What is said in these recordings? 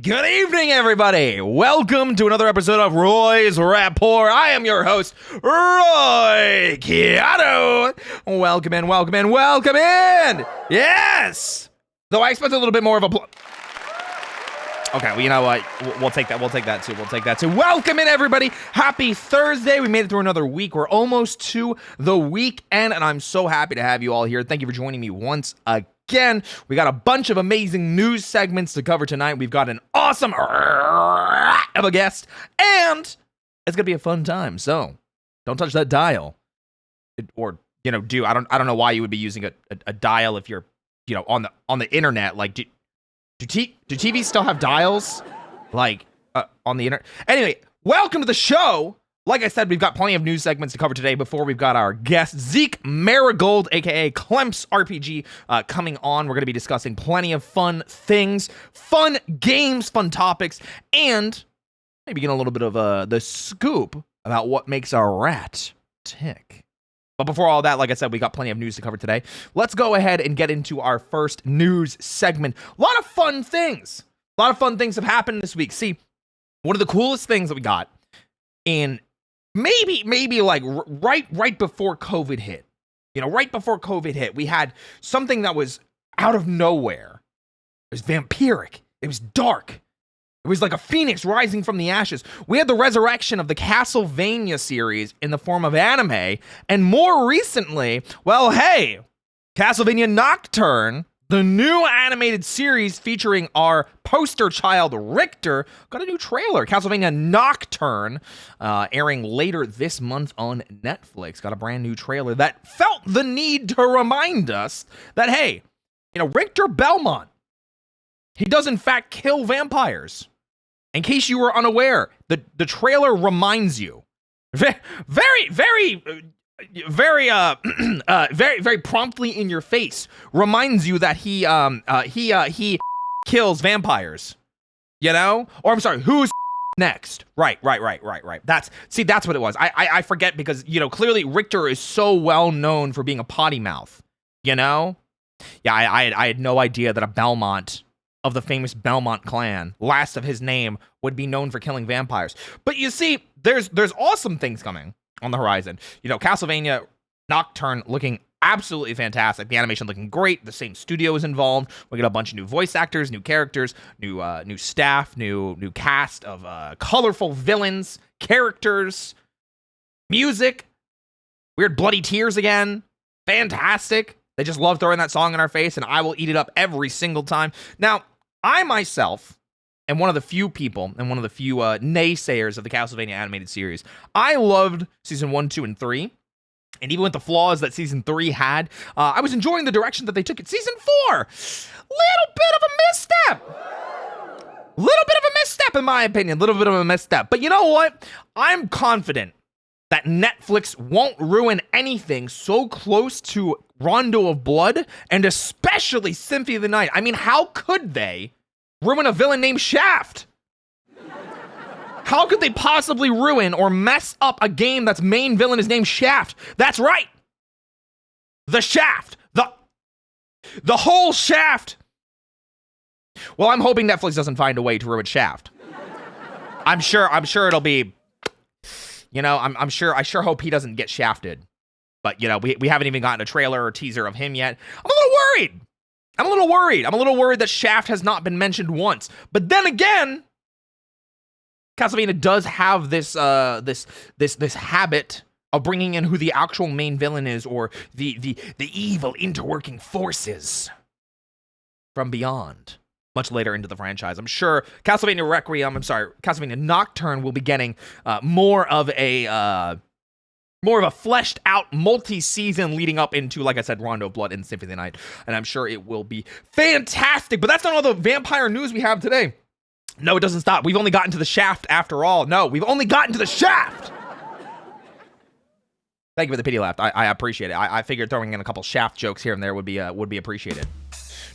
Good evening, everybody. Welcome to another episode of Roy's Rapport. I am your host, Roy Chiato. Welcome in, welcome in, welcome in. Yes. Though I expect a little bit more of a... Okay, well, you know what? We'll take that. We'll take that too. We'll take that too. Welcome in, everybody. Happy Thursday. We made it through another week. We're almost to the weekend, and I'm so happy to have you all here. Thank you for joining me once again. We got a bunch of amazing news segments to cover tonight. We've got an awesome of a guest, and it's gonna be a fun time. So don't touch that dial, or I don't know why you would be using a dial if you're on the internet. Like, do TVs still have dials? Like on the internet? Anyway, welcome to the show. Like I said, we've got plenty of news segments to cover today. Before we've got our guest, Zeke Marigold, aka Clemps RPG, coming on. We're going to be discussing plenty of fun things, fun games, fun topics, and maybe getting a little bit of the scoop about what makes a rat tick. But before all that, like I said, we got plenty of news to cover today. Let's go ahead and get into our first news segment. A lot of fun things. A lot of fun things have happened this week. See, one of the coolest things that we got in maybe like right before COVID hit. Right before COVID hit, we had something that was out of nowhere. It was vampiric. It was dark. It was like a phoenix rising from the ashes. We had the resurrection of the Castlevania series in the form of anime, and more recently, well, hey, Castlevania Nocturne, the new animated series featuring our poster child Richter, got a new trailer. Castlevania Nocturne, airing later this month on Netflix, got a brand new trailer that felt the need to remind us that, hey, Richter Belmont, he does in fact kill vampires. In case you were unaware, the trailer reminds you very promptly in your face, reminds you that he kills vampires. Or I'm sorry, who's next? Right. That's what it was. I forget because clearly Richter is so well known for being a potty mouth. Yeah, I had no idea that a Belmont of the famous Belmont clan, last of his name, would be known for killing vampires. But you see, there's awesome things coming on the horizon. Castlevania Nocturne looking absolutely fantastic. The animation looking great. The same studio is involved. We got a bunch of new voice actors, new characters, new staff, new cast of colorful villains, characters, music, weird bloody tears again. Fantastic. They just love throwing that song in our face, and I will eat it up every single time. Now, I myself am one of the few people and one of the few naysayers of the Castlevania animated series. I loved Season 1, 2, and 3. And even with the flaws that Season 3 had, I was enjoying the direction that they took it. Season 4, little bit of a misstep. Little bit of a misstep, in my opinion. Little bit of a misstep. But you know what? I'm confident that Netflix won't ruin anything so close to Rondo of Blood, and especially Symphony of the Night. I mean, how could they ruin a villain named Shaft? How could they possibly ruin or mess up a game that's main villain is named Shaft? That's right. The Shaft. The whole Shaft. Well, I'm hoping Netflix doesn't find a way to ruin Shaft. I'm sure it'll be, I sure hope he doesn't get shafted. But, we haven't even gotten a trailer or teaser of him yet. I'm a little worried that Shaft has not been mentioned once. But then again, Castlevania does have this habit of bringing in who the actual main villain is, or the evil interworking forces from beyond. Much later into the franchise, I'm sure Castlevania Nocturne will be getting more of a fleshed out multi-season leading up into, like I said, Rondo of Blood and Symphony of the Night. And I'm sure it will be fantastic. But that's not all the vampire news we have today. No, it doesn't stop. We've only gotten to the Shaft after all. No, we've only gotten to the Shaft. Thank you for the pity laugh. I appreciate it. I figured throwing in a couple Shaft jokes here and there would be appreciated.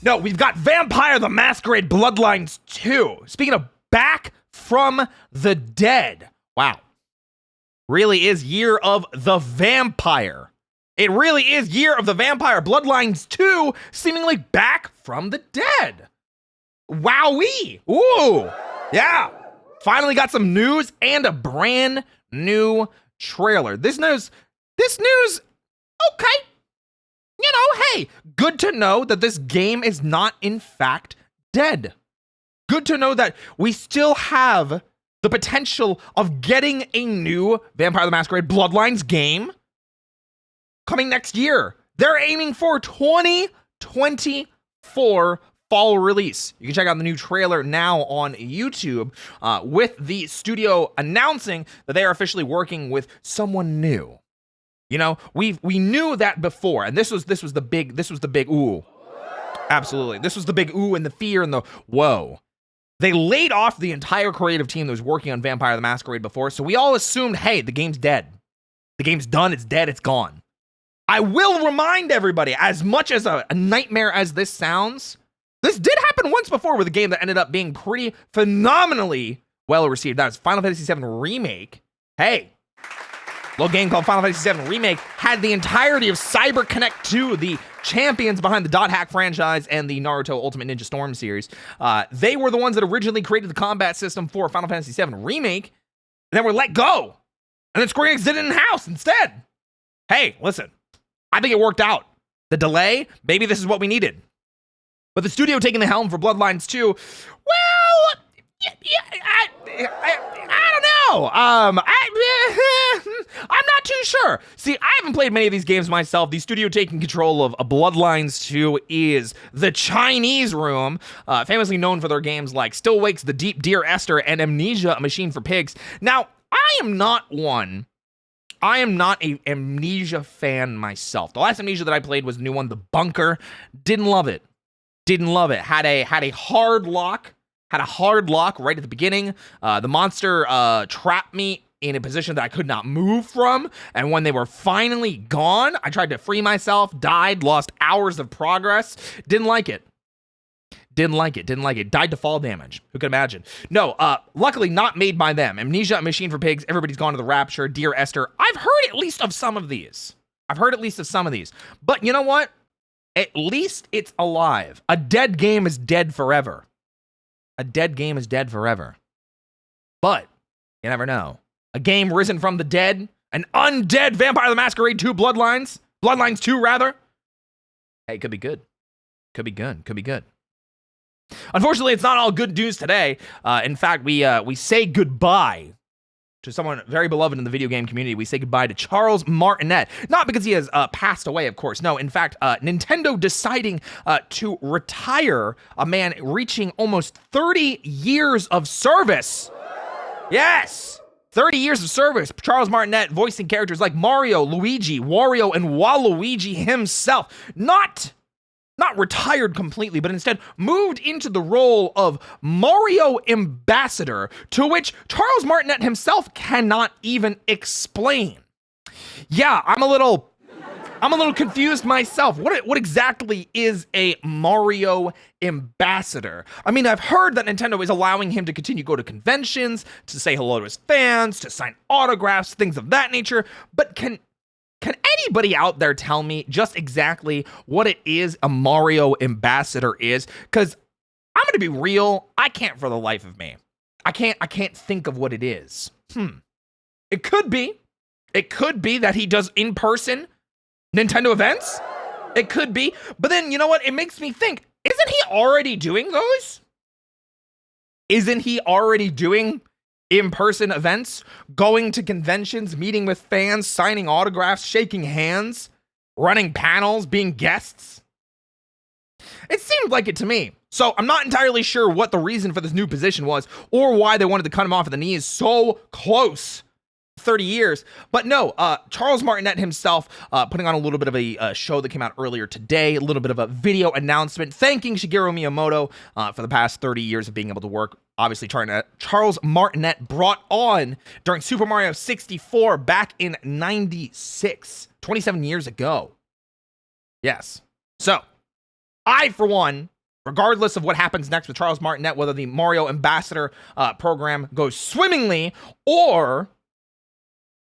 No, we've got Vampire the Masquerade Bloodlines 2. Speaking of back from the dead. Wow. Really is Year of the Vampire. It really is Year of the Vampire. Bloodlines 2 seemingly back from the dead. Wowee! Ooh! Yeah! Finally got some news and a brand new trailer. This news, okay. You know, hey, good to know that this game is not, in fact, dead. Good to know that we still have the potential of getting a new Vampire the Masquerade Bloodlines game coming next year. They're aiming for 2024 fall release. You can check out the new trailer now on YouTube with the studio announcing that they are officially working with someone new. You know, we knew that before, and this was the big ooh. Absolutely. This was the big ooh and the fear and the whoa. They laid off the entire creative team that was working on Vampire the Masquerade before, so we all assumed, hey, the game's dead. The game's done, it's dead, it's gone. I will remind everybody, as much as a nightmare as this sounds, this did happen once before with a game that ended up being pretty phenomenally well received. That was Final Fantasy VII Remake. Hey, little game called Final Fantasy VII Remake had the entirety of Cyber Connect 2, the champions behind the Dot Hack franchise and the Naruto Ultimate Ninja Storm series. They were the ones that originally created the combat system for Final Fantasy VII Remake, and then were let go. And then Square Enix did it in-house instead. Hey, listen, I think it worked out. The delay, maybe this is what we needed. But the studio taking the helm for Bloodlines 2, well, I don't know. I'm not too sure. See, I haven't played many of these games myself. The studio taking control of Bloodlines 2 is the Chinese Room, famously known for their games like Still Wakes, The Deep, Dear Esther, and Amnesia, A Machine for Pigs. Now, I am not a Amnesia fan myself. The last Amnesia that I played was the new one, The Bunker. Didn't love it. Had a hard lock. Had a hard lock right at the beginning. The monster trapped me in a position that I could not move from. And when they were finally gone, I tried to free myself, died, lost hours of progress. Didn't like it. Died to fall damage. Who could imagine? No, luckily not made by them. Amnesia, A Machine for Pigs, Everybody's Gone to the Rapture, Dear Esther. I've heard at least of some of these. But you know what? At least it's alive. A dead game is dead forever. But you never know. A game risen from the dead, an undead Vampire the Masquerade 2 Bloodlines 2 rather. Hey, it could be good. Unfortunately, it's not all good news today. In fact, we say goodbye to someone very beloved in the video game community. We say goodbye to Charles Martinet. Not because he has passed away, of course. No, in fact, Nintendo deciding to retire a man reaching almost 30 years of service. Yes! 30 years of service. Charles Martinet voicing characters like Mario, Luigi, Wario, and Waluigi himself. Not retired completely, but instead moved into the role of Mario Ambassador, to which Charles Martinet himself cannot even explain. Yeah, I'm a little confused myself. What exactly is a Mario Ambassador? I mean, I've heard that Nintendo is allowing him to continue to go to conventions, to say hello to his fans, to sign autographs, things of that nature, but can anybody out there tell me just exactly what it is a Mario Ambassador is? Because I'm going to be real, I can't for the life of me. I can't think of what it is. It could be that he does in-person Nintendo events. It could be. But then, you know what? It makes me think, isn't he already doing those? Isn't he already doing in-person events, going to conventions, meeting with fans, signing autographs, shaking hands, running panels, being guests? It seemed like it to me. So I'm not entirely sure what the reason for this new position was, or why they wanted to cut him off at the knees so close. 30 years. But no, Charles Martinet himself putting on a little bit of a show that came out earlier today, a little bit of a video announcement thanking Shigeru Miyamoto for the past 30 years of being able to work. Obviously, Charles Martinet brought on during Super Mario 64 back in 96, 27 years ago. Yes. So, I, for one, regardless of what happens next with Charles Martinet, whether the Mario Ambassador program goes swimmingly or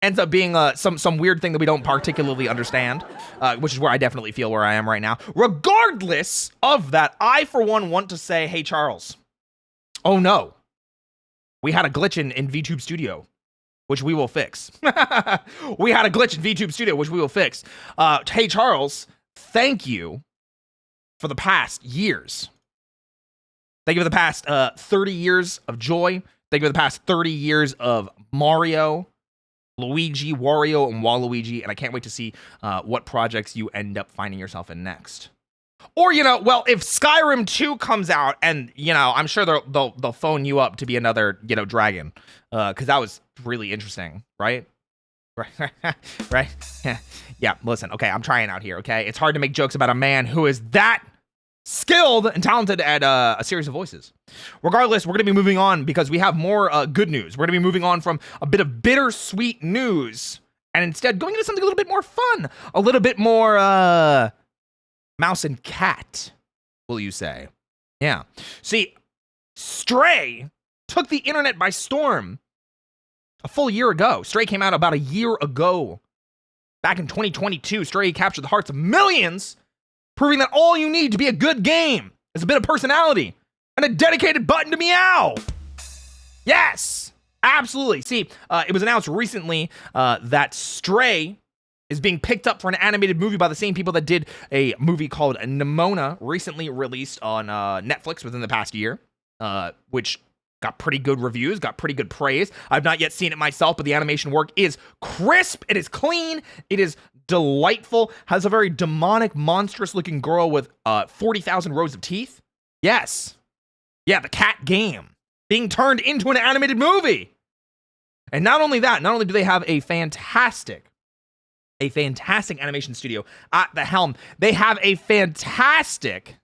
ends up being some weird thing that we don't particularly understand, which is where I definitely feel where I am right now. Regardless of that, I, for one, want to say, hey, Charles, oh no, we had a glitch in VTube Studio, which we will fix. We had a glitch in VTube Studio, which we will fix. Hey, Charles, thank you for the past years. Thank you for the past 30 years of joy. Thank you for the past 30 years of Mario, Luigi, Wario, and Waluigi, and I can't wait to see what projects you end up finding yourself in next. Or, you know, well, if Skyrim 2 comes out, and, you know, I'm sure they'll phone you up to be another, you know, dragon, because that was really interesting, right? Right? Yeah, listen, okay, I'm trying out here, okay? It's hard to make jokes about a man who is that skilled and talented at a series of voices. Regardless, we're going to be moving on because we have more good news. We're going to be moving on from a bit of bittersweet news and instead going into something a little bit more fun, a little bit more mouse and cat, will you say? Yeah. See, Stray took the internet by storm a full year ago. Stray came out about a year ago. Back in 2022, Stray captured the hearts of millions, proving that all you need to be a good game is a bit of personality and a dedicated button to meow. Yes, absolutely. See, it was announced recently that Stray is being picked up for an animated movie by the same people that did a movie called Nimona, recently released on Netflix within the past year, which got pretty good reviews, got pretty good praise. I've not yet seen it myself, but the animation work is crisp, it is clean, it is delightful, has a very demonic, monstrous-looking girl with 40,000 rows of teeth. Yes. Yeah, the cat game being turned into an animated movie. And not only that, not only do they have a fantastic animation studio at the helm, they have a fantastic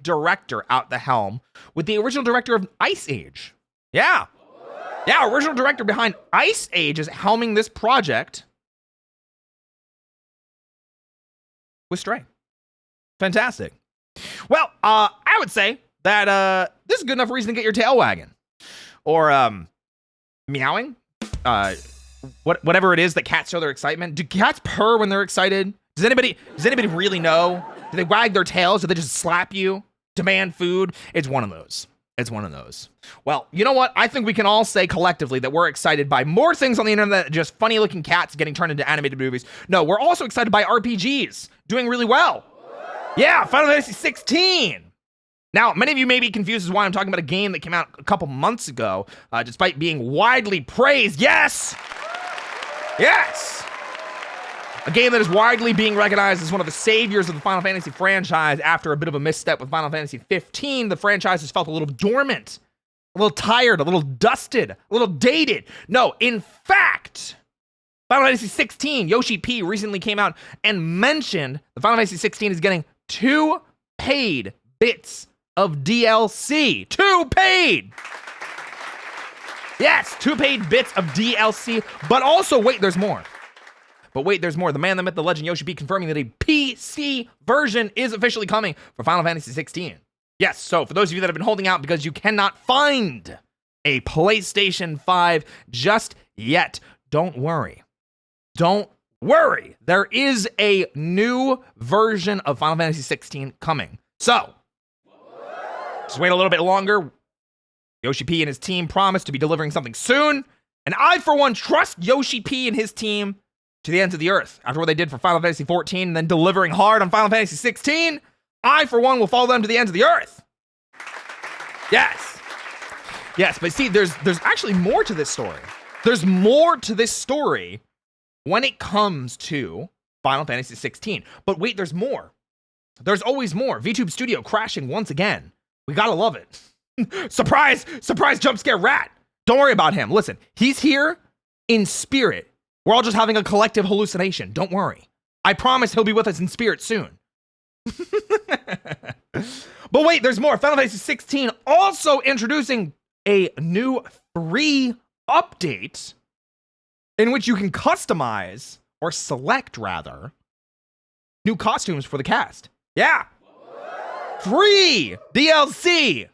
director at the helm with the original director of Ice Age. Yeah, original director behind Ice Age is helming this project with Stray. Fantastic. Well, I would say that this is good enough reason to get your tail wagging. Or meowing. Whatever it is that cats show their excitement. Do cats purr when they're excited? Does anybody really know? Do they wag their tails? Do they just slap you? Demand food? It's one of those. It's one of those. Well, you know what? I think we can all say collectively that we're excited by more things on the internet than just funny-looking cats getting turned into animated movies. No, we're also excited by RPGs doing really well. Yeah, Final Fantasy 16. Now, many of you may be confused as to why I'm talking about a game that came out a couple months ago, despite being widely praised. Yes! Yes! A game that is widely being recognized as one of the saviors of the Final Fantasy franchise. After a bit of a misstep with Final Fantasy 15, the franchise has felt a little dormant, a little tired, a little dusted, a little dated. No, in fact, Final Fantasy 16, Yoshi P recently came out and mentioned that Final Fantasy 16 is getting 2 paid bits of DLC. 2 paid! Yes, 2 paid bits of DLC, but also, wait, there's more. But wait, there's more. The man, the myth, the legend, Yoshi P confirming that a PC version is officially coming for Final Fantasy 16. Yes, so for those of you that have been holding out because you cannot find a PlayStation 5 just yet, don't worry. Don't worry. There is a new version of Final Fantasy 16 coming. So, just wait a little bit longer. Yoshi P and his team promise to be delivering something soon. And I, for one, trust Yoshi P and his team to the ends of the earth. After what they did for Final Fantasy 14 and then delivering hard on Final Fantasy 16, I, for one, will follow them to the ends of the earth. Yes. Yes, but see, there's actually more to this story. There's more to this story when it comes to Final Fantasy 16. But wait, there's more. There's always more. VTube Studio crashing once again. We gotta love it. Surprise jump scare rat. Don't worry about him. Listen, he's here in spirit. We're all just having a collective hallucination. Don't worry. I promise he'll be with us in spirit soon. But wait, there's more. Final Fantasy 16 also introducing a new free update in which you can customize, or select rather, new costumes for the cast. Yeah. Free DLC.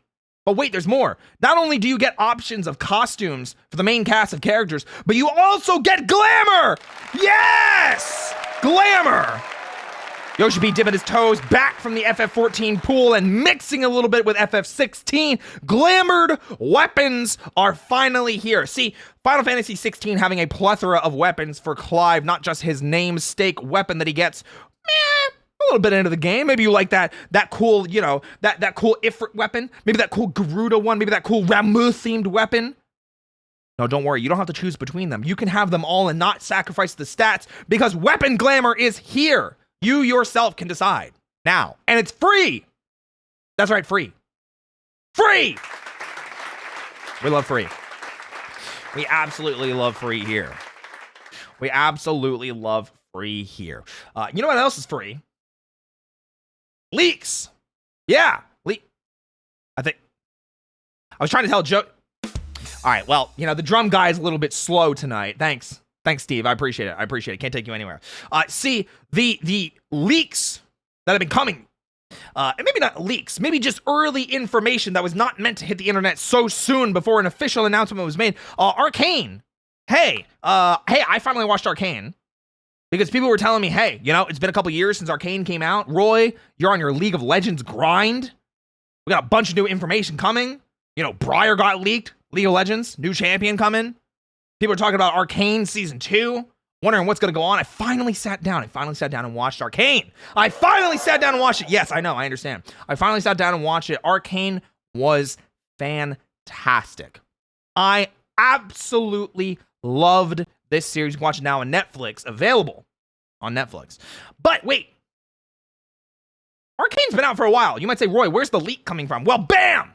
But wait, there's more. Not only do you get options of costumes for the main cast of characters, but you also get glamour! Yes! Glamour! Yoshi P dipping his toes back from the FF14 pool and mixing a little bit with FF16. Glamored weapons are finally here. See, Final Fantasy 16 having a plethora of weapons for Clive, not just his namesake weapon that he gets. A little bit into the game. Maybe you like that cool, you know, that cool Ifrit weapon. Maybe that cool Garuda one. Maybe that cool Ramuh-themed weapon. No, don't worry. You don't have to choose between them. You can have them all and not sacrifice the stats because weapon glamour is here. You yourself can decide now. And it's free. That's right, free. Free! We love free. We absolutely love free here. We absolutely love free here. You know what else is free? Leaks. Yeah. I was trying to tell a joke. All right, well, you know, the drum guy is a little bit slow tonight. Thanks, Steve. I appreciate it. Can't take you anywhere. See, the leaks that have been coming, and maybe not leaks, maybe just early information that was not meant to hit the internet so soon before an official announcement was made. Arcane. Hey, I finally watched Arcane because people were telling me, hey, you know, it's been a couple years since Arcane came out. Roy, you're on your League of Legends grind. We got a bunch of new information coming. You know, Briar got leaked. League of Legends, new champion coming. People are talking about Arcane Season 2, wondering what's going to go on. I finally sat down and watched Arcane. I finally sat down and watched it. Yes, I know, I understand. I finally sat down and watched it. Arcane was fantastic. I absolutely loved this series. You can watch it now on Netflix, available on Netflix. But wait, Arcane's been out for a while. You might say, Roy, where's the leak coming from? Well, bam!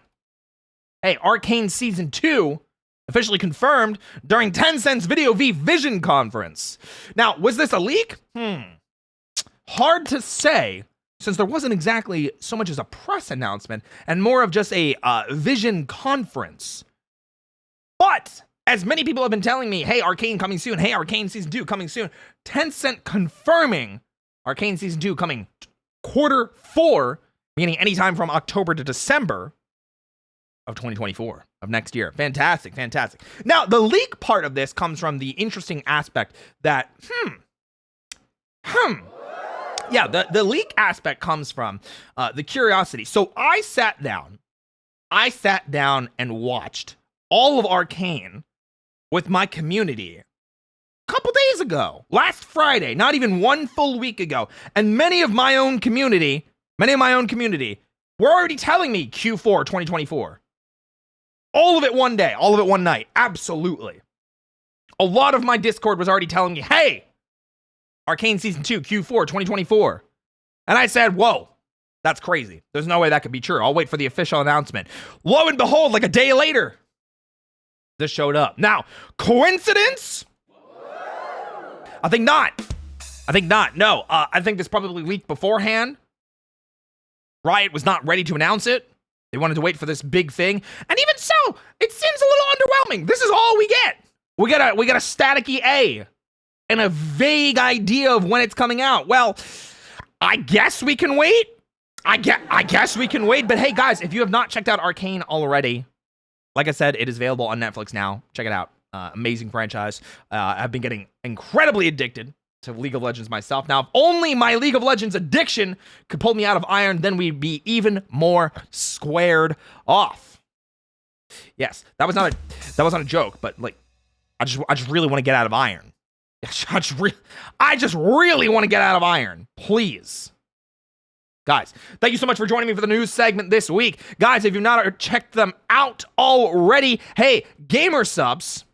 Hey, Arcane Season 2 officially confirmed during Tencent's Video V Vision conference. Now, was this a leak? Hard to say, since there wasn't exactly so much as a press announcement and more of just a Vision conference. But, as many people have been telling me, hey, Arcane coming soon, hey, Arcane Season 2 coming soon, Tencent confirming Arcane Season 2 coming Q4, meaning anytime from October to December of 2024, of next year. Fantastic. Now, the leak part of this comes from the interesting aspect that, yeah, the leak aspect comes from the curiosity. So I sat down and watched all of Arcane with my community a couple days ago, last Friday, not even one full week ago. And many of my own community were already telling me Q4 2024. All of it one day, all of it one night. Absolutely. A lot of my Discord was already telling me, hey, Arcane Season 2, Q4, 2024. And I said, whoa, that's crazy. There's no way that could be true. I'll wait for the official announcement. Lo and behold, like a day later, this showed up. Now, coincidence? I think not. No, I think this probably leaked beforehand. Riot was not ready to announce it. They wanted to wait for this big thing. And even so, it seems a little underwhelming. This is all we get. We got a static EA and a vague idea of when it's coming out. Well, I guess we can wait. I guess we can wait. But hey, guys, if you have not checked out Arcane already, like I said, it is available on Netflix now. Check it out. Amazing franchise. I've been getting incredibly addicted to League of Legends myself. Now, if only my League of Legends addiction could pull me out of iron, then we'd be even more squared off. Yes, that was not a joke, but like, I just really want to get out of iron. I just really want to get out of iron. Please. Guys, thank you so much for joining me for the news segment this week. Guys, if you've not checked them out already, hey, GamerSupps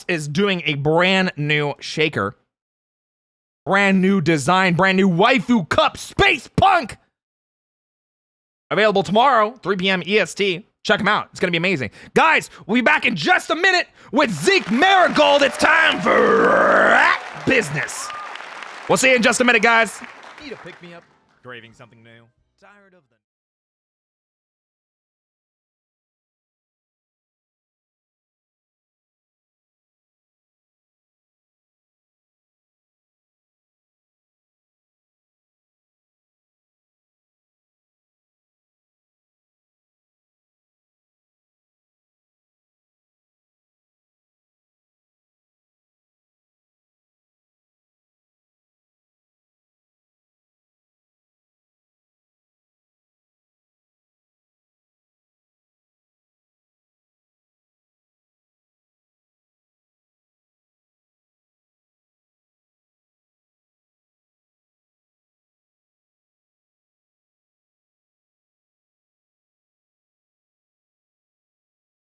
is doing a brand new shaker. Brand new design, brand new waifu cup, Space Punk. Available tomorrow, 3 p.m. EST. Check them out. It's going to be amazing. Guys, we'll be back in just a minute with Zeke Marigold. It's time for rap business. We'll see you in just a minute, guys. Need a pick-me-up? Craving something new? Tired of the...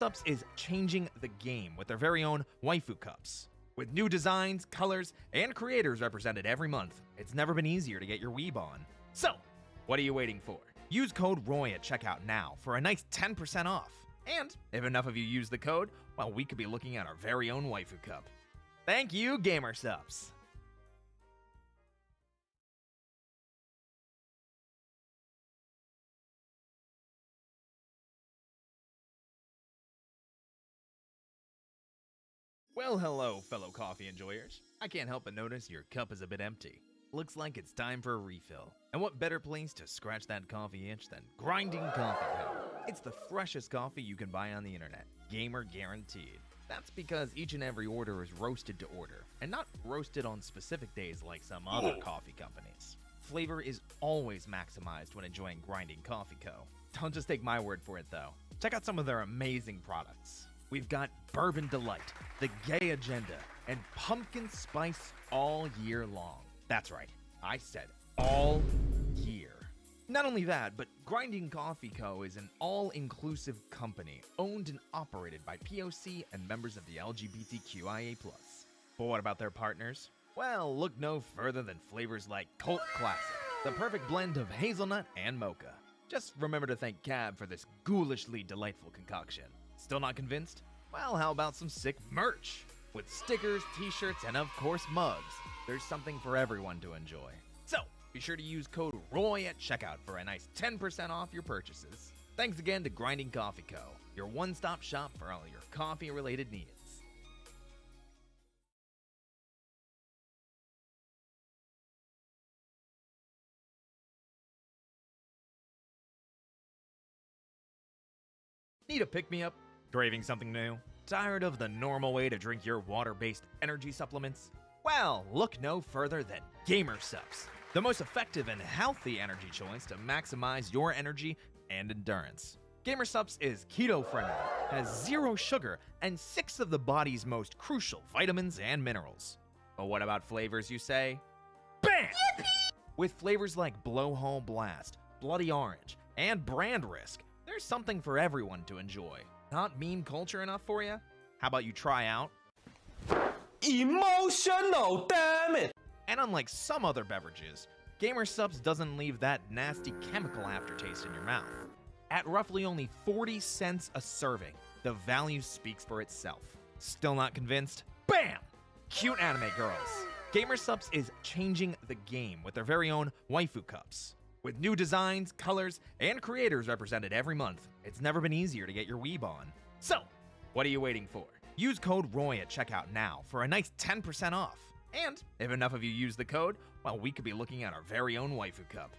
GamerSupps is changing the game with their very own waifu cups. With new designs, colors, and creators represented every month, it's never been easier to get your weeb on. So, what are you waiting for? Use code ROY at checkout now for a nice 10% off. And if enough of you use the code, well, we could be looking at our very own waifu cup. Thank you, GamerSupps. Well, hello, fellow coffee enjoyers. I can't help but notice your cup is a bit empty. Looks like it's time for a refill. And what better place to scratch that coffee itch than Grinding Coffee Co. It's the freshest coffee you can buy on the internet, gamer guaranteed. That's because each and every order is roasted to order, and not roasted on specific days like some other coffee companies. Flavor is always maximized when enjoying Grinding Coffee Co. Don't just take my word for it though. Check out some of their amazing products. We've got Bourbon Delight, the Gay Agenda, and Pumpkin Spice all year long. That's right, I said all year. Not only that, but Grinding Coffee Co. is an all-inclusive company owned and operated by POC and members of the LGBTQIA+. But what about their partners? Well, look no further than flavors like Cult Classic, the perfect blend of hazelnut and mocha. Just remember to thank Cab for this ghoulishly delightful concoction. Still not convinced? Well, how about some sick merch? With stickers, t-shirts, and of course mugs, there's something for everyone to enjoy. So, be sure to use code ROY at checkout for a nice 10% off your purchases. Thanks again to Grinding Coffee Co., your one-stop shop for all your coffee-related needs. Need a pick-me-up? Craving something new? Tired of the normal way to drink your water-based energy supplements? Well, look no further than GamerSupps, the most effective and healthy energy choice to maximize your energy and endurance. GamerSupps is keto-friendly, has 0 sugar, and 6 of the body's most crucial vitamins and minerals. But what about flavors, you say? BAM! Yippee! With flavors like Blowhole Blast, Bloody Orange, and Brand Risk, there's something for everyone to enjoy. Not meme culture enough for you? How about you try out? Emotional, damn it! And unlike some other beverages, GamerSupps doesn't leave that nasty chemical aftertaste in your mouth. At roughly only 40 cents a serving, the value speaks for itself. Still not convinced? BAM! Cute anime girls. GamerSupps is changing the game with their very own waifu cups. With new designs, colors, and creators represented every month, it's never been easier to get your weeb on. So, what are you waiting for? Use code ROY at checkout now for a nice 10% off. And if enough of you use the code, well, we could be looking at our very own waifu cup.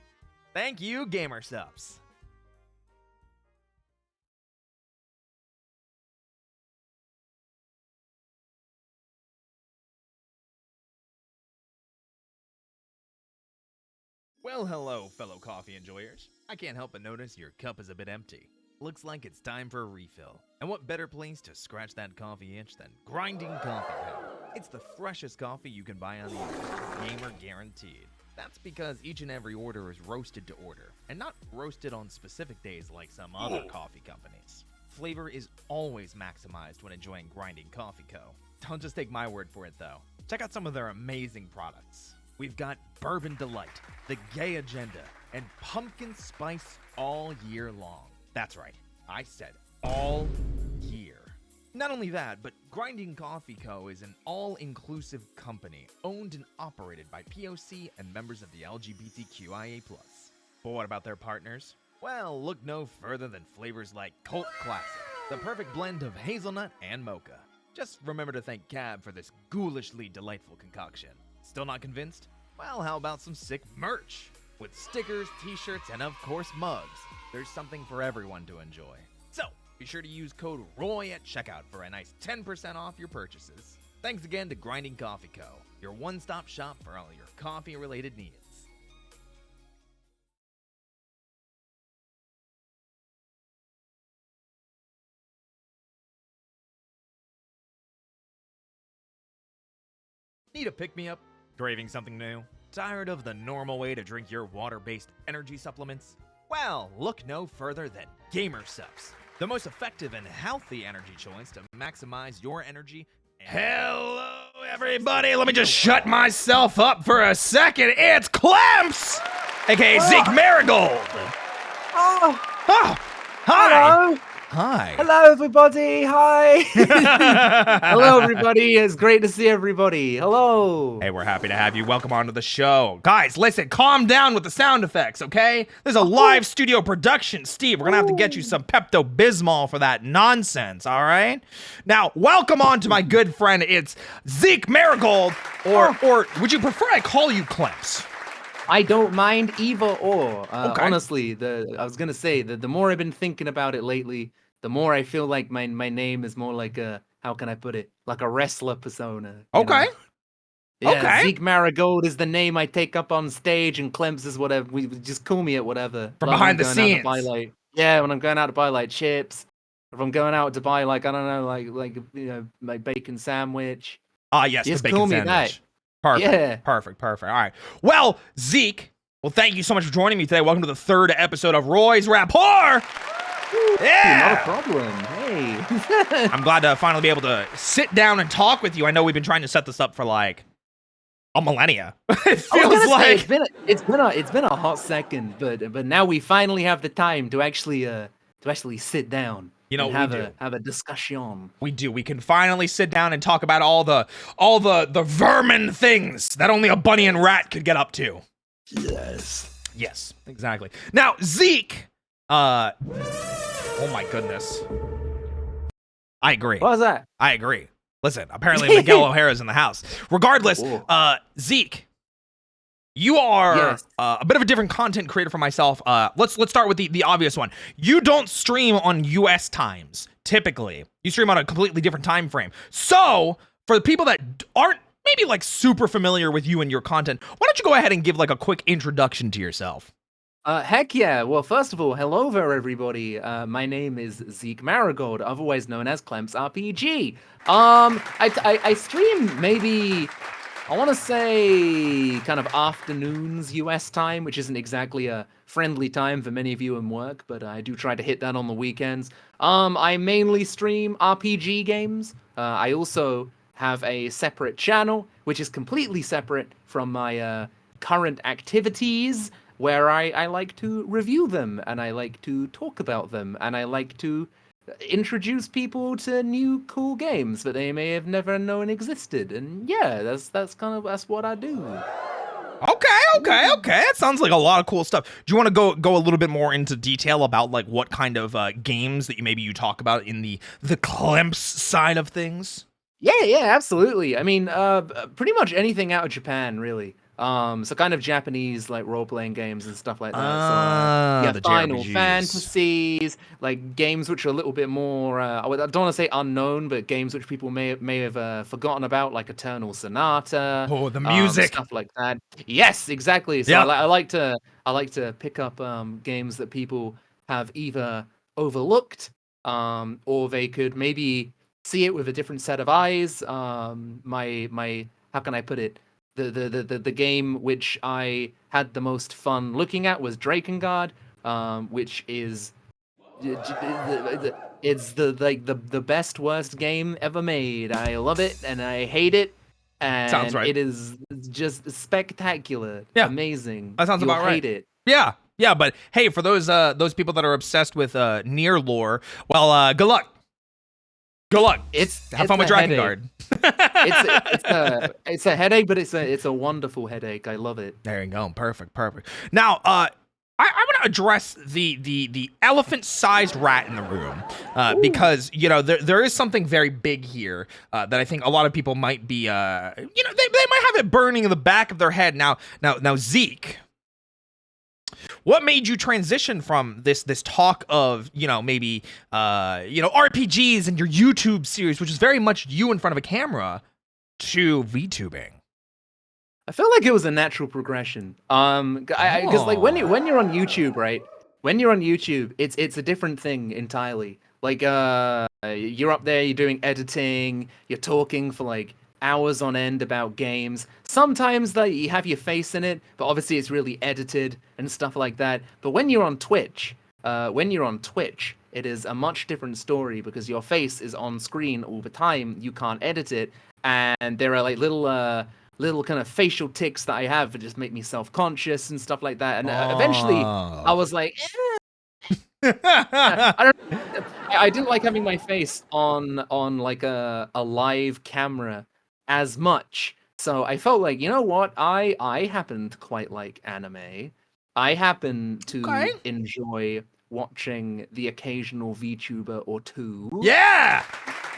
Thank you, GamerSupps. Well, hello, fellow coffee enjoyers. I can't help but notice your cup is a bit empty. Looks like it's time for a refill. And what better place to scratch that coffee itch than Grinding Coffee Co. It's the freshest coffee you can buy on the internet, gamer guaranteed. That's because each and every order is roasted to order, and not roasted on specific days like some other coffee companies. Flavor is always maximized when enjoying Grinding Coffee Co. Don't just take my word for it though. Check out some of their amazing products. We've got Bourbon Delight, the Gay Agenda, and Pumpkin Spice all year long. That's right, I said all year. Not only that, but Grinding Coffee Co. is an all-inclusive company owned and operated by POC and members of the LGBTQIA+. But what about their partners? Well, look no further than flavors like Cult Classic, the perfect blend of hazelnut and mocha. Just remember to thank Cab for this ghoulishly delightful concoction. Still not convinced? Well, how about some sick merch? With stickers, t-shirts, and of course mugs, there's something for everyone to enjoy. So, be sure to use code ROY at checkout for a nice 10% off your purchases. Thanks again to Grinding Coffee Co., your one-stop shop for all your coffee-related needs. Need a pick-me-up? Craving something new? Tired of the normal way to drink your water-based energy supplements? Well, look no further than GamerSupps, the most effective and healthy energy choice to maximize your energy. Hello, everybody. Let me just shut myself up for a second. It's Clemps, aka Zeke Marigold. Oh, Oh, hi. hello. Hi. Hello, everybody. Hi. Hello, everybody. It's great to see everybody. Hello. Hey, we're happy to have you. Welcome onto the show. Guys, listen, calm down with the sound effects, okay? There's a live studio production, Steve. We're going to have to get you some Pepto-Bismol for that nonsense, all right? Now, welcome on to my good friend. It's Zeke Marigold, or would you prefer I call you Clemps? I don't mind either or. Okay. Honestly, I was gonna say that the more I've been thinking about it lately, the more I feel like my name is more like a, how can I put it, like a wrestler persona. You Okay. know? Yeah, Okay. Zeke Marigold is the name I take up on stage, and Clemps is whatever. We just call me it whatever. From Like behind the when I'm going out to buy, scenes. like, yeah, when I'm going out to buy like chips, if I'm going out to buy like, I don't know, like you know, like bacon sandwich. Ah, yes, Just the bacon call me sandwich. that. Perfect. Yeah. Perfect. All right. Well, Zeke, thank you so much for joining me today. Welcome to the third episode of Roy's Rapport. Yeah. Not a problem. Hey. I'm glad to finally be able to sit down and talk with you. I know we've been trying to set this up for like a millennia. It I was feels gonna say, like it's been a hot second, but now we finally have the time to actually sit down. You know and what we have a discussion. we do. We can finally sit down and talk about all the vermin things that only a bunny and rat could get up to. Yes, exactly. Now, Zeke, oh my goodness. I agree. What was that? I agree. Listen, apparently Miguel O'Hara's in the house. Regardless, Whoa. Zeke, you are Yes. a bit of a different content creator for myself. Let's start with the obvious one. You don't stream on US times, typically. You stream on a completely different time frame. So, for the people that aren't maybe like super familiar with you and your content, why don't you go ahead and give like a quick introduction to yourself? Heck yeah. Well, first of all, hello there, everybody. My name is Zeke Marigold, otherwise known as Clemps RPG. I stream maybe, I want to say, kind of afternoons US time, which isn't exactly a friendly time for many of you in work, but I do try to hit that on the weekends. I mainly stream RPG games. I also have a separate channel, which is completely separate from my current activities, where I like to review them, and I like to talk about them, and I like to introduce people to new cool games that they may have never known existed. And yeah, that's what I do. Okay. That sounds like a lot of cool stuff. Do you want to go a little bit more into detail about like what kind of games that you talk about in the Clemps side of things? Yeah, absolutely. I mean, pretty much anything out of Japan, really. So kind of Japanese like role-playing games and stuff like that. So The Final JRPGs. Fantasies, like games which are a little bit more, I don't want to say unknown, but games which people may have forgotten about, like Eternal Sonata. Oh, the music. Stuff like that. Yes, exactly. So Yep. I like to pick up games that people have either overlooked, or they could maybe see it with a different set of eyes. My how can I put it? The game which I had the most fun looking at was Drakengard, which is it's the best worst game ever made. I love it and I hate it, and Sounds right. it is just spectacular. Yeah. Amazing. That sounds You'll about right. hate it. Yeah, but hey, for those people that are obsessed with near lore, well, good luck. Have fun with Drakengard. It's a headache, but it's a wonderful headache. I love it. There you go. Perfect. Now, I want to address the elephant-sized rat in the room, because there is something very big here that I think a lot of people might be, they might have it burning in the back of their head. Now, Zeke, what made you transition from this talk of maybe RPGs and your YouTube series, which is very much you in front of a camera, to VTubing? I feel like it was a natural progression. Because like when you're on YouTube, right? When you're on YouTube, it's a different thing entirely. Like you're up there, you're doing editing, you're talking for like hours on end about games. Sometimes you have your face in it, but obviously it's really edited and stuff like that. But when you're on Twitch, it is a much different story because your face is on screen all the time. You can't edit it, and there are like little kind of facial tics that I have that just make me self-conscious and stuff like that. And eventually, I was like, I don't. I didn't like having my face on like a live camera as much. So I felt like, you know what? I happen to quite like anime. I happen to Okay. enjoy watching the occasional VTuber or two. Yeah.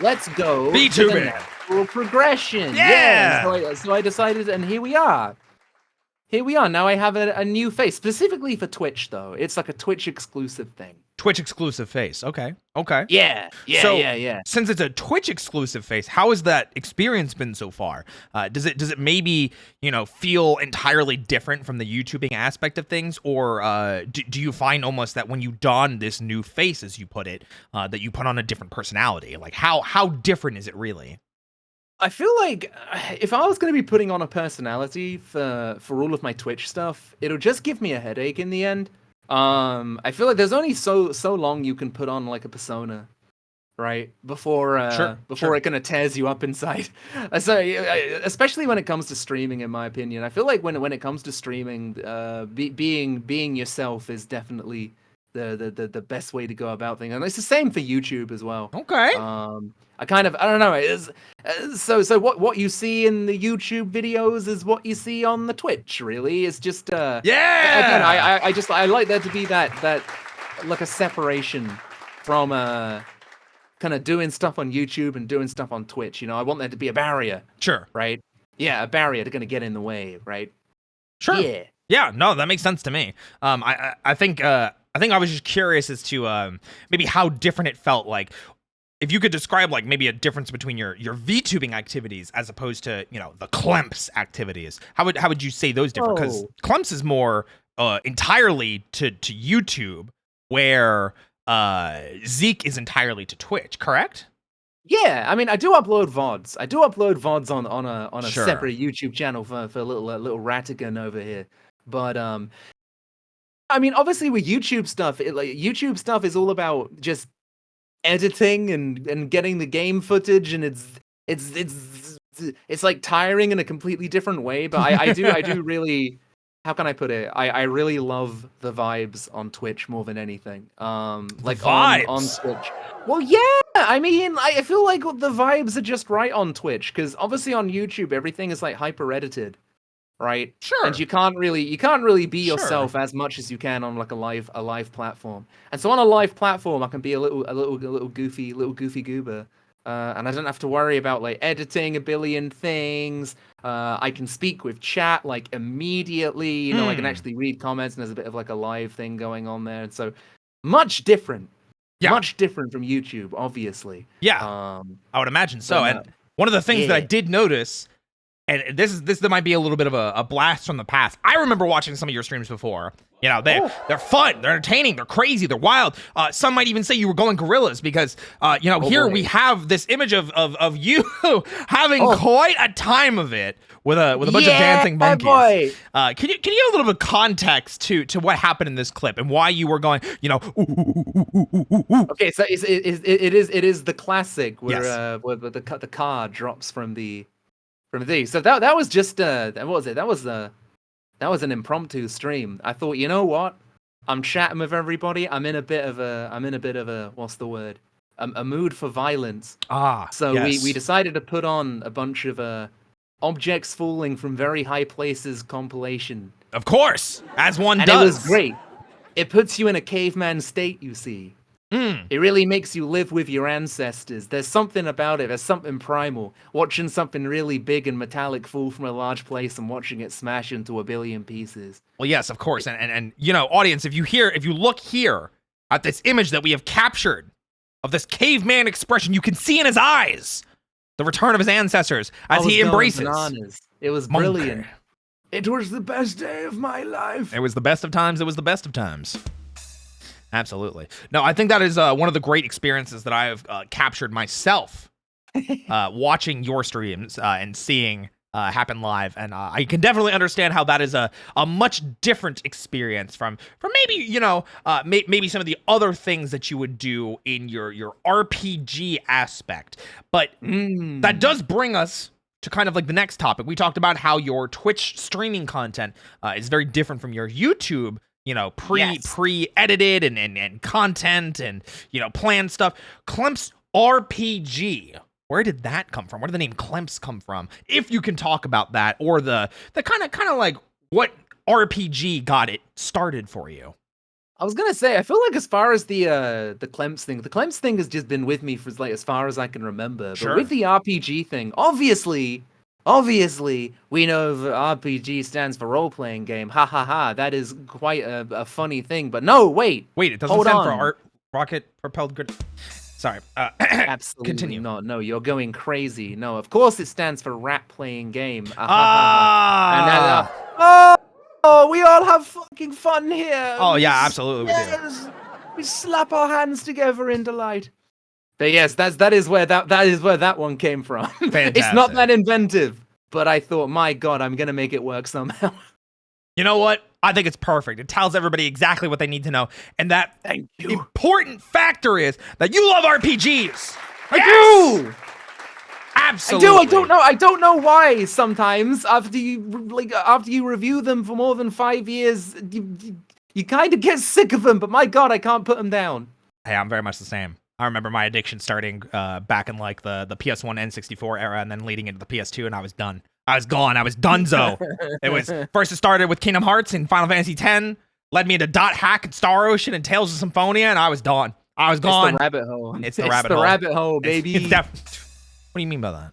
Let's go. VTuber. To the natural progression. Yeah. So I decided, and here we are. Here we are. Now I have a new face, specifically for Twitch, though. It's like a Twitch exclusive thing. Twitch exclusive face. Okay. Okay. Yeah. Yeah. Since it's a Twitch exclusive face, how has that experience been so far? Does it maybe, feel entirely different from the YouTubing aspect of things, or do you find almost that when you don this new face, as you put it, that you put on a different personality? Like how different is it really? I feel like if I was going to be putting on a personality for all of my Twitch stuff, it'll just give me a headache in the end. I feel like there's only so long you can put on like a persona, right? Before it kind of tears you up inside. So especially when it comes to streaming, in my opinion, I feel like when it comes to streaming, being yourself is definitely the best way to go about things, and it's the same for YouTube as well. Okay. I don't know. So what you see in the YouTube videos is what you see on the Twitch. Really, it's just Yeah. Again, I like there to be that like a separation from kind of doing stuff on YouTube and doing stuff on Twitch. I want there to be a barrier. Sure. Right. Yeah, a barrier to kind of get in the way. Right. Sure. Yeah. Yeah. No, that makes sense to me. I think I was just curious as to maybe how different it felt. Like, if you could describe like maybe a difference between your VTubing activities as opposed to the Clemps activities. How would you say those differ? Because Clemps is more entirely to YouTube, where Zeke is entirely to Twitch. Correct? Yeah, I mean, I do upload VODs. I do upload VODs on a Sure. separate YouTube channel for little Ratigan over here. But I mean, obviously with YouTube stuff, YouTube stuff is all about just editing and getting the game footage, and it's like tiring in a completely different way. But I do really, how can I put it? I really love the vibes on Twitch more than anything. Like vibes on Twitch. Well, yeah. I mean, I feel like the vibes are just right on Twitch, because obviously on YouTube everything is like hyper edited, right? Sure. And you can't really be Sure. yourself as much as you can on like a live platform. And so on a live platform, I can be a little goofy goober, and I don't have to worry about like editing a billion things. I can speak with chat like immediately. I can actually read comments, and there's a bit of like a live thing going on there. And so much different. Yeah. Much different from YouTube, obviously. Yeah, I would imagine so. And one of the things that I did notice, and this might be a little bit of a blast from the past. I remember watching some of your streams before. They're fun, they're entertaining, they're crazy, they're wild. Some might even say you were going gorillas because, here we have this image of you having quite a time of it with a bunch of dancing monkeys. Boy. Can you give a little bit of context to what happened in this clip and why you were going, Okay, so it is the classic where where the car drops from the So that was just what was it? That was an impromptu stream. I thought, you know what? I'm chatting with everybody. I'm in a bit of a what's the word? A mood for violence. So yes. we decided to put on a bunch of objects falling from very high places compilation. Of course, as one and does. It was great. It puts you in a caveman state, you see. It really makes you live with your ancestors. There's something about it. There's something primal. Watching something really big and metallic fall from a large place and watching it smash into a billion pieces. Well, yes, of course. And audience, if you look here at this image that we have captured of this caveman expression, you can see in his eyes the return of his ancestors as he embraces. Bananas. It was brilliant. It was the best day of my life. It was the best of times. It was the best of times. Absolutely. No, I think that is one of the great experiences that I have captured myself watching your streams and seeing happen live, and I can definitely understand how that is a much different experience from maybe maybe some of the other things that you would do in your RPG aspect. But that does bring us to kind of like the next topic. We talked about how your Twitch streaming content is very different from your YouTube, pre-edited and content and, planned stuff. Clemps RPG. Where did that come from? Where did the name Clemps come from? If you can talk about that, or the kind of like what RPG got it started for you. I was gonna say, I feel like as far as the Clemps thing has just been with me for like as far as I can remember. Sure. But with the RPG thing, obviously, we know that RPG stands for role-playing game. Ha ha ha! That is quite a funny thing. But no, wait, it doesn't stand for rocket propelled grid. Sorry. Absolutely continue. not. No, you're going crazy. No, of course it stands for rap-playing game. Oh, we all have fucking fun here. Oh yeah, absolutely. Yes, we slap our hands together in delight. But yes, that is where that one came from. It's not that inventive, but I thought, my God, I'm gonna make it work somehow. You know what? I think it's perfect. It tells everybody exactly what they need to know, and that important factor is that you love RPGs. I do. Absolutely. I don't know why sometimes after you review them for more than 5 years, you kind of get sick of them, but my God, I can't put them down. Hey, I'm very much the same. I remember my addiction starting back in like the PS1 N64 era, and then leading into the PS2, and I was done. I was gone. I was donezo. It started with Kingdom Hearts and Final Fantasy X, led me into Dot Hack and Star Ocean and Tales of Symphonia, and I was done. I was gone. It's the rabbit hole. It's the rabbit hole, baby. What do you mean by that?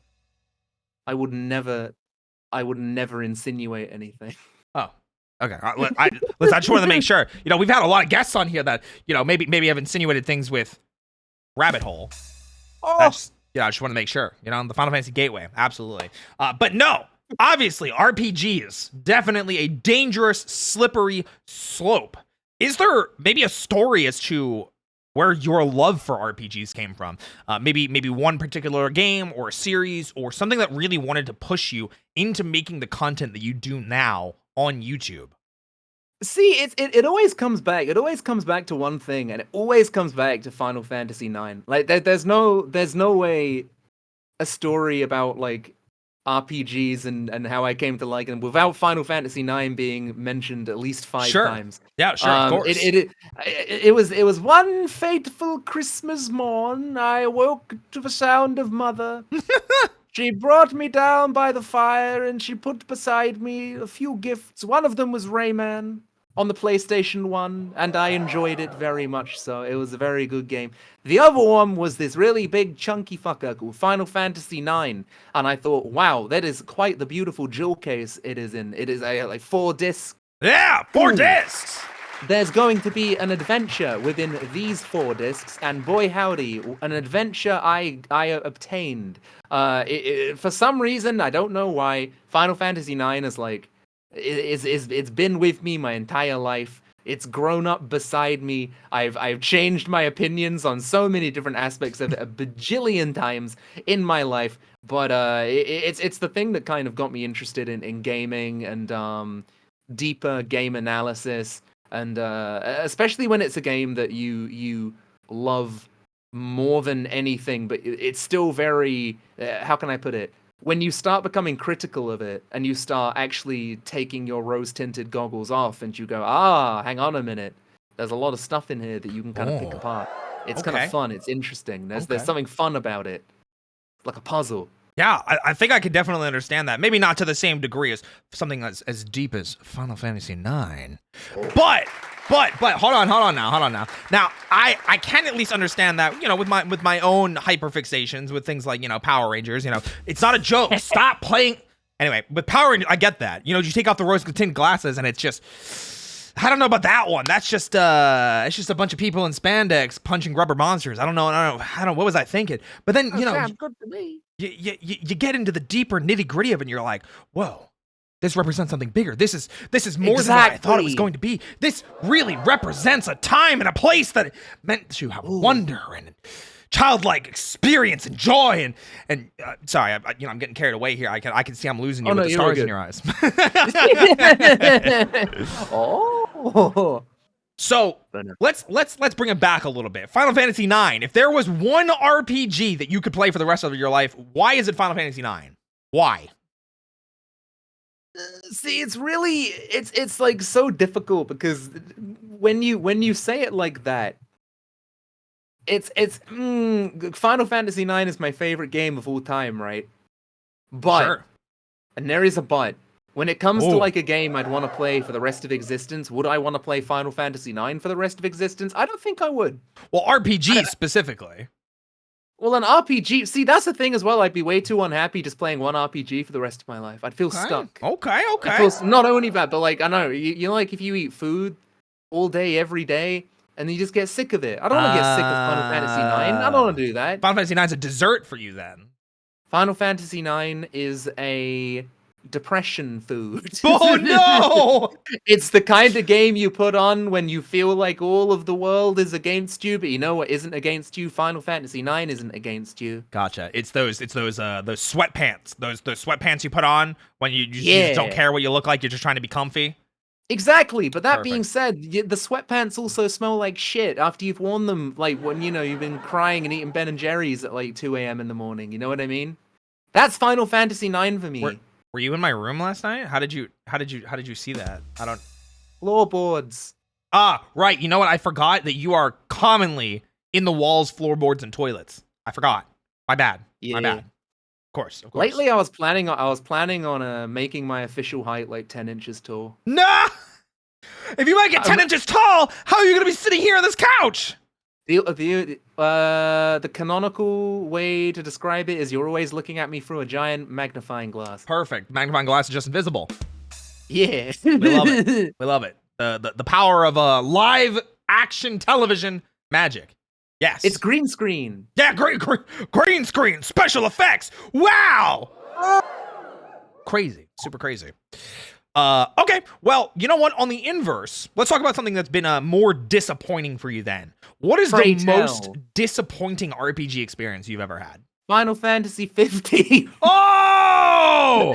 I would never insinuate anything. Oh, okay. I just wanted to make sure. We've had a lot of guests on here that maybe have insinuated things with rabbit hole. Oh, I just want to make sure. The Final Fantasy Gateway, absolutely. But no, obviously RPGs definitely a dangerous, slippery slope. Is there maybe a story as to where your love for RPGs came from? Maybe one particular game or a series or something that really wanted to push you into making the content that you do now on YouTube. See, it always comes back. It always comes back to one thing, and it always comes back to Final Fantasy IX. Like there's no way a story about like RPGs and how I came to like them without Final Fantasy IX being mentioned at least 5 times. Yeah, sure, of course. It was one fateful Christmas morn. I awoke to the sound of Mother. She brought me down by the fire, and she put beside me a few gifts. One of them was Rayman on the PlayStation 1, and I enjoyed it very much so. It was a very good game. The other one was this really big chunky fucker called Final Fantasy IX, and I thought, wow, that is quite the beautiful jewel case it is in. It is like 4 discs. Yeah, 4 discs! There's going to be an adventure within these 4 discs, and boy howdy, an adventure I obtained. For some reason, I don't know why, Final Fantasy IX is like, it's been with me my entire life. It's grown up beside me. I've changed my opinions on so many different aspects of it a bajillion times in my life. But it's the thing that kind of got me interested in gaming and deeper game analysis, and especially when it's a game that you love more than anything, but it's still very how can I put it? When you start becoming critical of it and you start actually taking your rose-tinted goggles off and you go, hang on a minute, there's a lot of stuff in here that you can kind of pick apart. It's kind of fun. It's interesting. There's something fun about it. Like a puzzle. Yeah, I think I could definitely understand that. Maybe not to the same degree as something as deep as Final Fantasy IX. But hold on now. Now I can at least understand that, with my own hyperfixations with things like, Power Rangers, it's not a joke. Stop playing. Anyway, with Power Rangers, I get that. You take off the rose-tinted glasses and it's just, I don't know about that one. That's just it's just a bunch of people in spandex punching rubber monsters. I don't know. What was I thinking? But then, sounds good to me. You get into the deeper nitty-gritty of it and you're like, whoa, this represents something bigger. This is more than what I thought it was going to be. This really represents a time and a place that meant to have wonder and childlike experience and joy and sorry, I'm getting carried away here. I can see I'm losing you with the stars in your eyes. Oh. So let's bring it back a little bit. Final Fantasy IX. If there was one RPG that you could play for the rest of your life, why is it Final Fantasy IX? Why? See, it's really it's like so difficult because when you say it like that, Final Fantasy IX is my favorite game of all time, right? But Sure. and there is a but. When it comes to like a game I'd want to play for the rest of existence, would I want to play Final Fantasy IX for the rest of existence? I don't think I would. Well, RPG specifically. Well, an RPG, see, that's the thing as well. I'd be way too unhappy just playing one RPG for the rest of my life. I'd feel stuck. Okay. I'd feel, not only that, but like, I know, you know, like if you eat food all day, every day, and you just get sick of it. I don't want to get sick of Final Fantasy IX. I don't want to do that. Final Fantasy IX is a dessert for you then. Final Fantasy IX is a depression food. Oh no! It's the kind of game you put on when you feel like all of the world is against you, but you know what isn't against you? Final Fantasy IX isn't against you. Gotcha. It's those sweatpants. Those sweatpants you put on when you just don't care what you look like. You're just trying to be comfy. Exactly, but that being said, the sweatpants also smell like shit after you've worn them, like when you've been crying and eating Ben and Jerry's at like 2 a.m. in the morning. You know what I mean? That's Final Fantasy IX for me. Were you in my room last night? How did you see that? I don't. Floorboards. Ah, right. You know what? I forgot that you are commonly in the walls, floorboards, and toilets. I forgot. My bad. Yeah. My bad. Of course. Lately, I was planning on making my official height like 10 inches tall. Nah! If you make it 10 inches tall, how are you gonna be sitting here on this couch? The canonical way to describe it is you're always looking at me through a giant magnifying glass. Perfect. Magnifying glass is just invisible. Yeah. We love it. We love it. The power of live action television magic. Yes. It's green screen. Yeah, green screen, special effects. Wow. Crazy. Super crazy. Okay, well, you know what? On the inverse, let's talk about something that's been more disappointing for you then. What is the most disappointing RPG experience you've ever had? Final Fantasy 15. Oh!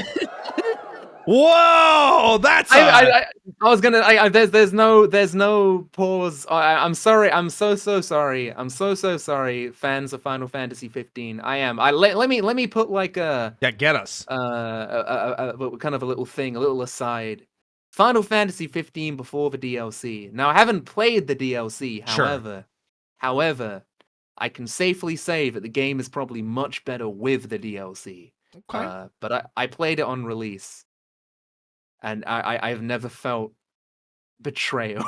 Whoa! That's I was gonna. There's no pause. I'm sorry. I'm so sorry. I'm so sorry, fans of Final Fantasy 15. I am. Let me put like a get us kind of a little thing, a little aside. Final Fantasy 15 before the DLC. Now I haven't played the DLC. However, I can safely say that the game is probably much better with the DLC. Okay. But I played it on release. And I've never felt betrayal.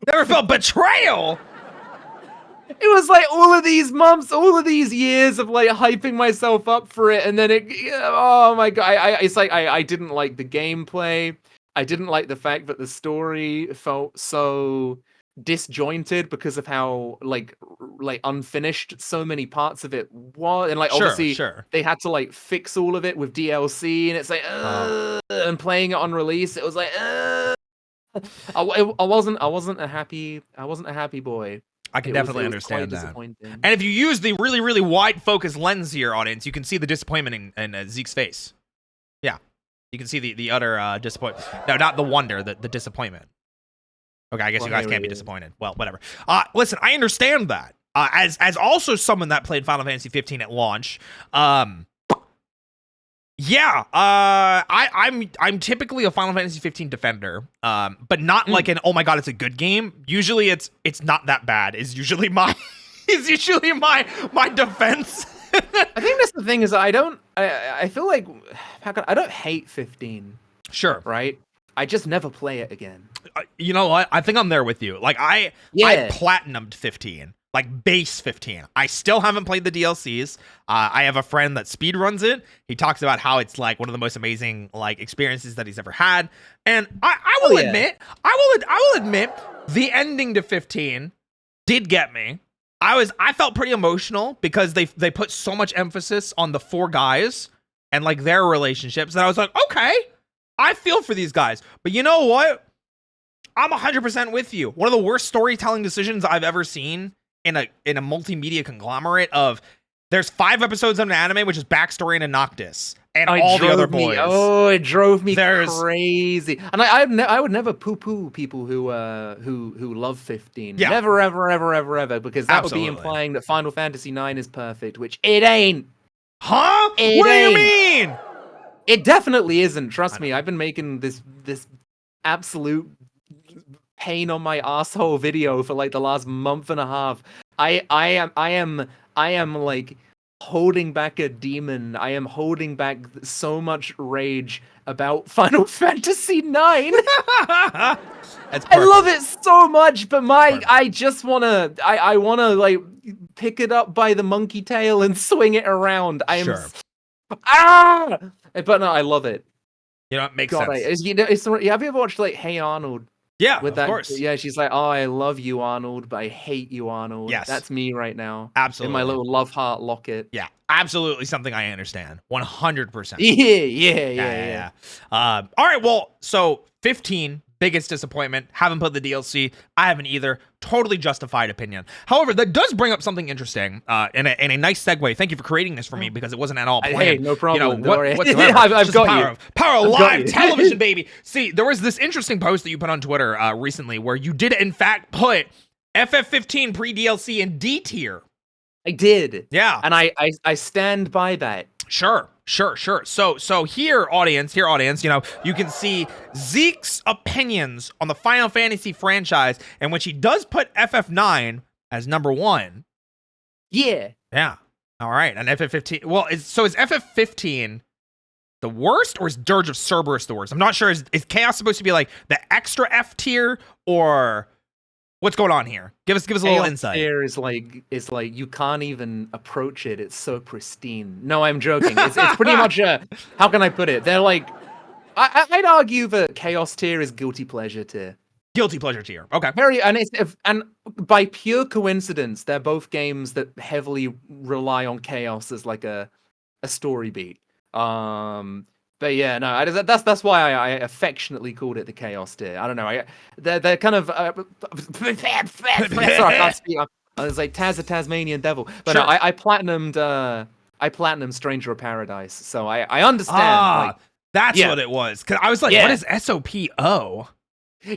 Never felt betrayal? It was like all of these months, all of these years of like hyping myself up for it, and then oh my god, it's like I didn't like the gameplay. I didn't like the fact that the story felt so disjointed because of how like unfinished so many parts of it was, and like obviously they had to like fix all of it with DLC, and it's like and playing it on release, it was like I wasn't a happy boy. I can definitely understand that. And if you use the really wide focus lens here, audience, you can see the disappointment in Zeke's face. Yeah, you can see the utter disappointment. No, not the wonder, the disappointment. Okay, I guess you guys can't be disappointed. Well, whatever. Listen, I understand that. As also someone that played Final Fantasy 15 at launch, yeah, I'm typically a Final Fantasy 15 defender, but not like an oh my god, it's a good game. Usually it's not that bad. Is usually my my defense. I think that's the thing is I feel like I don't hate 15. Sure, right? I just never play it again. You know what? I think I'm there with you. Like I platinumed 15, like base 15. I still haven't played the DLCs. I have a friend that speedruns it. He talks about how it's like one of the most amazing like experiences that he's ever had. And I will admit, I will admit, the ending to 15 did get me. I felt pretty emotional because they put so much emphasis on the four guys and like their relationships that I was like, okay, I feel for these guys. But you know what? I'm 100% with you. One of the worst storytelling decisions I've ever seen in a multimedia conglomerate of there's 5 episodes of an anime which is backstory and Noctis and all the other boys. It drove me crazy. And I would never poo-poo people who love 15. Yeah. Never, ever, because that would be implying that Final Fantasy 9 is perfect, which it ain't. Huh? What do you mean? It definitely isn't. Trust me. I've been making this absolute pain on my asshole video for like the last month and a half. I am like holding back a demon. I am holding back so much rage about Final Fantasy 9. I love it so much, but I just wanna I wanna like pick it up by the monkey tail and swing it around. But no, I love it. You know, it makes sense. Have you ever watched like Hey Arnold? Yeah, of course. Yeah, she's like, oh, I love you, Arnold, but I hate you, Arnold. Yes. That's me right now. Absolutely. In my little love heart locket. Yeah, absolutely something I understand. 100%. Yeah. All right, well, so 15, biggest disappointment. Haven't put the DLC. I haven't either. Totally justified opinion. However, that does bring up something interesting and a nice segue. Thank you for creating this for me because it wasn't at all planned. Hey, no problem. Whatsoever. I've got you. Power of live television, baby. See, there was this interesting post that you put on Twitter recently where you did, in fact, put FF15 pre-DLC in D tier. I did. Yeah. And I stand by that. Sure. So here, audience, you know, you can see Zeke's opinions on the Final Fantasy franchise, in which he does put FF9 as number 1. Yeah. Yeah. All right. And FF15. Well, is FF15 the worst, or is Dirge of Cerberus the worst? I'm not sure. Is Chaos supposed to be like the extra F tier, or what's going on here? Give us a little insight. Here is like you can't even approach it. It's so pristine. No, I'm joking. It's pretty much how can I put it? They're like, I'd argue that Chaos tier is guilty pleasure tier. Guilty pleasure tier. Okay. And by pure coincidence, they're both games that heavily rely on Chaos as like a story beat. But yeah, no, that's why I affectionately called it the Chaos tier. I don't know. They're kind of sorry, I can't speak. I was like Taz the Tasmanian Devil, but sure. no, I platinumed Stranger of Paradise, so I understand. That's what it was. Cause I was like, what is SOPO?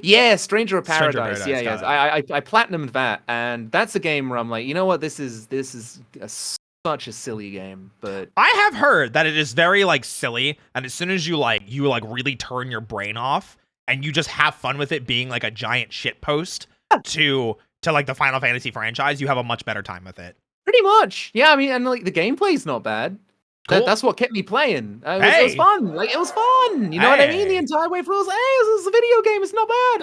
Yeah, Stranger of Paradise. Yeah. I platinumed that, and that's a game where I'm like, you know what, this is such a silly game, but I have heard that it is very like silly, and as soon as you really turn your brain off and you just have fun with it being like a giant shit post to like the Final Fantasy franchise, you have a much better time with it. Pretty much. Yeah, I mean, and like the gameplay's not bad. Cool. That's what kept me playing. It was fun. Like, it was fun. You know what I mean? The entire way through, I was like, hey, this is a video game. It's not bad.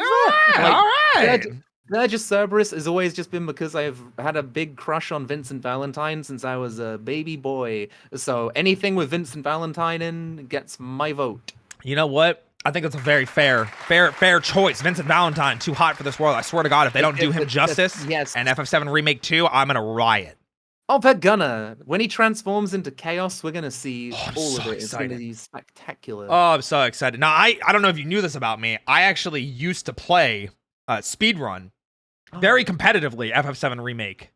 All right. Dirge of Cerberus has always just been because I've had a big crush on Vincent Valentine since I was a baby boy. So anything with Vincent Valentine in gets my vote. You know what? I think that's a very fair choice. Vincent Valentine, too hot for this world. I swear to God, if they don't do him justice, and FF7 Remake 2, I'm gonna riot. Oh, they're gonna. When he transforms into Chaos, we're gonna see all of it. It's gonna be spectacular. Oh, I'm so excited. Now, I don't know if you knew this about me. I actually used to play speedrun very competitively FF7 Remake.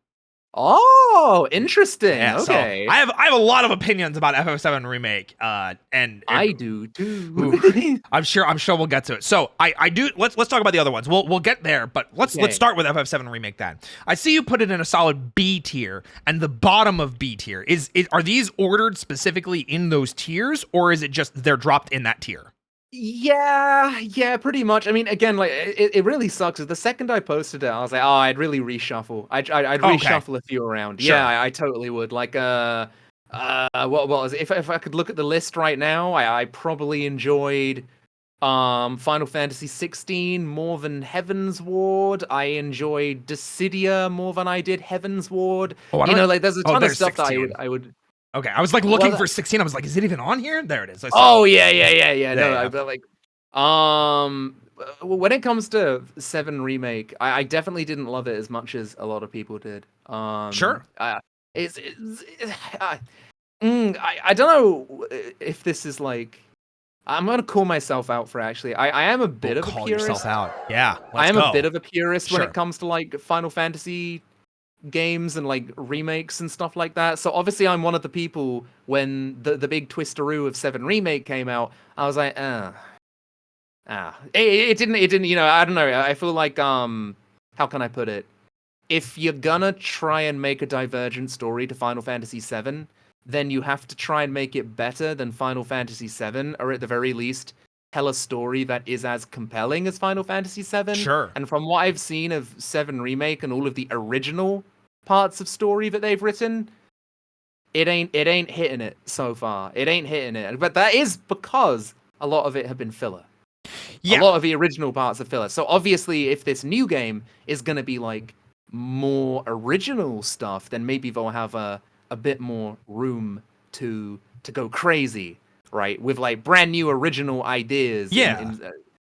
Oh, interesting. Yeah, okay. So I have a lot of opinions about FF7 Remake, and I do too. I'm sure we'll get to it. So I do. Let's talk about the other ones. We'll get there, but let's start with FF7 Remake. Then I see you put it in a solid B tier, and the bottom of B tier are these ordered specifically in those tiers, or is it just they're dropped in that tier? Yeah, pretty much. I mean, again, like it really sucks. The second I posted it, I was like, oh, I'd really reshuffle. I'd reshuffle a few around. Sure. Yeah, I totally would. Like, what was it? If I could look at the list right now, I probably enjoyed Final Fantasy 16 more than Heaven's Ward. I enjoyed Dissidia more than I did Heaven's Ward. Like there's a ton of stuff 16. That I would. Okay, I was like looking for 16. I was like, is it even on here? There it is. Yeah. No, but like, when it comes to 7 Remake, I definitely didn't love it as much as a lot of people did. Sure. I don't know if this is like. I'm gonna call myself out for actually. I am a bit of a purist. Call yourself out. Yeah. I am a bit of a purist when it comes to like Final Fantasy games and like remakes and stuff like that. So obviously I'm one of the people when the big twisteroo of 7 Remake came out, I was like, it didn't, you know, I don't know. I feel like how can I put it? If you're gonna try and make a divergent story to Final Fantasy VII, then you have to try and make it better than Final Fantasy VII, or at the very least, tell a story that is as compelling as Final Fantasy VII. Sure. And from what I've seen of 7 Remake and all of the original parts of story that they've written, it ain't hitting it so far. It ain't hitting it. But that is because a lot of it have been filler. Yeah. A lot of the original parts are filler. So obviously, if this new game is gonna be like more original stuff, then maybe they'll have a bit more room to go crazy, right? With like brand new original ideas. Yeah.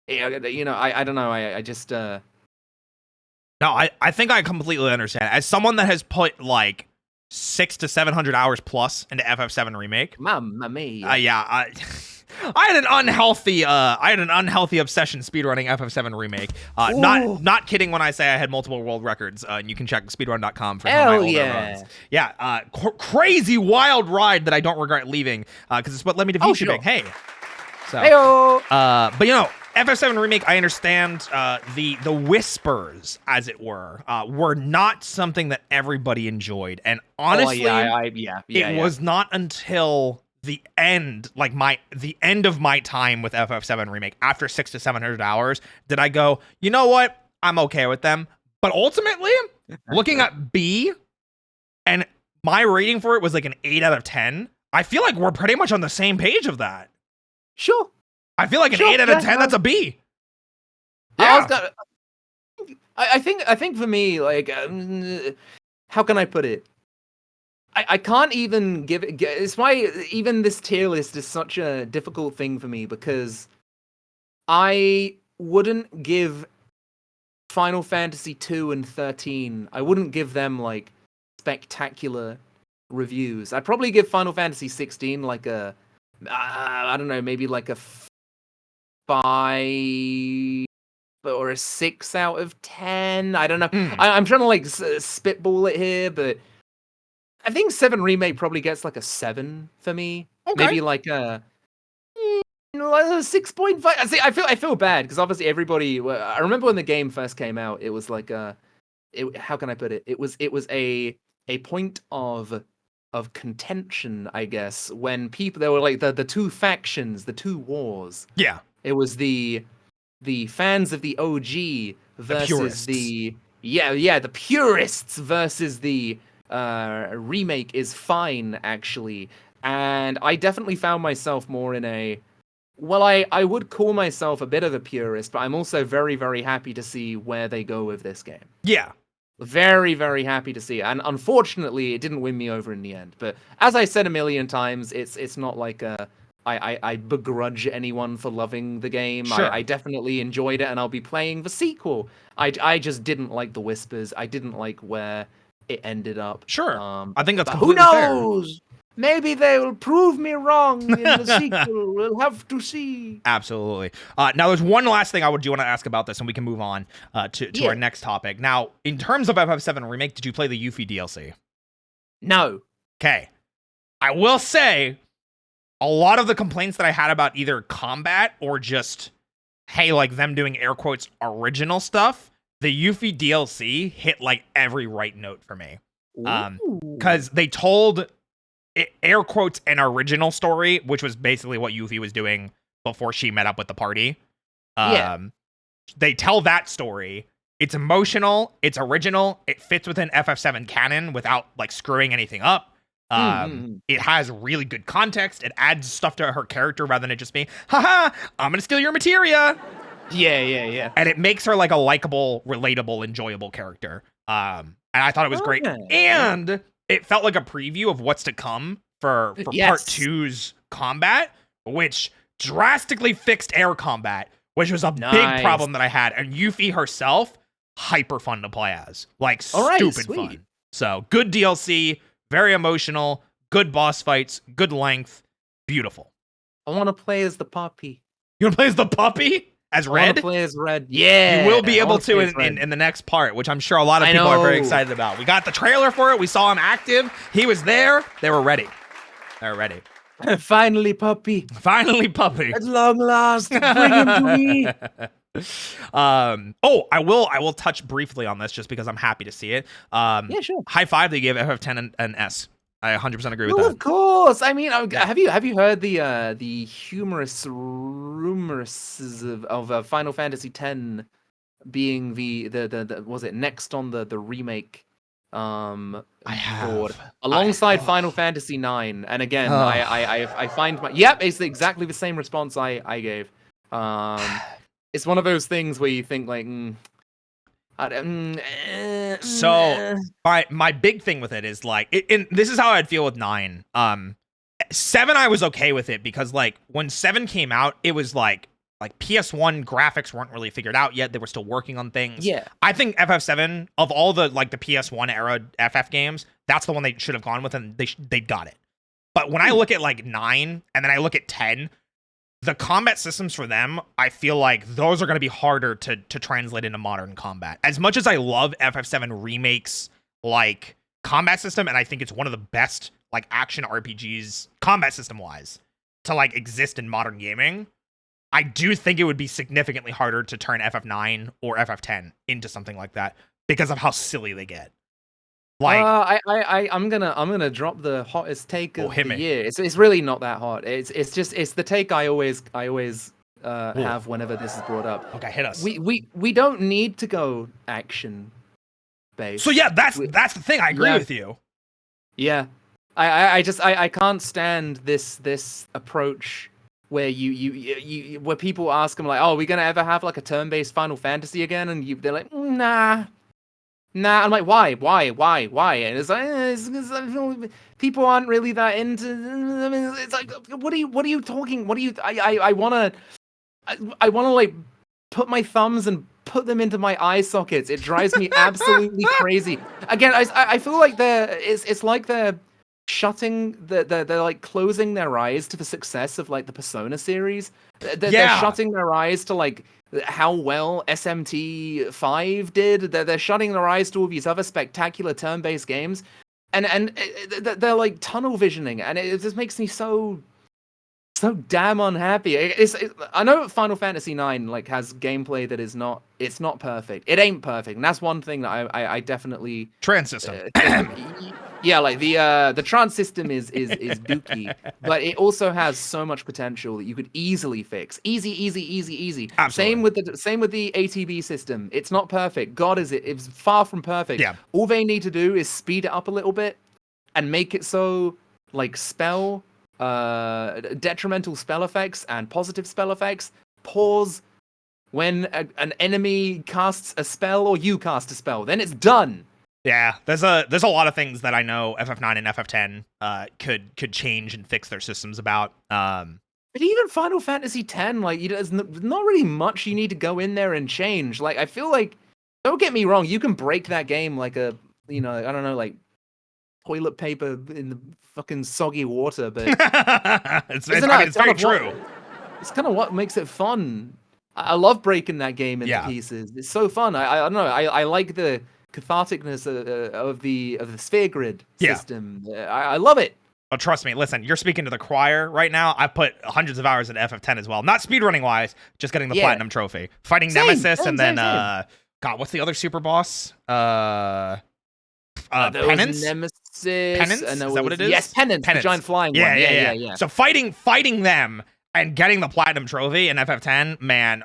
You know, I don't know. I just No, I think I completely understand. As someone that has put like 600 to 700 hours plus into FF7 Remake, mamma mia. yeah, I had an unhealthy obsession speedrunning FF7 Remake. Not kidding when I say I had multiple world records. And you can check speedrun.com for some of my older runs. Yeah, crazy wild ride that I don't regret leaving because it's what led me to VTubing. Sure. Hey, so Heyo! but you know, FF7 Remake, I understand the whispers, as it were not something that everybody enjoyed, and honestly, it was not until the end, like the end of my time with FF7 Remake, after 600 to 700 hours, did I go, you know what? I'm okay with them. But ultimately, looking at B, and my rating for it was like an 8 out of 10. I feel like we're pretty much on the same page of that. Sure. I feel like an 8 out of 10, that's a B. Yeah. I think for me, like, how can I put it? I can't even give it. It's why even this tier list is such a difficult thing for me, because I wouldn't give Final Fantasy 2 and 13. I wouldn't give them like spectacular reviews. I'd probably give Final Fantasy 16 like a, I don't know, maybe like a 5 or a 6 out of 10. I don't know. I'm trying to like spitball it here, but I think 7 Remake probably gets like a 7 for me. Okay. Maybe like a 6.5. See, I feel bad because obviously everybody. I remember when the game first came out, it was like how can I put it? It was a point of contention, I guess, when people, there were like the two factions, the two wars. Yeah. It was the fans of the OG versus the purists versus the remake is fine, actually. And I definitely found myself more in a, well, I would call myself a bit of a purist, but I'm also very, very happy to see where they go with this game. Yeah. Very, very happy to see it. And unfortunately, it didn't win me over in the end. But as I said a million times, it's not like I begrudge anyone for loving the game. Sure. I definitely enjoyed it, and I'll be playing the sequel. I just didn't like the whispers. I didn't like where it ended up. Sure. I think that's who completely fair. knows? Maybe they will prove me wrong in the sequel. We'll have to see. Absolutely. Now, there's one last thing I do want to ask about this, and we can move on to our next topic. Now, in terms of FF7 Remake, did you play the Yuffie DLC? No. Okay. I will say, a lot of the complaints that I had about either combat or just, hey, like them doing air quotes original stuff, the Yuffie DLC hit like every right note for me. Because they told air quotes an original story, which was basically what Yuffie was doing before she met up with the party. They tell that story. It's emotional. It's original. It fits within FF7 canon without like screwing anything up. It has really good context. It adds stuff to her character rather than it just being, haha, I'm gonna steal your materia. Yeah. And it makes her like a likable, relatable, enjoyable character. And I thought it was great. And it felt like a preview of what's to come for part 2's combat, which drastically fixed air combat, which was a big problem that I had. And Yuffie herself, hyper fun to play as. Like, stupid fun. So, good DLC, very emotional, good boss fights, good length, beautiful. I want to play as the puppy. You want to play as the puppy? as I want Red. to play as Red. Yeah. You will be I able wanna to play as Red. in the next part, which I'm sure a lot of I people are very know. excited about. We got the trailer for it. We saw him active. He was there. They were ready. They were ready. Finally, puppy. Finally, puppy. At long last, bring him to me. I will touch briefly on this just because I'm happy to see it. Yeah, sure. High five they gave FF10 an S. I 100% agree with Well, that. of course. I mean, have you heard the humorous rumors of Final Fantasy X being the was it next on the remake I have. board alongside Final Fantasy IX? And again, I find it's exactly the same response I gave. It's one of those things where you think like. So my big thing with it is like, this is how I'd feel with 9. 7 I was okay with it because like when 7 came out, it was like PS1 graphics weren't really figured out yet. They were still working on things. Yeah. I think FF7 of all the like the PS1 era FF games, that's the one they should have gone with, and they got it. But when I look at like 9 and then I look at 10, the combat systems for them, I feel like those are going to be harder to translate into modern combat. As much as I love FF7 Remake's like combat system, and I think it's one of the best like action RPGs combat system wise to like exist in modern gaming, I do think it would be significantly harder to turn FF9 or FF10 into something like that because of how silly they get. Like, I'm gonna drop the hottest take of hit the me. year. It's really not that hot. It's the take I always have whenever this is brought up. Okay, hit us. We don't need to go action based. So yeah, that's the thing. I agree with you. Yeah, I can't stand this approach where you where people ask them like, oh, are we gonna ever have like a turn-based Final Fantasy again? And they're like, nah. I'm like, why? And it's like, people aren't really that into. I mean, it's like, what are you talking? I wanna like put my thumbs and put them into my eye sockets. It drives me absolutely crazy. Again, I feel like it's like they're shutting they're like closing their eyes to the success of like the Persona series. They're shutting their eyes to like how well SMT 5 did. They're shutting their eyes to all these other spectacular turn-based games, and they're like tunnel visioning, and it just makes me so damn unhappy. I know Final Fantasy 9 like has gameplay that is not perfect. It ain't perfect, and that's one thing that I definitely trans system. Yeah, like the trans system is dookie, but it also has so much potential that you could easily fix. Easy. Absolutely. Same with the ATB system. It's not perfect. God, it's far from perfect. Yeah. All they need to do is speed it up a little bit and make it so like detrimental spell effects and positive spell effects pause when an enemy casts a spell or you cast a spell. Then it's done. Yeah, there's a lot of things that I know FF9 and FF10 could change and fix their systems about. But even Final Fantasy X, like, there's not really much you need to go in there and change. Like, I feel like, don't get me wrong, you can break that game like I don't know, like toilet paper in the fucking soggy water, but it's very true. It's kind of what makes it fun. I love breaking that game into pieces. It's so fun. I don't know. I like the catharticness of the sphere grid system. I love it. Oh, trust me. Listen, you're speaking to the choir right now. I put hundreds of hours in FF10 as well. Not speedrunning wise, just getting the platinum trophy, fighting Nemesis, and then God, what's the other super boss? Penance. Nemesis. Penance. Is that what it is? Yes, Penance. The giant flying one. Yeah. So fighting them and getting the platinum trophy in FF10, man.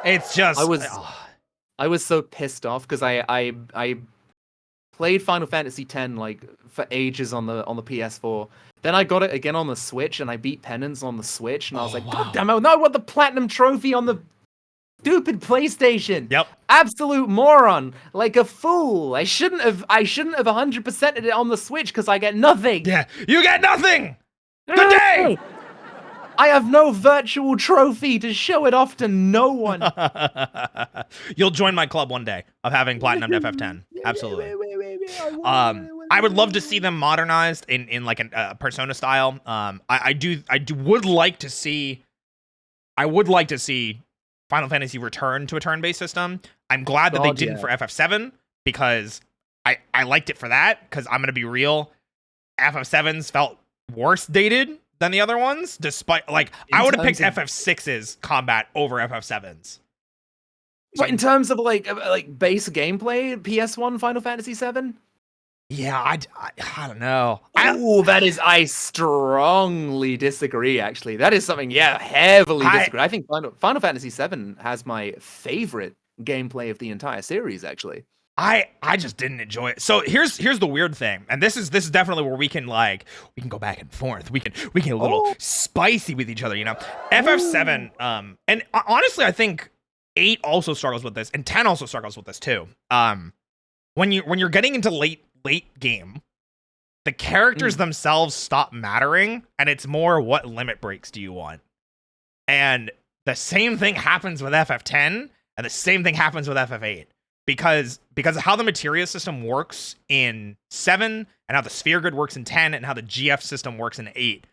It's just. I was so pissed off because I played Final Fantasy X like for ages on the PS4. Then I got it again on the Switch, and I beat Penance on the Switch, and I was like, God damn it! No, I want the platinum trophy on the stupid PlayStation. Yep. Absolute moron, like a fool. I shouldn't have 100%ed it on the Switch because I get nothing. Yeah, you get nothing. Good day. I have no virtual trophy to show it off to no one. You'll join my club one day of having platinum FF10. Absolutely. I would love to see them modernized in like a Persona style. I would like to see I would like to see Final Fantasy return to a turn-based system. I'm glad that they God, didn't yeah. for FF7 because I liked it for that. Because I'm gonna be real, FF7s felt worse dated than the other ones. Despite like, I would have picked FF6's combat over FF7's. So, But in terms of like base gameplay, PS1 Final Fantasy 7. yeah, I don't know. Oh, I strongly disagree. Actually, that is something. Yeah, heavily disagree. I think Final Fantasy 7 has my favorite gameplay of the entire series. Actually, I just didn't enjoy it. So here's the weird thing, and this is definitely where we can go back and forth. We can get a little spicy with each other, you know. FF7, and honestly, I think 8 also struggles with this, and 10 also struggles with this too. When you're getting into late game, the characters themselves stop mattering, and it's more what limit breaks do you want. And the same thing happens with FF10, and the same thing happens with FF8. Because of how the materia system works in 7, and how the sphere grid works in 10, and how the GF system works in 8.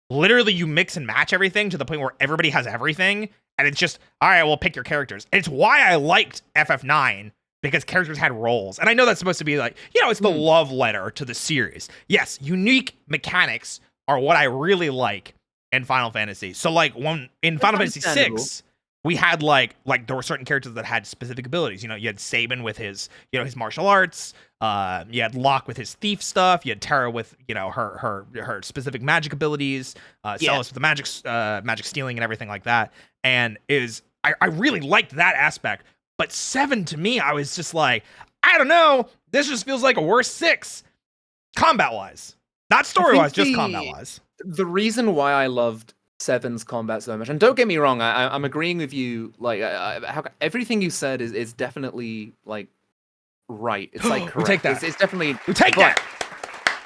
Literally, you mix and match everything to the point where everybody has everything, and it's just, all right, well, pick your characters. And it's why I liked FF9, because characters had roles. And I know that's supposed to be like, you know, it's the love letter to the series. Yes, unique mechanics are what I really like in Final Fantasy. So, like, in Final Fantasy 6, we had like there were certain characters that had specific abilities. You know, you had Sabin with his, you know, his martial arts. You had Locke with his thief stuff. You had Terra with, you know, her specific magic abilities. Celis with the magic stealing and everything like that. And I really liked that aspect. But 7 to me, I was just like, I don't know. This just feels like a worse 6, combat wise, not story wise, just combat wise. The reason why I loved 7's combat so much, and don't get me wrong, I'm agreeing with you. Like, everything you said is definitely like right. It's like correct. We take that. It's definitely we take that.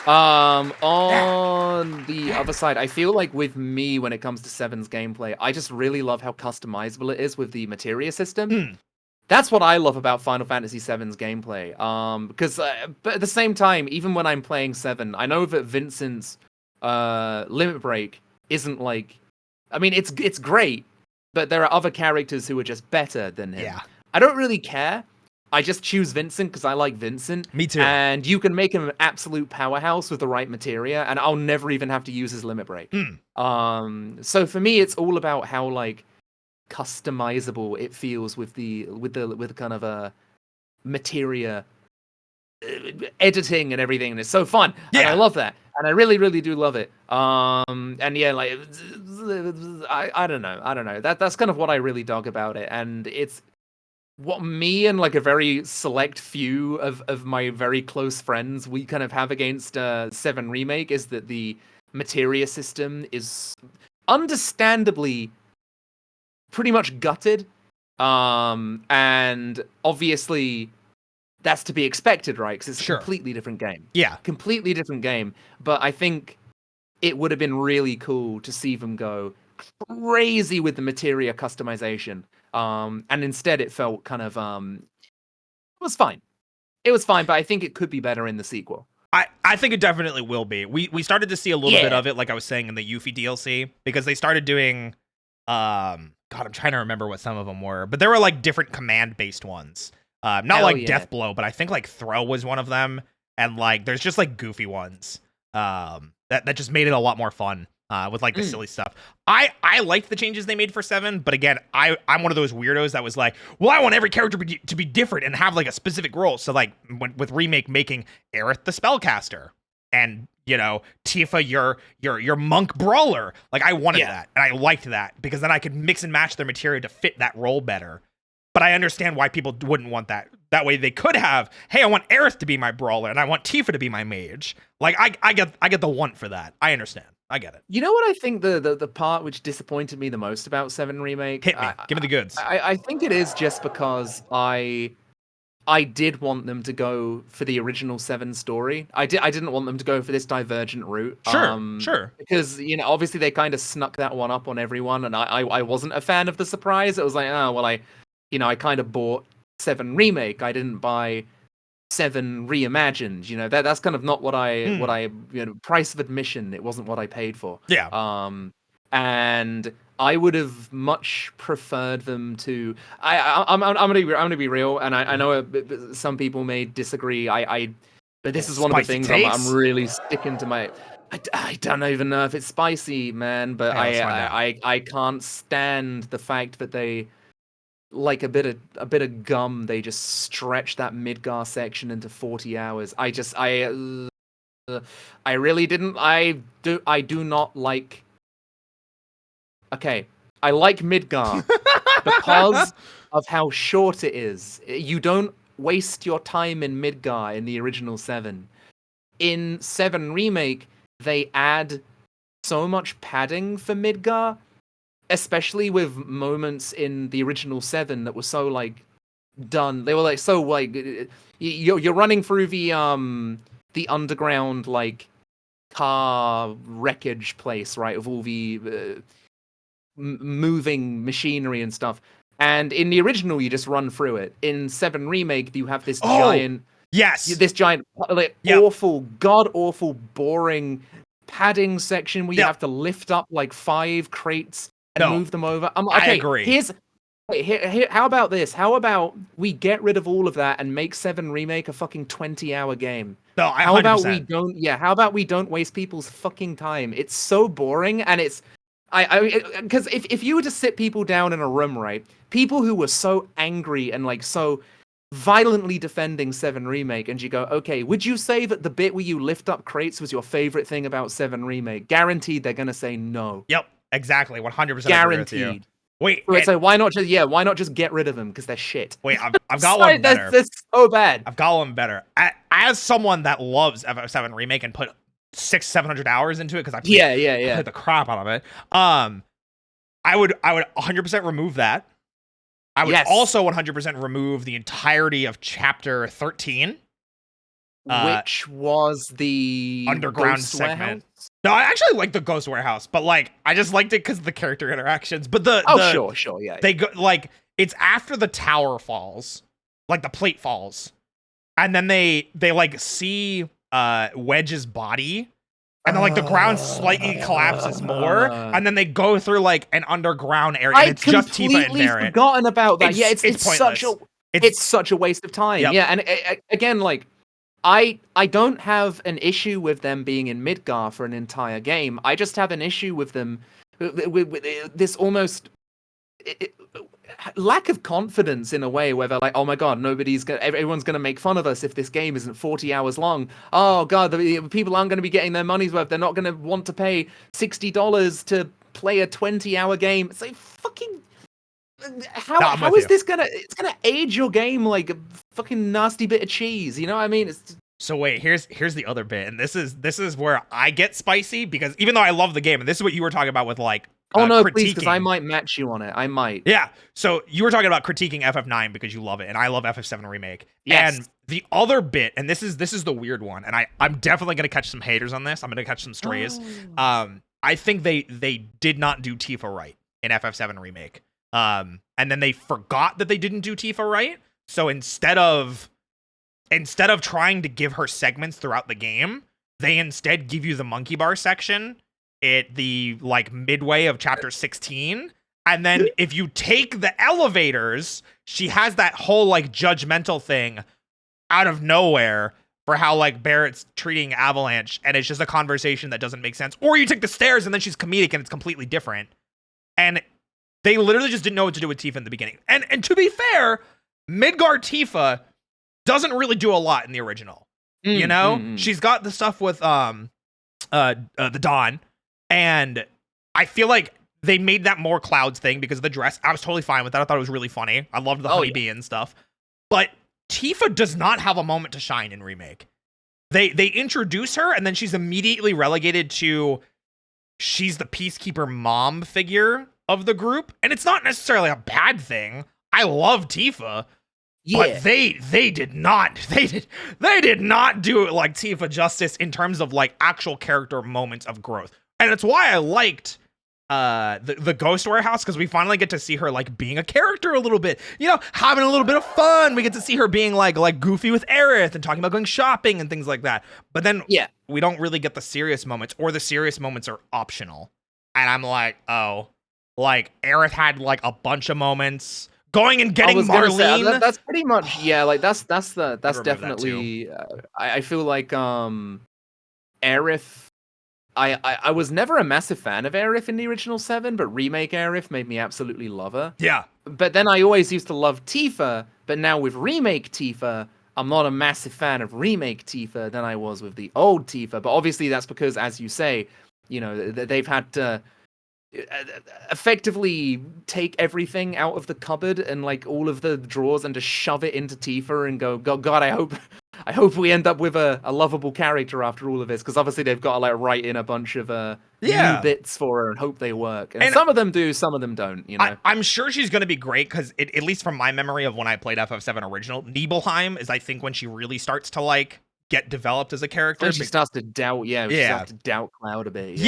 On the other side, I feel like with me, when it comes to 7's gameplay, I just really love how customizable it is with the materia system. That's what I love about Final Fantasy VII's gameplay. Because but at the same time, even when I'm playing 7, I know that Vincent's limit break isn't like, I mean, it's great, but there are other characters who are just better than him. Yeah. I don't really care. I just choose Vincent because I like Vincent. Me too. And you can make him an absolute powerhouse with the right materia, and I'll never even have to use his limit break. So for me, it's all about how like customizable it feels with the kind of a materia editing and everything, and it's so fun. Yeah. And I love that, and I really do love it. And yeah, like I don't know. That's kind of what I really dug about it, and it's what me and like a very select few of my very close friends we kind of have against 7 Remake is that the materia system is understandably pretty much gutted, and obviously that's to be expected, right? Because it's a completely different game. Yeah, completely different game. But I think it would have been really cool to see them go crazy with the materia customization, and instead it felt kind of it was fine. It was fine, but I think it could be better in the sequel. I think it definitely will be. We started to see a little bit of it, like I was saying, in the Yuffie DLC, because they started doing God, I'm trying to remember what some of them were, but there were like different command-based ones. Not like Death Blow, but I think like Throw was one of them, and like there's just like goofy ones that just made it a lot more fun with like the silly stuff. I liked the changes they made for 7, but again, I'm one of those weirdos that was like, well, I want every character to be different and have like a specific role. So like with Remake making Aerith the spellcaster, and you know, Tifa, your monk brawler. Like, I wanted that, and I liked that, because then I could mix and match their material to fit that role better. But I understand why people wouldn't want that. That way they could have, hey, I want Aerith to be my brawler, and I want Tifa to be my mage. Like, I get the want for that. I understand. I get it. You know what I think the part which disappointed me the most about 7 Remake? Hit me. Give me the goods. I think it is just because I did want them to go for the original 7 story. I didn't want them to go for this divergent route. Sure. Because, you know, obviously they kind of snuck that one up on everyone, and I wasn't a fan of the surprise. It was like, oh, well, I kind of bought 7 Remake. I didn't buy 7 Reimagined. You know, that's kind of not what I you know, price of admission. It wasn't what I paid for. Yeah. and I would have much preferred them to. I'm gonna be real, and I know some people may disagree. But this is one of the Spicy things takes? I'm really sticking to my. I don't even know if it's spicy, man, but Hey, let's find out. I can't stand the fact that they, like a bit of gum, they just stretch that Midgar section into 40 hours. I really didn't. I do not like. Okay, I like Midgar because of how short it is. You don't waste your time in Midgar in the original 7. In 7 Remake, they add so much padding for Midgar, especially with moments in the original 7 that were so like done. They were like so like you're running through the underground like car wreckage place, right, with all the moving machinery and stuff. And in the original, you just run through it. In 7 Remake, you have this giant, Yes. like awful, god awful, boring padding section where you have to lift up like 5 crates and move them over. I agree. How about this? How about we get rid of all of that and make 7 Remake a fucking 20-hour game? No, how about we don't? Yeah, how about we don't waste people's fucking time? It's so boring, and it's because if you were to sit people down in a room, right, people who were so angry and like so violently defending 7 Remake, and you go, okay, would you say that the bit where you lift up crates was your favorite thing about 7 Remake? Guaranteed they're gonna say no. Yep, exactly, 100% guaranteed. Wait, so it's like, why not just get rid of them because they're shit? Wait, I've got one better. That's so bad. I've got one better. As someone that loves FF7 Remake and put 600-700 hours into it because I played the crap out of it. I would 100% remove that. I would also 100% remove the entirety of Chapter 13, which was the underground segment. No, I actually like the Ghost Warehouse, but like I just liked it because of the character interactions. But sure, yeah. They go like it's after the tower falls, like the plate falls, and then they like see Wedge's body. And then, like, the ground slightly collapses more, and then they go through like an underground area. And it's just Tifa and Barret. Forgotten about that. It's such a waste of time. Yep. Yeah, and again, like, I don't have an issue with them being in Midgar for an entire game. I just have an issue with them with this almost lack of confidence in a way where they're like, oh my god, everyone's gonna make fun of us if this game isn't 40 hours long. Oh god, the people aren't gonna be getting their money's worth. They're not gonna want to pay $60 to play a 20-hour game. It's like, fucking how is this gonna age your game like a fucking nasty bit of cheese, you know what I mean? So wait, here's the other bit, and this is where I get spicy, because even though I love the game, and this is what you were talking about with like no, please, because I might match you on it. I might. Yeah. So you were talking about critiquing FF9 because you love it, and I love FF7 Remake. Yes. And the other bit, and this is the weird one, and I'm definitely gonna catch some haters on this. I'm gonna catch some strays. I think they did not do Tifa right in FF7 Remake. And then they forgot that they didn't do Tifa right. So instead of trying to give her segments throughout the game, they instead give you the monkey bar section at the like midway of chapter 16, and then if you take the elevators, she has that whole like judgmental thing out of nowhere for how like Barrett's treating Avalanche, and it's just a conversation that doesn't make sense. Or you take the stairs and then she's comedic and it's completely different. And they literally just didn't know what to do with Tifa in the beginning. And to be fair, Midgar Tifa doesn't really do a lot in the original. You know? She's got the stuff with the Dawn. And I feel like they made that more Cloud's thing because of the dress. I was totally fine with that. I thought it was really funny. I loved the honeybee and stuff. But Tifa does not have a moment to shine in Remake. They introduce her, and then she's immediately relegated to she's the peacekeeper mom figure of the group. And it's not necessarily a bad thing. I love Tifa. Yeah. But they did not do it like Tifa justice in terms of like actual character moments of growth. And it's why I liked the Ghost Warehouse, because we finally get to see her like being a character a little bit, you know, having a little bit of fun. We get to see her being like goofy with Aerith and talking about going shopping and things like that. But then we don't really get the serious moments, or the serious moments are optional. and I'm like, oh, like Aerith had like a bunch of moments. Going and I getting was gonna say Marlene. that's pretty much like that's I'd remove that too. definitely. I feel like Aerith. I was never a massive fan of Aerith in the original 7, but remake Aerith made me absolutely love her. Yeah. But then I always used to love Tifa, but now with remake Tifa, I'm not a massive fan of remake Tifa than I was with the old Tifa. But obviously that's because, as you say, you know, they've had to effectively take everything out of the cupboard and like all of the drawers and just shove it into Tifa and go, God, I hope we end up with a lovable character after all of this, because obviously they've got to like write in a bunch of new bits for her and hope they work. And some of them do, some of them don't, you know. I'm sure she's going to be great because at least from my memory of when I played FF7 original, Nibelheim is I think when she really starts to like get developed as a character. When she starts to doubt, she starts to doubt Cloud a bit.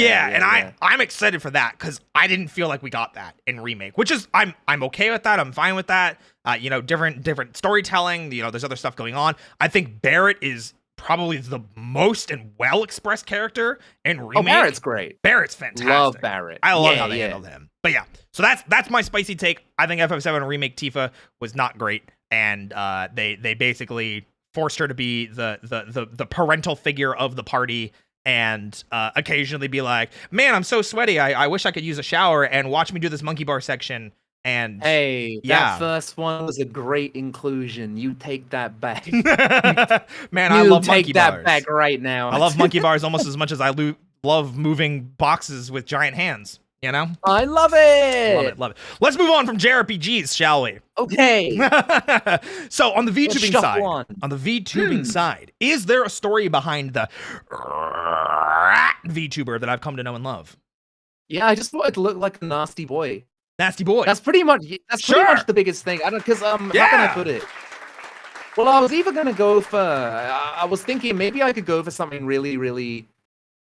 I'm excited for that because I didn't feel like we got that in remake, which is I'm okay with that. I'm fine with that. You know, different storytelling. You know, there's other stuff going on. I think Barrett is probably the most and well expressed character in remake. Oh, Barrett's great. Barrett's fantastic. Love Barrett. I love how they handled him. But yeah, so that's my spicy take. I think FF7 remake Tifa was not great, and they basically forced her to be the parental figure of the party and occasionally be like, man, I'm so sweaty. I wish I could use a shower, and watch me do this monkey bar section. And that first one was a great inclusion. You take that back. Man, I love monkey bars. You take that back right now. I love monkey bars almost as much as I love moving boxes with giant hands. You know? I love it. Love it. Let's move on from JRPGs, shall we? Okay. So on the VTubing side, is there a story behind the VTuber that I've come to know and love? Yeah, I just wanted to look like a nasty boy. Nasty boy. That's pretty much the biggest thing. I don't, because how can I put it? Well, I was either gonna go for I was thinking maybe I could go for something really, really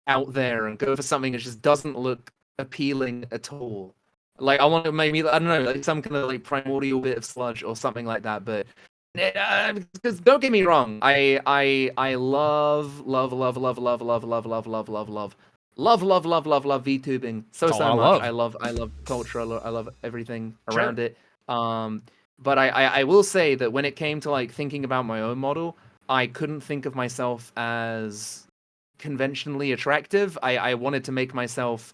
out there and go for something that just doesn't look appealing at all. Like I want to maybe, I don't know, like some kind of like primordial bit of sludge or something like that. But because don't get me wrong, I love VTubing so much. I love culture. I love everything around it. But I will say that when it came to like thinking about my own model, I couldn't think of myself as conventionally attractive. I wanted to make myself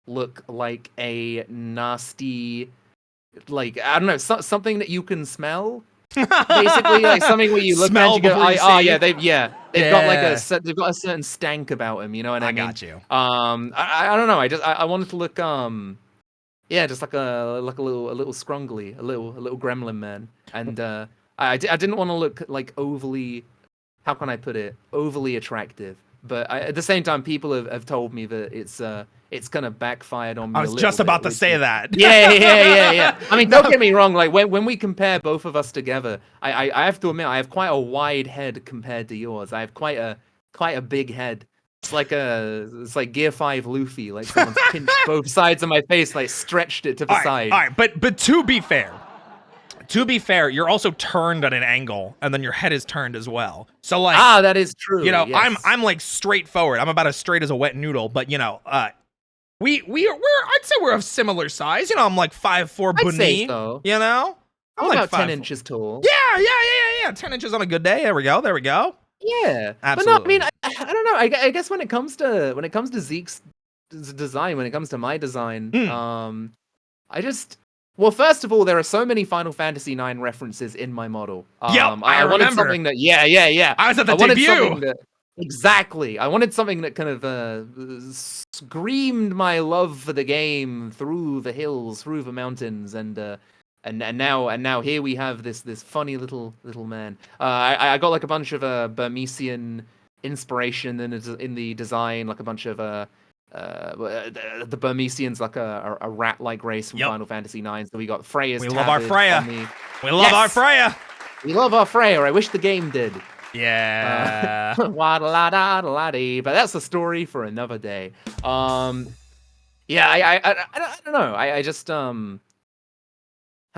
look like a nasty, like, I don't know, something that you can smell. Basically, like something where you look at and you go, they've got like they've got a certain stank about them, you know what I mean? Got you. I don't know. I wanted to look just like a little scrungly, a little gremlin man, and I didn't want to look like overly, how can I put it, overly attractive. But at the same time, people have told me that it's kind of backfired on me. I was just about to say that. Yeah. I mean, don't get me wrong. Like when we compare both of us together, I have to admit I have quite a wide head compared to yours. I have quite a big head. It's like Gear 5 Luffy. Like someone's pinched both sides of my face, like stretched it to the side. All right, but to be fair, you're also turned at an angle, and then your head is turned as well. So like, that is true. You know, yes. I'm like straightforward. I'm about as straight as a wet noodle. But you know, we're I'd say we're of similar size. You know, I'm like 5'4" bunny. Say so. You know, I'm like like 10 inches tall. Yeah. 10 inches on a good day. There we go. Yeah, absolutely. But no, I mean, I don't know. I guess when it comes to Zeke's design, when it comes to my design, well, first of all, there are so many Final Fantasy IX references in my model. I wanted remember. Something that, I was at the debut. Exactly. I wanted something that kind of screamed my love for the game through the hills, through the mountains, and now here we have this funny little man. I got like a bunch of Burmesian inspiration in the design, like a bunch of the Burmesians, like a rat-like race from Final Fantasy IX. So we got Freya's. We love our Freya. We love our Freya. We love our Freya. I wish the game did. Yeah. But that's a story for another day. I don't know. I just how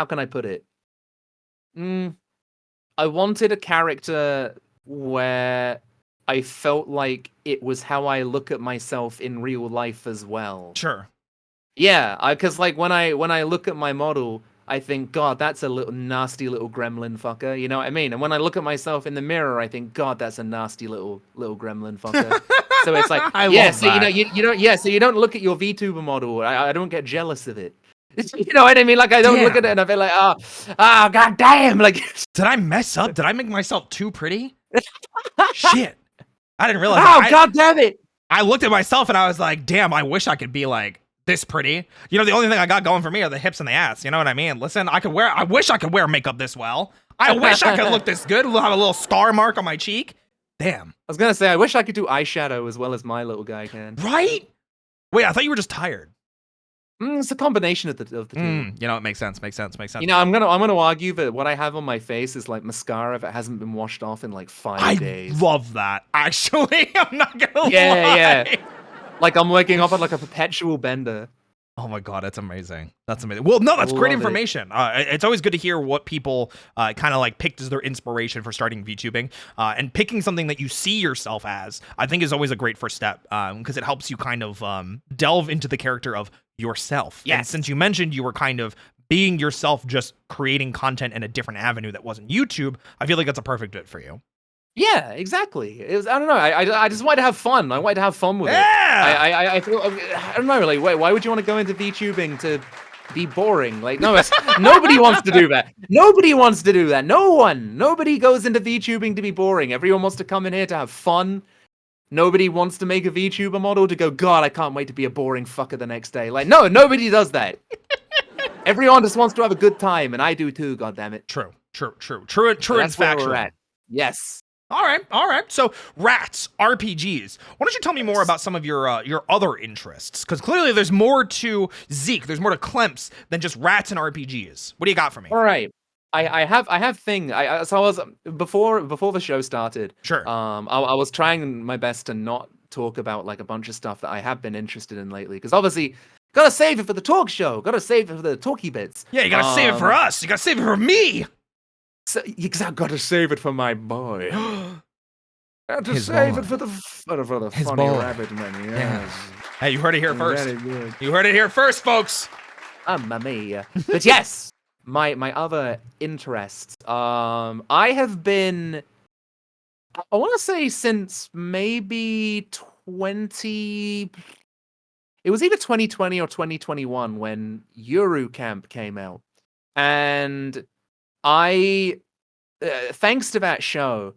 can I put it? I wanted a character where I felt like it was how I look at myself in real life as well. Sure. Yeah, because like when I look at my model, I think, God, that's a little nasty little gremlin fucker. You know what I mean? And when I look at myself in the mirror, I think, God, that's a nasty little gremlin fucker. So it's like, I yeah. love So that. you don't, yeah. So you don't look at your VTuber model. I don't get jealous of it. You know what I mean? Like I don't look at it and I feel like, God damn, like. Did I mess up? Did I make myself too pretty? Shit. I didn't realize Oh, that. God damn it. I looked at myself and I was like, damn, I wish I could be like this pretty. You know, the only thing I got going for me are the hips and the ass. You know what I mean? Listen, I wish I could wear makeup this well. I wish I could look this good. Have a little scar mark on my cheek. Damn. I was gonna say, I wish I could do eyeshadow as well as my little guy can. Right? Wait, I thought you were just tired. It's a combination of the two. You know, it makes sense. You know, I'm gonna argue that what I have on my face is like mascara if it hasn't been washed off in like 5 days. I love that. Actually, I'm not gonna lie. Yeah. Like I'm waking up on like a perpetual bender. Oh my god, that's amazing. That's amazing. Well, no, that's great information. It's always good to hear what people kind of like picked as their inspiration for starting VTubing. And picking something that you see yourself as, I think, is always a great first step because it helps you kind of delve into the character of yourself. Yes. And since you mentioned you were kind of being yourself, just creating content in a different avenue that wasn't YouTube, I feel like that's a perfect fit for you. Yeah, exactly. It was, I don't know. I just wanted to have fun. I wanted to have fun with it. I feel, I don't know. Like, why would you want to go into VTubing to be boring? Like, no, nobody wants to do that. Nobody wants to do that. Nobody goes into VTubing to be boring. Everyone wants to come in here to have fun. Nobody wants to make a VTuber model to go, God, I can't wait to be a boring fucker the next day. Like, no, nobody does that. Everyone just wants to have a good time, and I do too, goddammit. True So and factual. we're at. Yes. All right. So, rats, RPGs. Why don't you tell me more about some of your other interests? Because clearly there's more to Zeke, there's more to Clemps than just rats and RPGs. What do you got for me? All right. I have thing. So I was before the show started. Sure. I was trying my best to not talk about like a bunch of stuff that I have been interested in lately, because obviously gotta save it for the talk show. Gotta save it for the talky bits. Yeah, you gotta save it for us. You gotta save it for me. So, I gotta save it for my boy. I have to His save boy. it for the His funny boy. rabbit man. Yeah. Yes. Hey, you heard it here first. Very good. You heard it here first, folks. Mamma mia. But yes, my other interests. I have been, I want to say since maybe 20. It was either 2020 or 2021 when Euro Camp came out, and I, thanks to that show,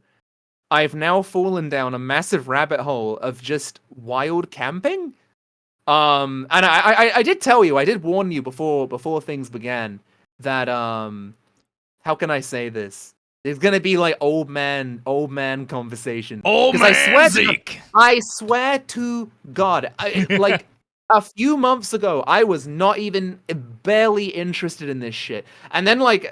I've now fallen down a massive rabbit hole of just wild camping. And I did tell you, I did warn you before things began that how can I say this? There's gonna be like old man conversation. Oh 'Cause man, Zeke. I swear to God, like a few months ago, I was not even barely interested in this shit. And then like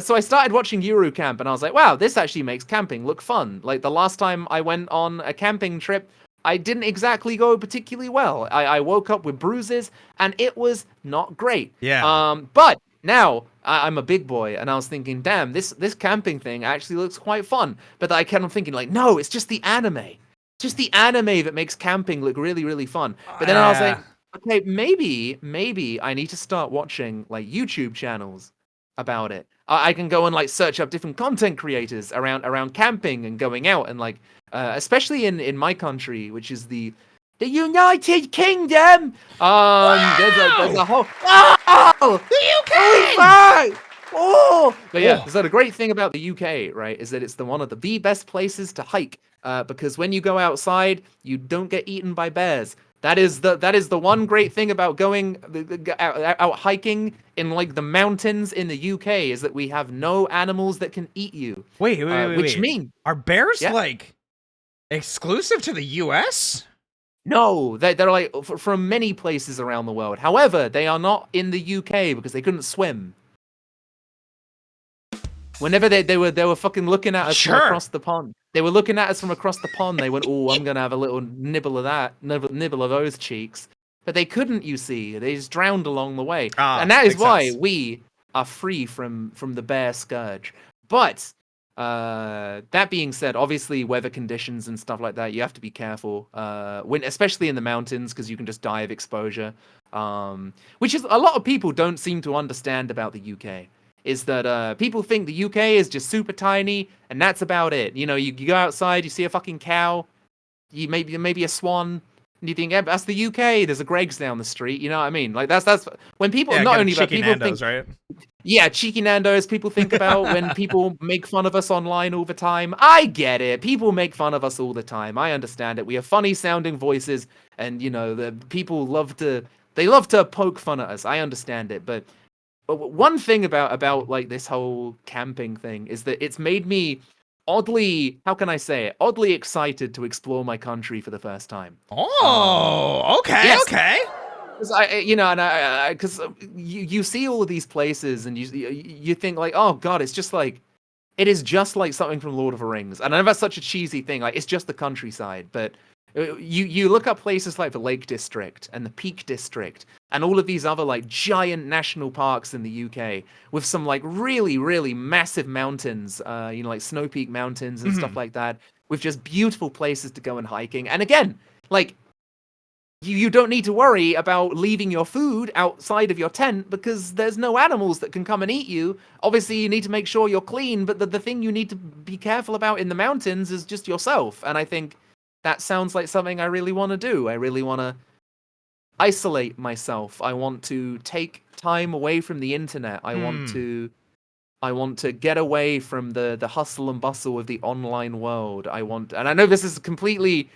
so I started watching Eurocamp and I was like, wow, this actually makes camping look fun. Like the last time I went on a camping trip, I didn't exactly go particularly well. I woke up with bruises and it was not great. Yeah. But now I'm a big boy and I was thinking, damn, this camping thing actually looks quite fun. But I kept on thinking like, no, it's just the anime. Just the anime that makes camping look really, really fun. But then I was like, okay, maybe I need to start watching like YouTube channels about it. I can go and like search up different content creators around camping and going out and like, especially in my country, which is the United Kingdom. There's a whole The UK. Oh, but yeah, so the great thing about the UK, right, is that it's one of the best places to hike, because when you go outside, you don't get eaten by bears. That is the one great thing about going out hiking in like the mountains in the UK is that we have no animals that can eat you. Wait. Which mean are bears Yeah. like exclusive to the US? no, they're like from many places around the world. However, they are not in the UK because they couldn't swim. Whenever they were fucking looking at us from Sure. across the pond. They were looking at us from across the pond. They went, "Oh, I'm gonna have a little nibble of that, nibble of those cheeks." But they couldn't. You see, they just drowned along the way, and that is makes why sense. we are free from the bear scourge. But That being said, obviously weather conditions and stuff like that, you have to be careful. Especially in the mountains, because you can just die of exposure. Which is a lot of people don't seem to understand about the UK. Is that people think the UK is just super tiny and that's about it. You know, you go outside, you see a fucking cow, you maybe a swan, and you think, yeah, that's the UK. There's a Greggs down the street. You know what I mean? Like that's when people not only but people Nando's, think, right? yeah, cheeky Nando's. People think about when people make fun of us online all the time. I get it. People make fun of us all the time. I understand it. We have funny sounding voices, and you know the people love to poke fun at us. I understand it, but one thing about like this whole camping thing is that it's made me oddly, how can I say it, oddly excited to explore my country for the first time. Oh, okay, yes. okay. Because because you see all of these places and you think like, oh god, it's just like, it is just like something from Lord of the Rings. And I know that's such a cheesy thing, like it's just the countryside, but you look up places like the Lake District and the Peak District and all of these other like giant national parks in the UK with some like really, really massive mountains, like Snow Peak Mountains and stuff like that, with just beautiful places to go and hiking. And again, like you don't need to worry about leaving your food outside of your tent because there's no animals that can come and eat you. Obviously, you need to make sure you're clean, but the thing you need to be careful about in the mountains is just yourself. And I think that sounds like something I really want to do. I really want to isolate myself. I want to take time away from the internet. I want to get away from the hustle and bustle of the online world. And I know this is completely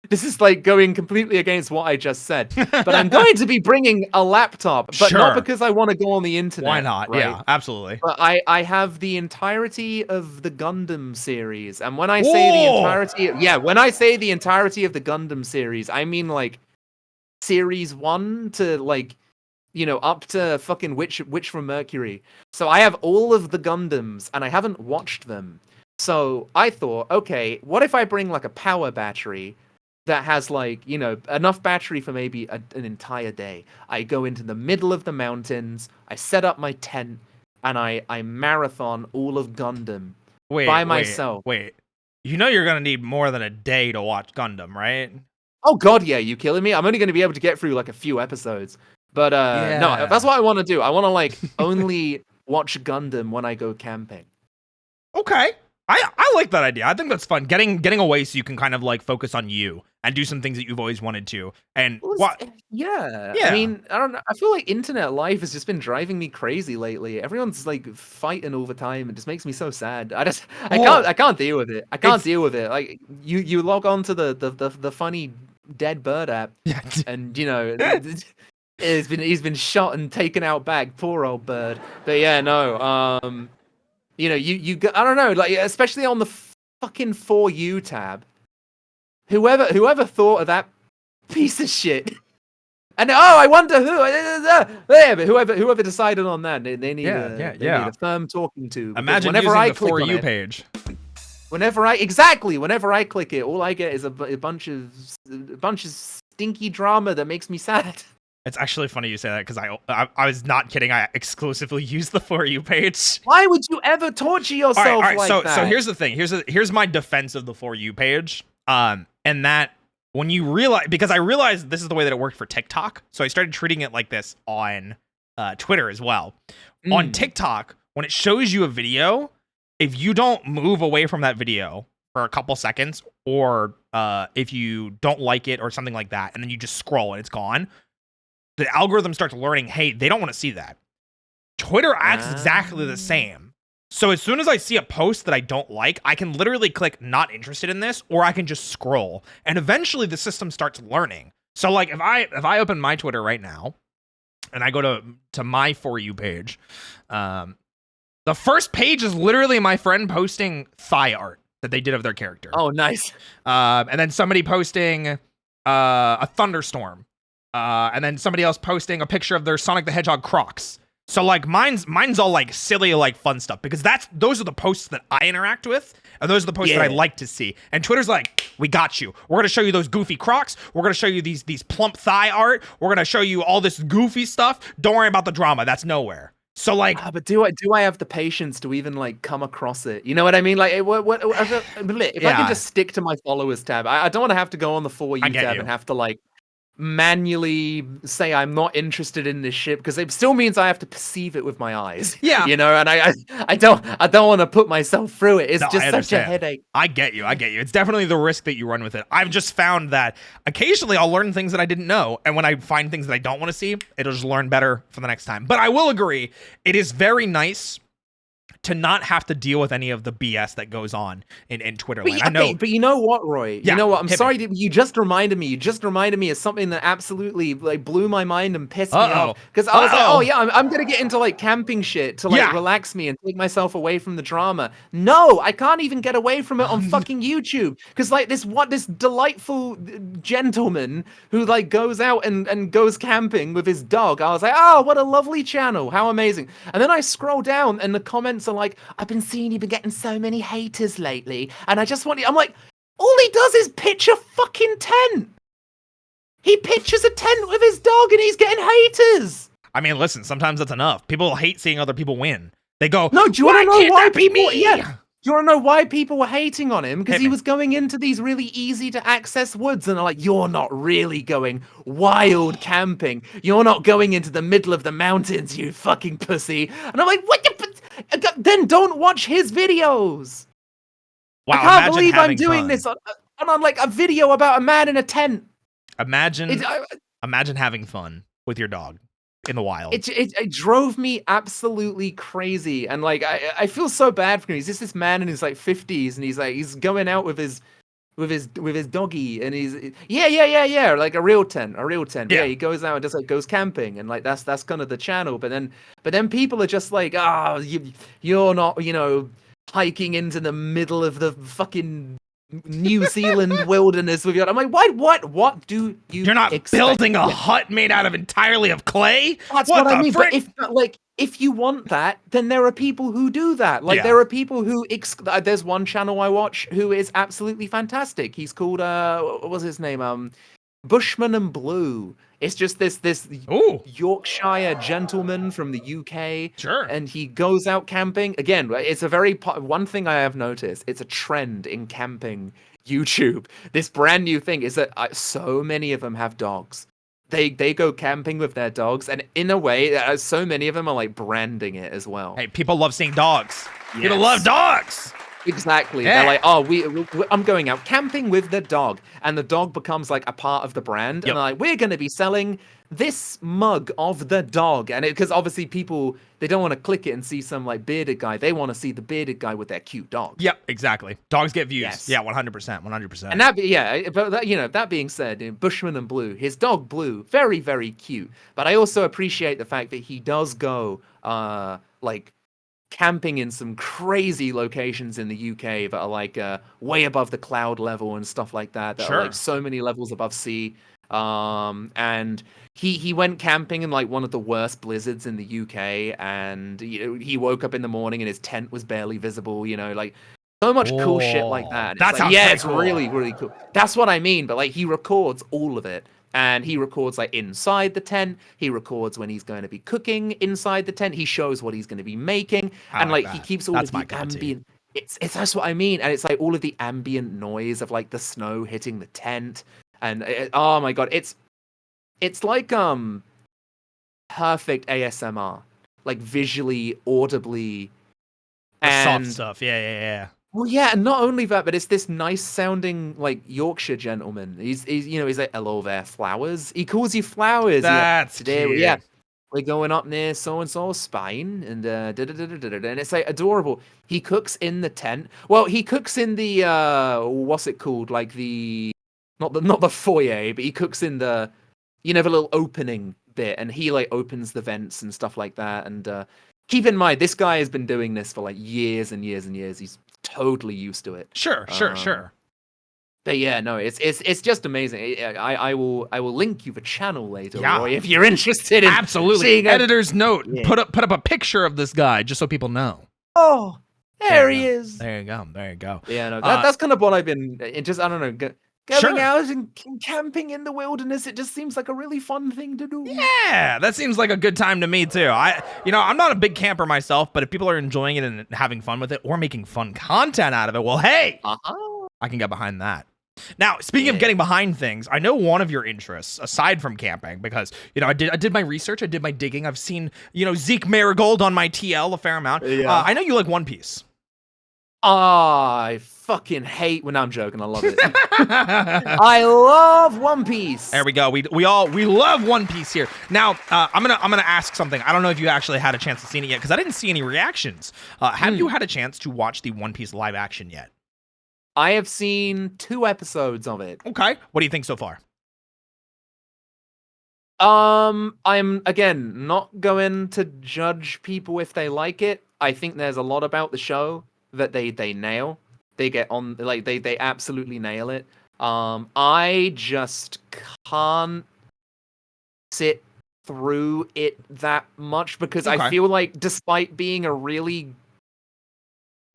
this is like going completely against what I just said, but I'm going to be bringing a laptop, but not because I want to go on the internet. Why not? Right? Yeah, absolutely. But I have the entirety of the Gundam series, and when I say the entirety of the Gundam series, I mean like series 1 to like, up to fucking Witch from Mercury. So I have all of the Gundams, and I haven't watched them. So I thought, okay, what if I bring like a power battery that has like, enough battery for maybe an entire day. I go into the middle of the mountains, I set up my tent, and I marathon all of Gundam by myself. Wait, you're gonna need more than a day to watch Gundam, right? Oh god, yeah, you killing me? I'm only gonna be able to get through like a few episodes. But no, that's what I want to do. I want to like only watch Gundam when I go camping. Okay. I like that idea. I think that's fun. Getting away so you can kind of like focus on you and do some things that you've always wanted to. And what? Yeah. I mean, I don't know. I feel like internet life has just been driving me crazy lately. Everyone's like fighting all the time. It just makes me so sad. I can't deal with it. I can't deal with it. Like you log on to the funny dead bird app, and he's been shot and taken out back. Poor old bird. But yeah, no. You I don't know, like especially on the fucking For You tab. Whoever thought of that piece of shit. And I wonder who. Yeah, but whoever decided on that, they need a firm talking to. Imagine whenever using the For You page. Whenever I click it, all I get is a bunch of stinky drama that makes me sad. It's actually funny you say that because I was not kidding. I exclusively use the For You page. Why would you ever torture yourself like that? So here's the thing. Here's my defense of the For You page. And that when you realize, because I realized this is the way that it worked for TikTok, so I started treating it like this on Twitter as well. On TikTok, when it shows you a video, if you don't move away from that video for a couple seconds, or if you don't like it or something like that, and then you just scroll and it's gone, the algorithm starts learning, hey, they don't want to see that. Twitter acts exactly the same. So as soon as I see a post that I don't like, I can literally click not interested in this, or I can just scroll. And eventually the system starts learning. So like if I open my Twitter right now and I go to my For You page, the first page is literally my friend posting thigh art that they did of their character. Oh, nice. And then somebody posting a thunderstorm. And then somebody else posting a picture of their Sonic the Hedgehog Crocs. So like mine's all like silly, like fun stuff, because those are the posts that I interact with, and those are the posts that I like to see. And Twitter's like, we got you. We're gonna show you those goofy Crocs. We're gonna show you these plump thigh art. We're gonna show you all this goofy stuff. Don't worry about the drama. That's nowhere. So like, But do I have the patience to even like come across it? You know what I mean? Like, if I can yeah, just stick to my followers tab, I don't want to have to go on the For I You get tab you. and have to like manually say I'm not interested in this shit because it still means I have to perceive it with my eyes. Yeah. You know, and I don't want to put myself through it. It's No, just I such a understand. headache. I get you. I get you. It's definitely the risk that you run with it. I've just found that occasionally I'll learn things that I didn't know. And when I find things that I don't want to see, it'll just learn better for the next time. But I will agree, it is very nice to not have to deal with any of the BS that goes on in Twitter land. I know. But you know what, Roy? Yeah, You know what? I'm hit me. sorry. You just reminded me. You just reminded me of something that absolutely like blew my mind and pissed me off. Because I was like, oh yeah, I'm gonna get into like camping shit to like relax me and take myself away from the drama. No, I can't even get away from it on fucking YouTube. Because like this delightful gentleman who like goes out and goes camping with his dog. I was like, oh, what a lovely channel. How amazing. And then I scroll down and the comments are like, I've been seeing you've been getting so many haters lately, and I just want you. I'm like, all he does is pitch a fucking tent. He pitches a tent with his dog, and he's getting haters. I mean, listen, sometimes that's enough. People hate seeing other people win. They go, no, do you want to know why people? Yeah. Do you want to know why people were hating on him? Because he was going into these really easy to access woods, and they're like, you're not really going wild camping. You're not going into the middle of the mountains, you fucking pussy. And I'm like, what? Then don't watch his videos. Wow, I can't believe I'm doing this on like a video about a man in a tent. Imagine having fun with your dog in the wild. It drove me absolutely crazy, and like I feel so bad for him. He's just this man in his like 50s, and he's going out with his doggy, and he's yeah, like a real tent. Yeah, he goes out and just like goes camping, and like that's kind of the channel. But then people are just like, you're not, you know, hiking into the middle of the fucking New Zealand wilderness with your. I'm like, what do you? You're not expect? building a hut made out of entirely of clay. That's what I mean. But if you want that, then there are people who do that. Like there are people who there's one channel I watch who is absolutely fantastic. He's called what was his name? Bushman and Blue. It's just this Yorkshire gentleman from the UK. Sure. And he goes out camping. Again, it's a very one thing I have noticed. It's a trend in camping YouTube. This brand new thing is that so many of them have dogs. They go camping with their dogs, and in a way, so many of them are like branding it as well. Hey, people love seeing dogs. Yes. People love dogs. Exactly. Yeah. They're like, oh, I'm going out camping with the dog, and the dog becomes like a part of the brand. And they're like, we're going to be selling this mug of the dog, and because obviously people, they don't want to click it and see some like bearded guy. They want to see the bearded guy with their cute dog. Yep, exactly. Dogs get views. Yes. Yeah, 100%. And that being said, in Bushman and Blue, his dog Blue, very very cute. But I also appreciate the fact that he does go like camping in some crazy locations in the UK that are like way above the cloud level and stuff like that. That are like so many levels above sea. And he went camping in like one of the worst blizzards in the UK, and you know, he woke up in the morning and his tent was barely visible. You know, like so much cool shit like that. That's like, it's really really cool. That's what I mean. But like he records all of it. And he records like inside the tent. He records when he's going to be cooking inside the tent. He shows what he's going to be making, and like he keeps all of the ambient. It's that's what I mean, and it's like all of the ambient noise of like the snow hitting the tent, and oh my god, it's like perfect ASMR, like visually, audibly, and soft stuff. Yeah. Well, yeah, and not only that, but it's this nice sounding like Yorkshire gentleman. He's like, hello there, flowers. He calls you flowers. That's cute. Yeah, we're going up near so and so's spine, and and it's like adorable. He cooks in the tent. Well, he cooks in the what's it called? Like the not the foyer, but he cooks in the the little opening bit, and he like opens the vents and stuff like that. And keep in mind, this guy has been doing this for like years and years and years. He's totally used to it. Sure. But yeah, no, it's just amazing. I will link you the channel later, Roy, if you're interested in absolutely. Editor's note: put up a picture of this guy just so people know. Oh, there he is. There you go. Yeah, no, that's kind of what I've been. Just I don't know, Going Sure. out and camping in the wilderness, it just seems like a really fun thing to do. Yeah, that seems like a good time to me too. I'm not a big camper myself, but if people are enjoying it and having fun with it or making fun content out of it, well, hey, I can get behind that. Now, speaking of getting behind things, I know one of your interests, aside from camping, because I did my research, I did my digging. I've seen Zeke Marigold on my TL a fair amount. Yeah. I know you like One Piece. I fucking hate when I'm joking. I love it. I love One Piece. There we go. We love One Piece here. Now, I'm gonna ask something. I don't know if you actually had a chance to see it yet because I didn't see any reactions. Have you had a chance to watch the One Piece live action yet? I have seen 2 episodes of it. Okay. What do you think so far? I'm again not going to judge people if they like it. I think there's a lot about the show that they nail. They get on like they absolutely nail it. I just can't sit through it that much because I feel like despite being a really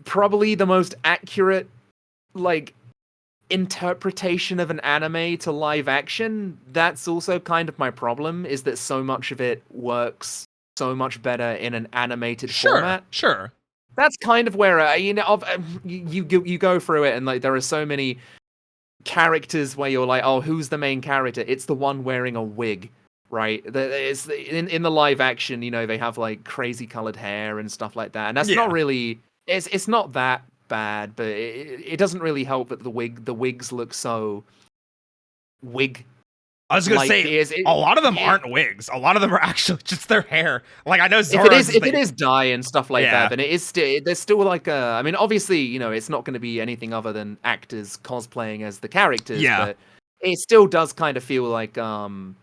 probably the most accurate like interpretation of an anime to live action, that's also kind of my problem, is that so much of it works so much better in an animated format. Sure. That's kind of where you go through it and like there are so many characters where you're like, oh, who's the main character? It's the one wearing a wig, right? It's in the live action, they have like crazy colored hair and stuff like that, and that's not really it's not that bad, but it doesn't really help that the wigs look so wig. I was gonna say a lot of them aren't wigs. A lot of them are actually just their hair. Like I know Zoro's if it is dye and stuff like that, then it is there's still like I mean, obviously, it's not going to be anything other than actors cosplaying as the characters. Yeah. But it still does kind of feel like nothing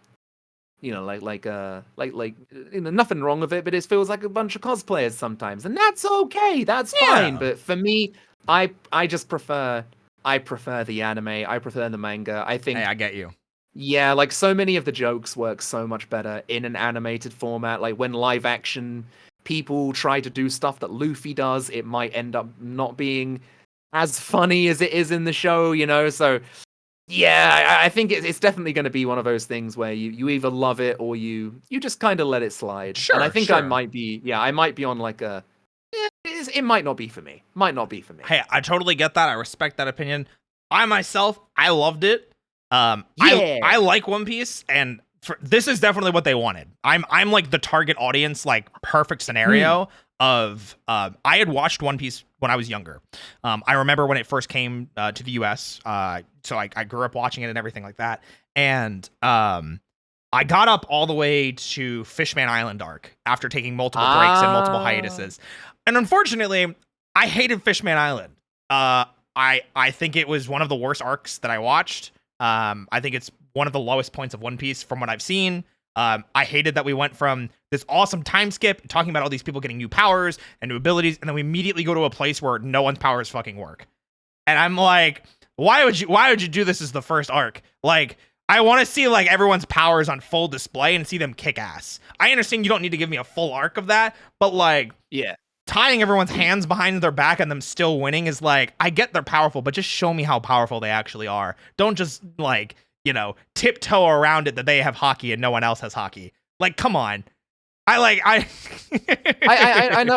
wrong with it, but it feels like a bunch of cosplayers sometimes, and that's okay. That's fine. But for me, I just prefer the anime. I prefer the manga. I think. Hey, I get you. Yeah, like so many of the jokes work so much better in an animated format. Like when live action people try to do stuff that Luffy does, it might end up not being as funny as it is in the show, So yeah, I think it's definitely going to be one of those things where you either love it or you just kind of let it slide. Sure. And I think I might be on like it might not be for me. Might not be for me. Hey, I totally get that. I respect that opinion. I myself, I loved it. I like One Piece, and this is definitely what they wanted. I'm like the target audience, like perfect scenario of. I had watched One Piece when I was younger. I remember when it first came to the U.S. So I grew up watching it and everything like that. And I got up all the way to Fishman Island arc after taking multiple breaks and multiple hiatuses. And unfortunately, I hated Fishman Island. I think it was one of the worst arcs that I watched. I think it's one of the lowest points of One Piece from what I've seen. I hated that we went from this awesome time skip talking about all these people getting new powers and new abilities, and then we immediately go to a place where no one's powers fucking work. And I'm like, why would you do this as the first arc? Like, I want to see like everyone's powers on full display and see them kick ass. I understand you don't need to give me a full arc of that, but like, tying everyone's hands behind their back and them still winning is like, I get they're powerful, but just show me how powerful they actually are. Don't just like, tiptoe around it that they have hockey and no one else has hockey. Like, come on. I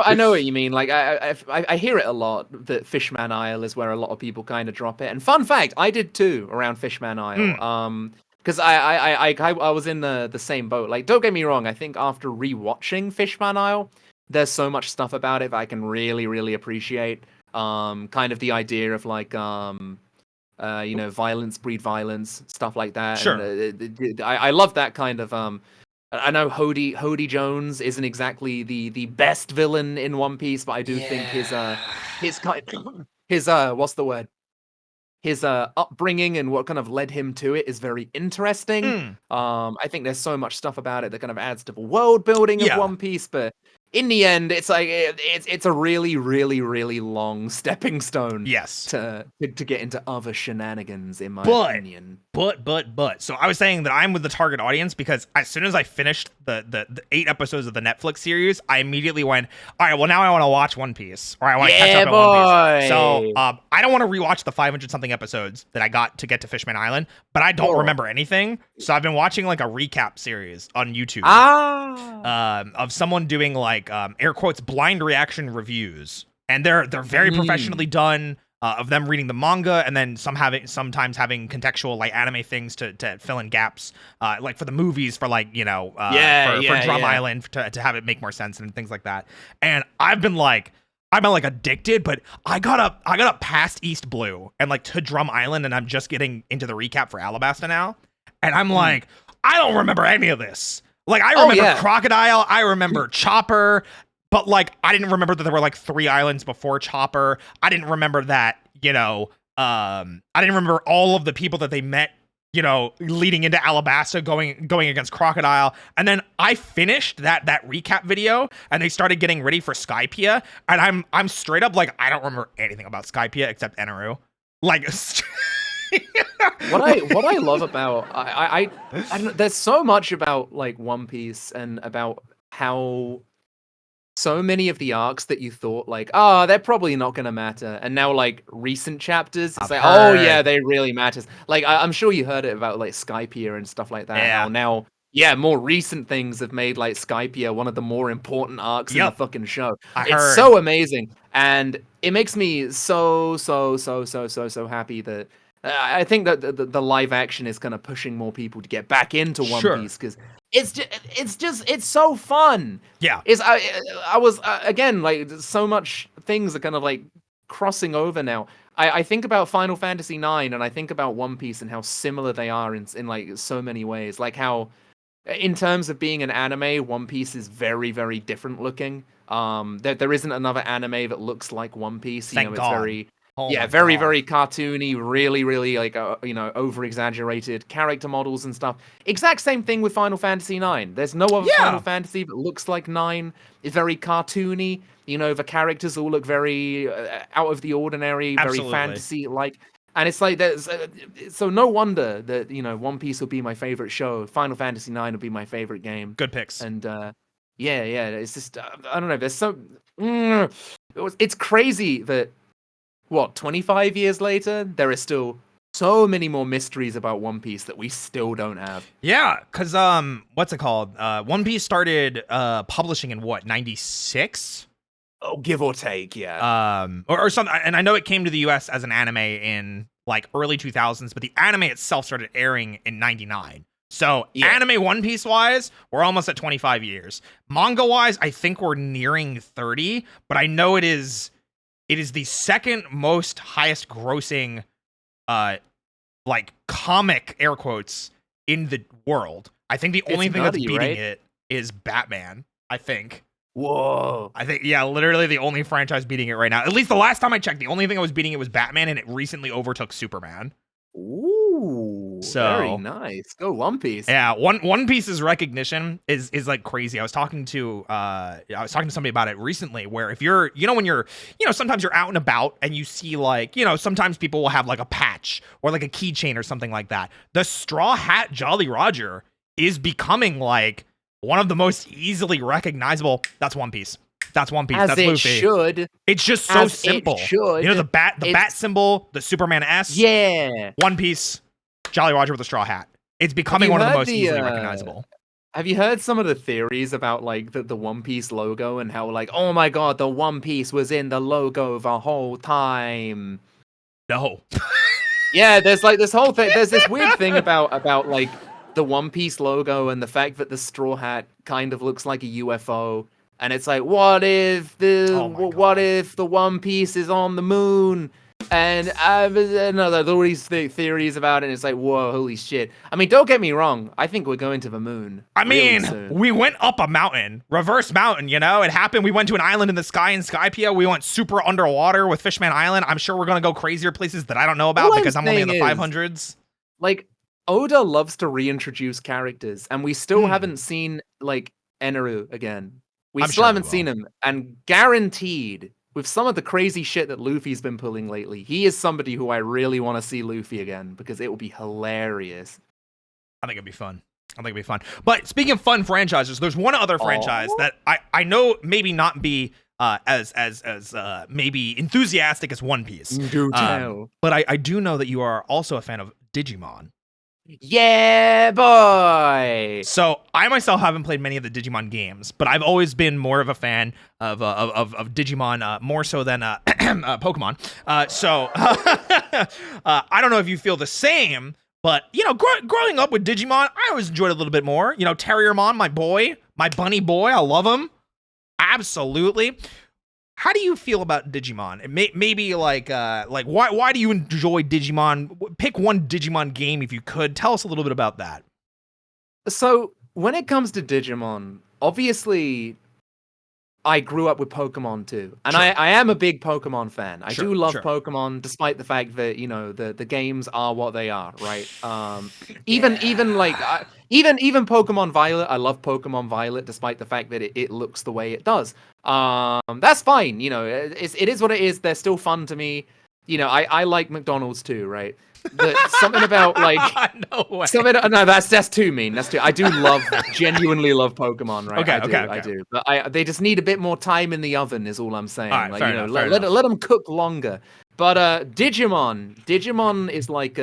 know what you mean. Like I hear it a lot that Fishman Isle is where a lot of people kind of drop it. And fun fact, I did too around Fishman Isle. Because I was in the same boat. Like, don't get me wrong. I think after rewatching Fishman Isle, there's so much stuff about it that I can really, really appreciate. Kind of the idea of like, violence breed violence, stuff like that. Sure. And, I love that kind of. I know Hody Jones isn't exactly the best villain in One Piece, but I do think his what's the word? His upbringing and what kind of led him to it is very interesting. I think there's so much stuff about it that kind of adds to the world building of One Piece, but in the end, it's like it's a really, really, really long stepping stone. Yes. To get into other shenanigans, in my opinion. But. So I was saying that I'm with the target audience because as soon as I finished the 8 episodes of the Netflix series, I immediately went, all right, well now I want to watch One Piece, or I want to catch up on One Piece. So I don't want to rewatch the 500 something episodes that I got to get to Fishman Island, but I don't remember anything. So I've been watching like a recap series on YouTube of someone doing like air quotes blind reaction reviews, and they're very professionally done. Of them reading the manga and then sometimes having contextual like anime things to fill in gaps, like for the movies, for like for Drum Island to have it make more sense and things like that. And I've been like addicted, but I got up past East Blue and like to Drum Island, and I'm just getting into the recap for Alabasta now, and I'm like, I don't remember any of this. Like I remember Crocodile, I remember Chopper. But, like, I didn't remember that there were, like, 3 islands before Chopper. I didn't remember that, I didn't remember all of the people that they met, leading into Alabasta going against Crocodile. And then I finished that recap video, and they started getting ready for Skypiea. And I'm straight up, like, I don't remember anything about Skypiea except Eneru. Like... what I love about... I don't know, there's so much about, like, One Piece and about how... So many of the arcs that you thought like, they're probably not gonna matter, and now like recent chapters, it's like, oh yeah, they really matters. Like I'm sure you heard it about like Skypiea and stuff like that. Yeah. How now, more recent things have made like Skypiea one of the more important arcs in the fucking show. It's so amazing, and it makes me so happy that. I think that the live action is kind of pushing more people to get back into One Piece because it's so fun. Yeah. I was again like so much things are kind of like crossing over now. I think about Final Fantasy IX and I think about One Piece and how similar they are in like so many ways. Like how in terms of being an anime, One Piece is very, very different looking. There isn't another anime that looks like One Piece. Thank it's God. very Oh very, very cartoony, really, really like over-exaggerated character models and stuff. Exact same thing with Final Fantasy IX. There's no other Final Fantasy that looks like 9. It's very cartoony. The characters all look very out of the ordinary, Absolutely. very fantasy-like. And it's like there's so no wonder that One Piece will be my favorite show. Final Fantasy IX will be my favorite game. Good picks. And it's just I don't know. There's so it's crazy that. 25 years later, there are still so many more mysteries about One Piece that we still don't have. Yeah, because what's it called? One Piece started publishing in 96? Oh, give or take, yeah. Or something. And I know it came to the US as an anime in like early 2000s, but the anime itself started airing in 99. So anime One Piece wise, we're almost at 25 years. Manga wise, I think we're nearing 30, but I know it is the second most highest grossing like comic air quotes in the world. I think the only thing that's beating it is Batman, I think. Whoa. I think literally the only franchise beating it right now. At least the last time I checked, the only thing that was beating it was Batman, and it recently overtook Superman. Ooh, very nice. Go One Piece. Yeah, One Piece's recognition is like crazy. I was talking to somebody about it recently, where if you're, when you're, sometimes you're out and about and you see like, sometimes people will have like a patch or like a keychain or something like that. The Straw Hat Jolly Roger is becoming like one of the most easily recognizable. That's One Piece. That's One Piece. That's Luffy. Should. It's just so simple. The bat symbol, the Superman S. Yeah. One Piece, Jolly Roger with a straw hat. It's becoming one of the most easily recognizable. Have you heard some of the theories about like the One Piece logo and how like, oh my God, the One Piece was in the logo the whole time? No. Yeah, there's like this whole thing. There's this weird thing about like the One Piece logo and the fact that the straw hat kind of looks like a UFO. And it's like, what if the One Piece is on the moon? And there's all these theories about it. And it's like, whoa, holy shit. I mean, don't get me wrong. I think we're going to the moon. We went up a mountain, reverse mountain, it happened. We went to an island in the sky in Skypiea. We went super underwater with Fishman Island. I'm sure we're going to go crazier places that I don't know about because I'm only in the 500s. Like, Oda loves to reintroduce characters. And we still haven't seen, like, Eneru again. We I'm still sure we haven't will. seen him, and guaranteed, with some of the crazy shit that Luffy's been pulling lately, he is somebody who I really want to see Luffy again because it will be hilarious. I think it'd be fun. I think it'd be fun. But speaking of fun franchises, there's one other franchise Aw. that I know maybe not be as maybe enthusiastic as One Piece. Do tell. But I do know that you are also a fan of Digimon. Yeah, boy. So I myself haven't played many of the Digimon games, but I've always been more of a fan of Digimon, more so than Pokemon. So I don't know if you feel the same, but you know, growing up with Digimon, I always enjoyed it a little bit more. You know, Terriermon, my boy, my bunny boy, I love him, absolutely. How do you feel about Digimon? Maybe like why do you enjoy Digimon? Pick one Digimon game if you could. Tell us a little bit about that. So, when it comes to Digimon, obviously, I grew up with Pokemon too. And Sure. I am a big Pokemon fan. I Sure, do love sure. Pokemon, despite the fact that, you know, the games are what they are, right? Even Pokemon Violet, I love Pokemon Violet, despite the fact that it looks the way it does. That's fine, you know, it is what it is. They're still fun to me. You know, I like McDonald's too, right? But something about like No way. no, that's too mean. That's too. I do genuinely love Pokemon, right? Okay, I do. But they just need a bit more time in the oven, is all I'm saying. All right, like fair you know, enough, fair let enough. them cook longer. But Digimon is like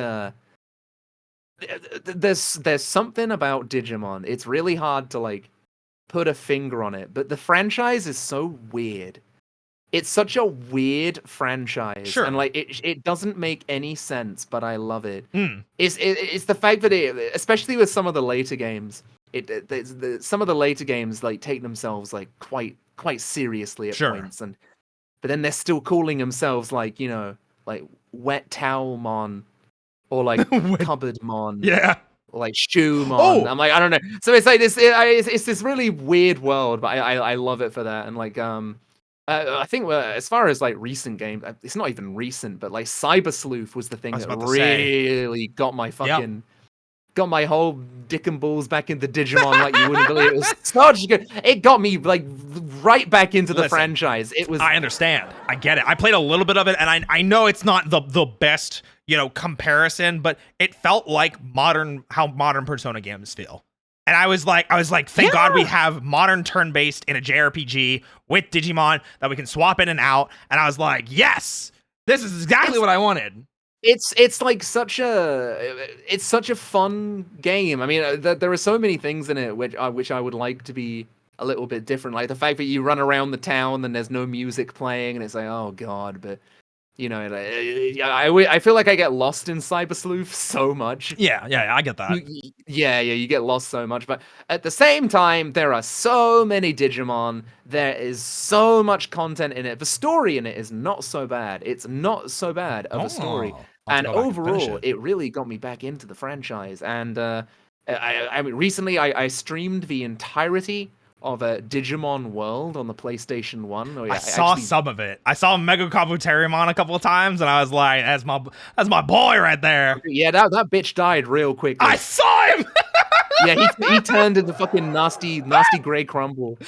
there's something about Digimon. It's really hard to like put a finger on it, but the franchise is so weird. It's such a weird franchise, Sure. and like it doesn't make any sense, but I love it. Mm. It's the fact that especially with some of the later games, some of the later games like take themselves like quite seriously at Sure. points, but then they're still calling themselves like, you know, like Wet Towelmon or like Cupboardmon. Yeah. Or like Shoemon. Oh! I'm like, I don't know. So it's like this. It's this really weird world, but I love it for that. And like I think as far as like recent games, it's not even recent, but like Cyber Sleuth was the thing that really got my fucking got my whole dick and balls back into Digimon like you wouldn't believe. It was such good. It got me like right back into the franchise. It was. I understand. I get it. I played a little bit of it, and I know it's not the best, you know, comparison, but it felt like how modern Persona games feel. And I was like, thank God we have modern turn-based in a JRPG with Digimon that we can swap in and out. And I was like, yes, this is exactly what I wanted. It's like such a fun game. I mean, there are so many things in it which I would like to be a little bit different. Like the fact that you run around the town and there's no music playing, and it's like, oh god, but. You know, I feel like I get lost in Cyber Sleuth so much. Yeah, I get that. You get lost so much. But at the same time, there are so many Digimon. There is so much content in it. The story in it is not so bad. It's not so bad of a story. And overall, it really got me back into the franchise. And I mean, recently I streamed the entirety of a Digimon World on the PlayStation 1. I saw some of it. I saw Mega Kabuterimon a couple of times, and I was like, that's my boy right there. Yeah, that bitch died real quickly. I saw him! Yeah, he turned into fucking nasty Grey Crumble.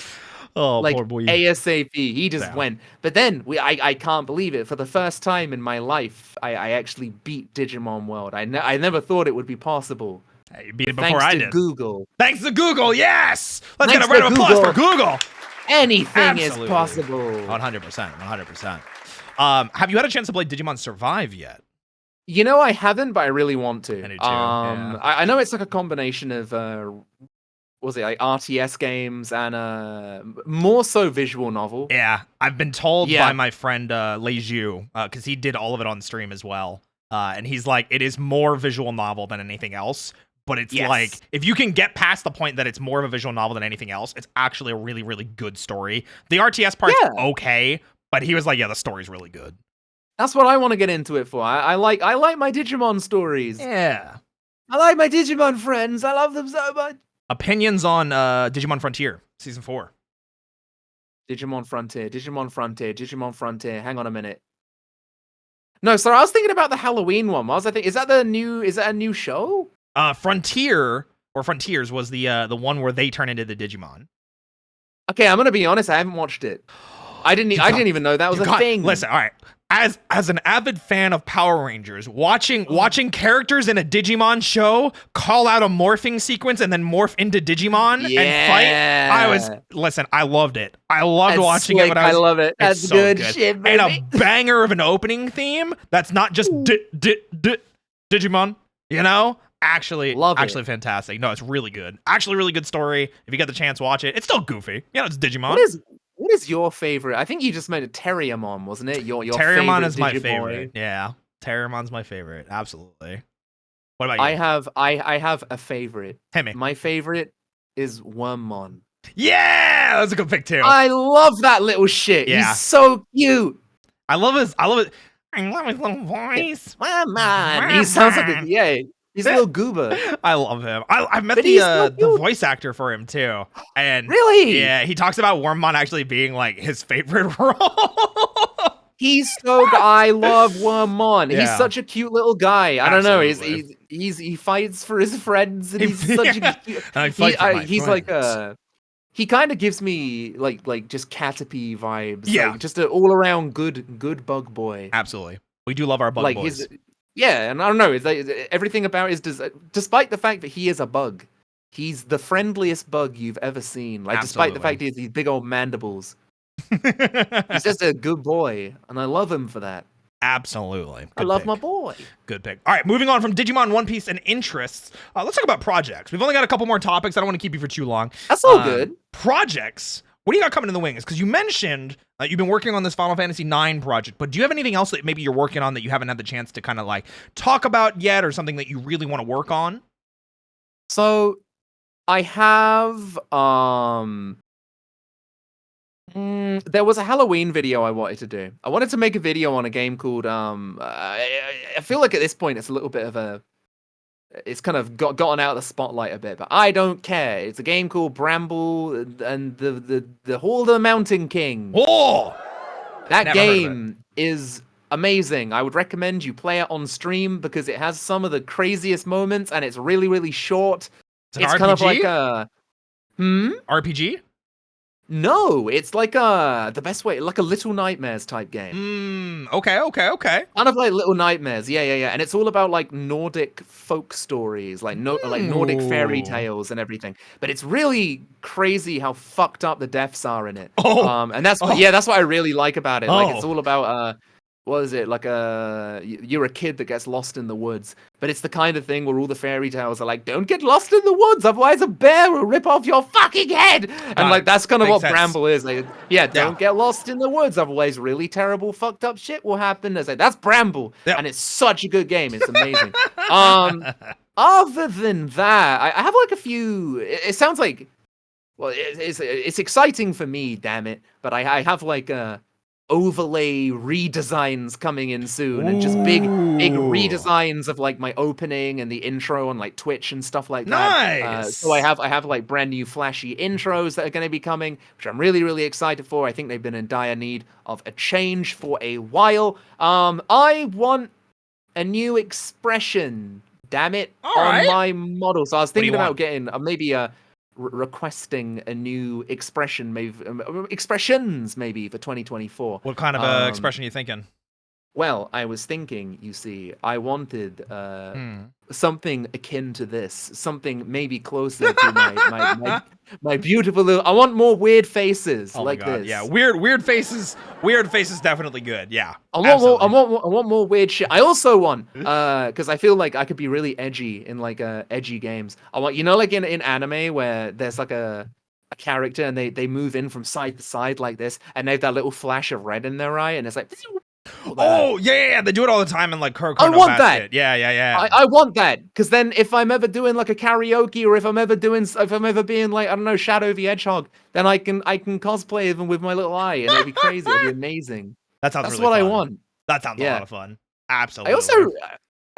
Oh, like, poor boy. ASAP. He just went. But then, I can't believe it. For the first time in my life, I actually beat Digimon World. I never thought it would be possible. Hey, you beat it before I did. Thanks to Google. Thanks to Google, yes! Let's get a round of applause for Google! Anything is possible. 100%. Have you had a chance to play Digimon Survive yet? You know, I haven't, but I really want to. I do too, yeah. I know it's like a combination of was it like RTS games and more so visual novel. Yeah, I've been told by my friend Leju, because he did all of it on stream as well. And he's like, it is more visual novel than anything else. But it's like, if you can get past the point that it's more of a visual novel than anything else, it's actually a really, really good story. The RTS part's okay, but he was like, yeah, the story's really good. That's what I want to get into it for. I like my Digimon stories. Yeah. I like my Digimon friends. I love them so much. Opinions on Digimon Frontier, Season 4. Digimon Frontier. Hang on a minute. No, sorry, I was thinking about the Halloween one. What was I thinking? Is that a new show? Frontier or Frontiers was the one where they turn into the Digimon. Okay, I'm gonna be honest. I haven't watched it. I didn't even know that was a thing. Listen, all right. As an avid fan of Power Rangers, watching characters in a Digimon show call out a morphing sequence and then morph into Digimon and fight, I loved it. I loved watching it when I love it. That's so good shit, baby. And a banger of an opening theme that's not just Digimon, you know? Actually fantastic. No, it's really good. Actually, really good story. If you get the chance, watch it. It's still goofy. You know, it's Digimon. What is your favorite? I think you just made a Terriermon, wasn't it? Your Terriermon is my Digiboy. favorite. Yeah, Terriermon's my favorite. Absolutely. What about you? I have a favorite. Hit me. My favorite is Wormmon. Yeah, that's a good pick too. I love that little shit. Yeah. He's so cute. I love his little voice. Wormmon. He sounds like he's a little goober. I love him. I've met the voice actor for him too. And really? Yeah, he talks about Wormmon actually being like his favorite role. He's so I love Wormmon. Yeah. He's such a cute little guy. I don't know. Absolutely. He fights for his friends and he's such a he's like he kind of gives me like just Caterpie vibes. Yeah. Like, just an all around good bug boy. Absolutely. We do love our bug boys. Yeah, and I don't know, it's like, everything about his despite the fact that he is a bug, he's the friendliest bug you've ever seen. Like, despite the fact he has these big old mandibles. He's just a good boy, and I love him for that. Absolutely. Good I love pick. my boy. Good pick. All right, moving on from Digimon, One Piece, and interests. Let's talk about projects. We've only got a couple more topics. I don't want to keep you for too long. That's all good. Projects. What do you got coming in the wings? Because you mentioned you've been working on this Final Fantasy IX project, but do you have anything else that maybe you're working on that you haven't had the chance to kind of like talk about yet, or something that you really want to work on? So, I have there was a Halloween video I wanted to do. I wanted to make a video on a game called I feel like at this point it's a little bit of it's kind of gotten out of the spotlight a bit, but I don't care. It's a game called Bramble and the Hall of the Mountain King. Oh, that game is amazing. I would recommend you play it on stream because it has some of the craziest moments and it's really, really short. It's kind of like a RPG. No, it's like the best way, like a Little Nightmares type game. Okay. Kind of like Little Nightmares, yeah. And it's all about like Nordic folk stories, like like Nordic fairy tales and everything. But it's really crazy how fucked up the deaths are in it. And that's what I really like about it. Like it's all about what is it? Like you're a kid that gets lost in the woods, but it's the kind of thing where all the fairy tales are like, don't get lost in the woods, otherwise a bear will rip off your fucking head. And like that's kind of what Bramble is. Like, don't get lost in the woods, otherwise really terrible, fucked up shit will happen. It's like that's Bramble, and it's such a good game. It's amazing. Other than that, I have like a few. It sounds like, well, it's exciting for me, damn it. But I have like overlay redesigns coming in soon, and just big redesigns of like my opening and the intro on like Twitch and stuff like that. Nice. So I have like brand new flashy intros that are going to be coming, which I'm really, really excited for. I think they've been in dire need of a change for a while. I want a new expression, damn it, on my model. So I was thinking about getting maybe requesting a new expression, maybe expressions maybe for 2024. What kind of expression are you thinking? Well, I was thinking, you see, I wanted something akin to this, something maybe closer to my beautiful little. I want more weird faces like this. Yeah, weird faces. Weird faces, definitely good. Yeah, I want more weird shit. I also want because I feel like I could be really edgy in like edgy games. I want, you know, like in anime where there's like a character and they move in from side to side like this, and they have that little flash of red in their eye, and it's like. Oh yeah, they do it all the time in like Kuroko I no want that. Basket. Yeah. I want that, because then if I'm ever doing like a karaoke, or if I'm ever being like, I don't know, Shadow the Hedgehog, then I can cosplay even with my little eye, and it'll be crazy. It'll be amazing. That's really what fun. I want. That sounds a lot of fun. Absolutely. I also,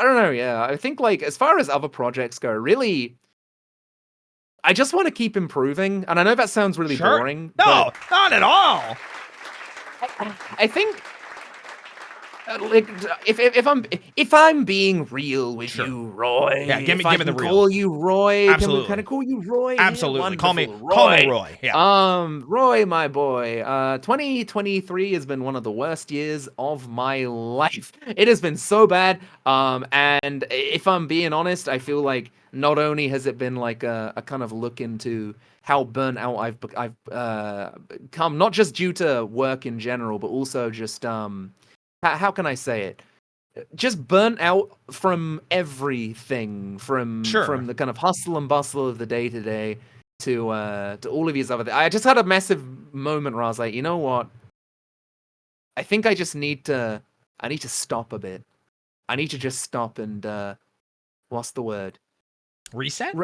I don't know. Yeah, I think like as far as other projects go, really, I just want to keep improving. And I know that sounds really boring. No, not at all. I think Like, if I'm being real with Sure. you, Roy. Yeah, give me if I the can real. call you Roy. Absolutely. Can we call you Roy? here? Absolutely. Call me Wonderful, Roy. Yeah. Roy, my boy. 2023 has been one of the worst years of my life. It has been so bad. And if I'm being honest, I feel like not only has it been like a kind of look into how burnt out I've come, not just due to work in general, but also just how can I say it? Just burnt out from everything, from Sure. the kind of hustle and bustle of the day to day to all of these other things. I just had a massive moment where I was like, you know what? I think I just need to stop a bit. I need to just stop and what's the word? Reset?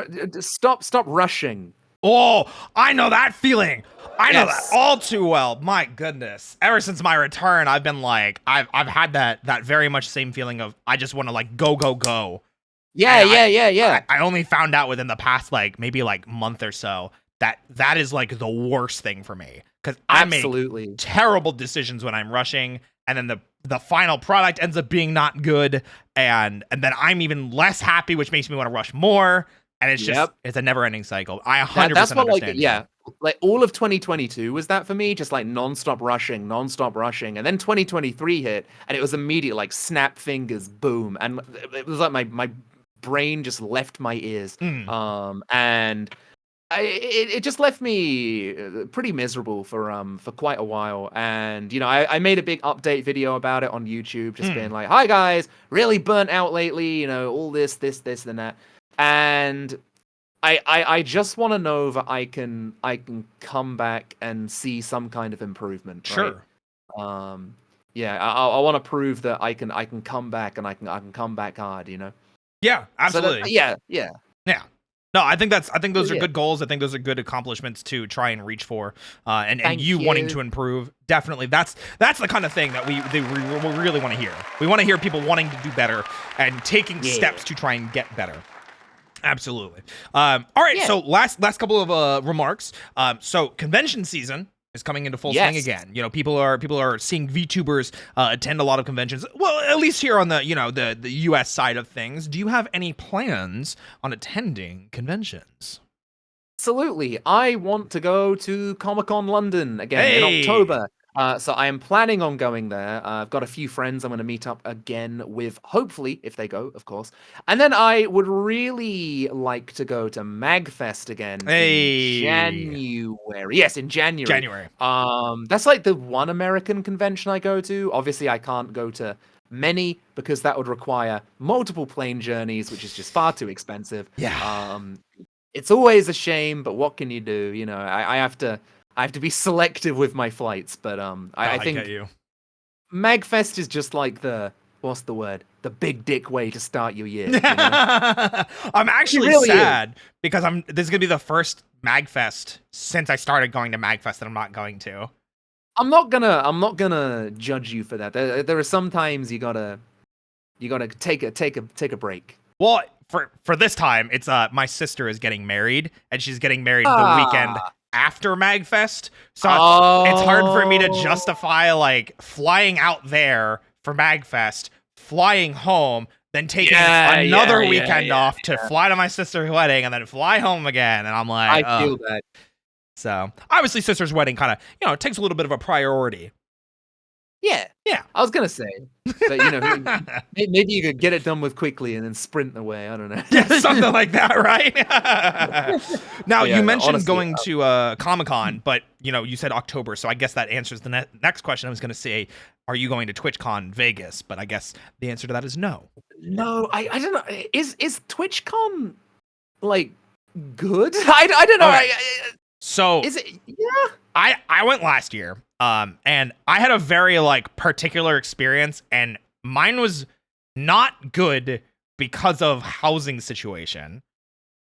Stop rushing. Oh, I know that feeling. I know that Yes. all too well. My goodness. Ever since my return, I've been like, I've had that very much same feeling of I just want to like go. Yeah, And yeah. I only found out within the past like maybe like month or so that is like the worst thing for me because I make Absolutely. terrible decisions when I'm rushing, and then the final product ends up being not good, and then I'm even less happy, which makes me want to rush more. And it's just, Yep. it's a never ending cycle. I 100% That's what, like, understand you. yeah, like all of 2022 was that for me, just like nonstop rushing, and then 2023 hit, and it was immediate, like snap fingers, boom, and it was like my brain just left my ears, Mm, and it just left me pretty miserable for quite a while, and I made a big update video about it on YouTube, just being like, hi guys, really burnt out lately, all this, and that. And I just want to know that I can come back and see some kind of improvement, right? sure. Yeah, I want to prove that I can come back, and I can come back hard, Yeah, So absolutely. yeah. Yeah. No, I think those are Yeah. good goals. I think those are good accomplishments to try and reach for. And Thank you wanting you. to improve, definitely. That's the kind of thing that we really want to hear. We want to hear people wanting to do better and taking Yeah. steps to try and get better. Absolutely. All right. Yeah. So last couple of remarks. So convention season is coming into full swing Yes. again. People are seeing VTubers attend a lot of conventions. Well, at least here on the the US side of things. Do you have any plans on attending conventions? Absolutely. I want to go to Comic-Con London again in Hey! October. So I am planning on going there. I've got a few friends I'm going to meet up again with, hopefully, if they go, of course. And then I would really like to go to MagFest again Hey! in January. Yes, in January. January. That's like the one American convention I go to. Obviously, I can't go to many because that would require multiple plane journeys, which is just far too expensive. Yeah. It's always a shame, but what can you do? I have to be selective with my flights, but I I think get you. MagFest is just like what's the word? The big dick way to start your year. I'm actually really sad because this is gonna be the first MagFest since I started going to MagFest that I'm not going to. I'm not gonna judge you for that. There are some times you gotta take a break. Well, for this time, it's my sister is getting married, and she's getting married the weekend after MagFest. So it's hard for me to justify like flying out there for MagFest, flying home, then taking another weekend off to fly to my sister's wedding, and then fly home again. And I'm like, I feel that. So obviously, sister's wedding kind of it takes a little bit of a priority. Yeah. I was gonna say, but maybe you could get it done with quickly and then sprint away. I don't know. Yeah, something like that, right? Now, Yeah, you mentioned honestly, going to Comic-Con, but you said October, so I guess that answers the next question. I was going to say, are you going to TwitchCon Vegas? But I guess the answer to that is no. No, I don't know. Is TwitchCon like good? I don't know. Okay. So Is it? Yeah. I went last year, and I had a very like particular experience, and mine was not good because of housing situation.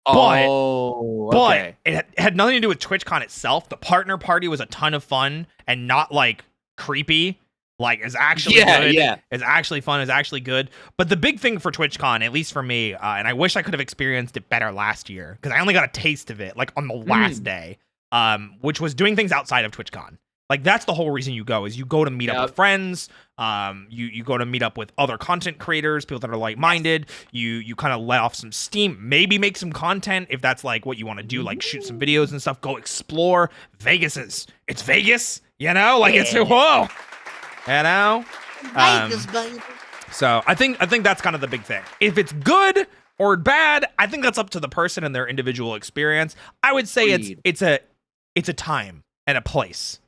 But it had nothing to do with TwitchCon itself. The partner party was a ton of fun and not like creepy. Like, it's actually good. Yeah. It's actually fun. It's actually good. But the big thing for TwitchCon, at least for me, and I wish I could have experienced it better last year, because I only got a taste of it like on the last day, which was doing things outside of TwitchCon. Like that's the whole reason you go, is you go to meet up with friends. You go to meet up with other content creators, people that are like-minded. You kind of let off some steam, maybe make some content if that's like what you want to do, like shoot some videos and stuff. Go explore. It's Vegas, you know, like it's whoa, you know. Vegas, baby. So I think that's kind of the big thing. If it's good or bad, I think that's up to the person and their individual experience. I would say it's a time and a place.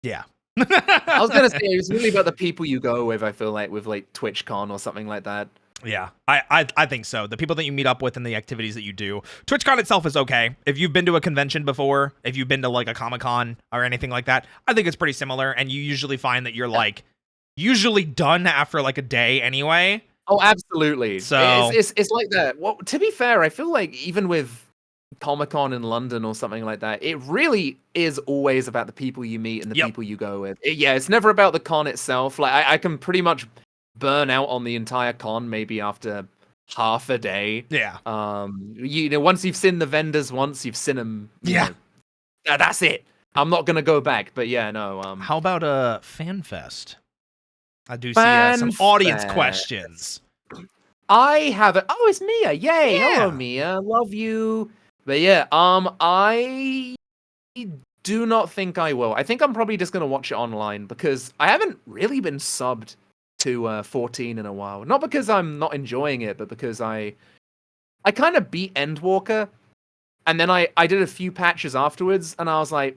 Yeah. I was gonna say it's really about the people you go with. I feel like with like TwitchCon or something like that. Yeah, I think so. The people that you meet up with and the activities that you do. TwitchCon itself is okay. If you've been to a convention before, if you've been to like a Comic-Con or anything like that, I think it's pretty similar. And you usually find that you're like usually done after like a day anyway. Oh, absolutely. So it's like that. Well, to be fair, I feel like even with Comic-Con in London or something like that, it really is always about the people you meet and the people you go with. It's never about the con itself. Like I can pretty much burn out on the entire con maybe after half a day. Yeah. You know, once you've seen the vendors, once you've seen them, yeah, know, that's it. I'm not gonna go back. But yeah, no. How about a fan fest? I do see some audience questions. I have it. Oh, it's Mia. Yay. Yeah. Hello, Mia. Love you. But yeah, I do not think I will. I think I'm probably just going to watch it online because I haven't really been subbed to 14 in a while. Not because I'm not enjoying it, but because I kind of beat Endwalker, and then I did a few patches afterwards, and I was like,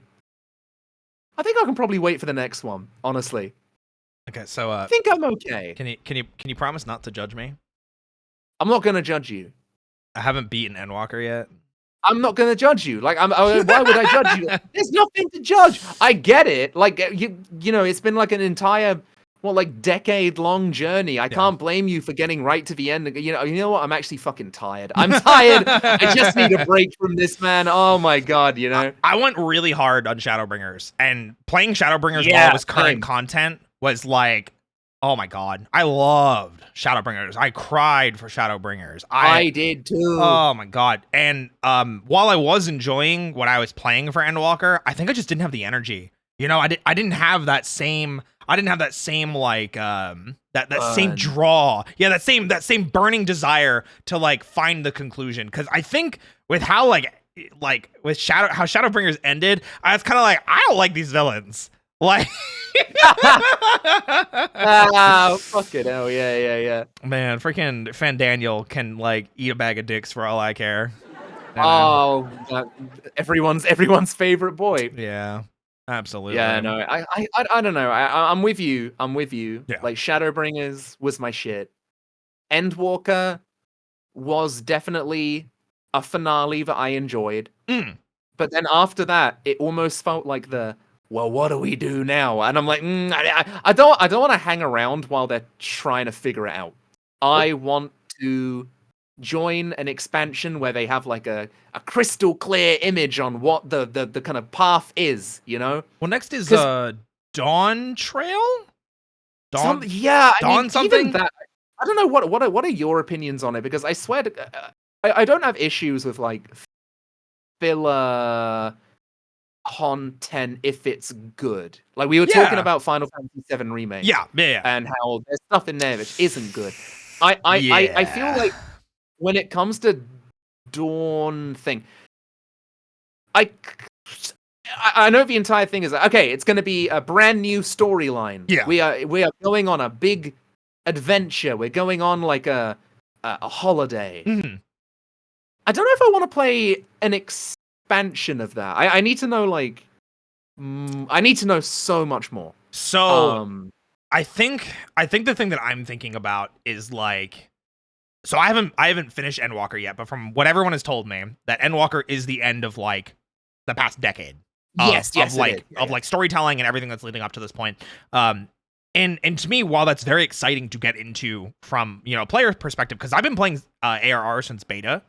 I think I can probably wait for the next one, honestly. Okay, so I think I'm okay. Can you promise not to judge me? I'm not going to judge you. I haven't beaten Endwalker yet. I'm not going to judge you. Like, why would I judge you? There's nothing to judge. I get it. Like, you know, it's been like an entire, decade-long journey. I can't blame you for getting right to the end. You know what? I'm actually fucking tired. I'm tired. I just need a break from this, man. Oh my god, you know. I went really hard on Shadowbringers, and playing Shadowbringers while it was current content was like, oh my god, I loved Shadowbringers. I cried for Shadowbringers. I did too. Oh my god. And while I was enjoying what I was playing for Endwalker, I think I just didn't have the energy. You know, I didn't have that same like that same draw. Yeah, that same burning desire to like find the conclusion. Cause I think with how like with how Shadowbringers ended, I was kind of like, I don't like these villains. Like fucking hell, yeah. Man, freaking Fandaniel can like eat a bag of dicks for all I care. Oh, everyone's favorite boy. Yeah, absolutely. Yeah, no, I don't know. I'm with you. Yeah. Like Shadowbringers was my shit. Endwalker was definitely a finale that I enjoyed. But then after that, it almost felt like well, what do we do now? And I'm like, I don't want to hang around while they're trying to figure it out. I want to join an expansion where they have like a crystal clear image on what the kind of path is, you know? Well, next is Dawn Trail? Dawn something? Even that, I don't know what are your opinions on it, because I swear to, I don't have issues with like filler content if it's good. Like we were talking about Final Fantasy VII Remake. Yeah. And how there's stuff in there that isn't good. I feel like when it comes to Dawn thing, I know the entire thing is like, okay, it's going to be a brand new storyline. Yeah. We are going on a big adventure. We're going on like a holiday. Mm-hmm. I don't know if I want to play an expansion of that. I need to know I need to know so much more. So I think the thing that I'm thinking about is like, so I haven't finished Endwalker yet, but from what everyone has told me, that Endwalker is the end of like the past decade. Of like storytelling and everything that's leading up to this point. And to me, while that's very exciting to get into from, you know, a player perspective, because I've been playing ARR since beta.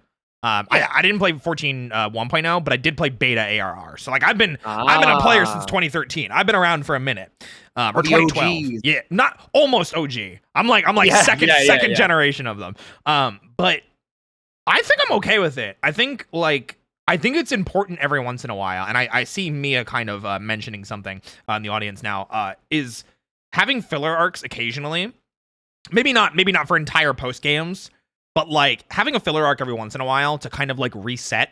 I didn't play 14 1.0, but I did play beta ARR. So like I've been a player since 2013. I've been around for a minute. Or 2012. OGs. Yeah, not almost OG. I'm like second generation of them. But I think I'm okay with it. I think like I think it's important every once in a while, and I see Mia kind of mentioning something in the audience now, is having filler arcs occasionally. Maybe not for entire post games, but like having a filler arc every once in a while to kind of like reset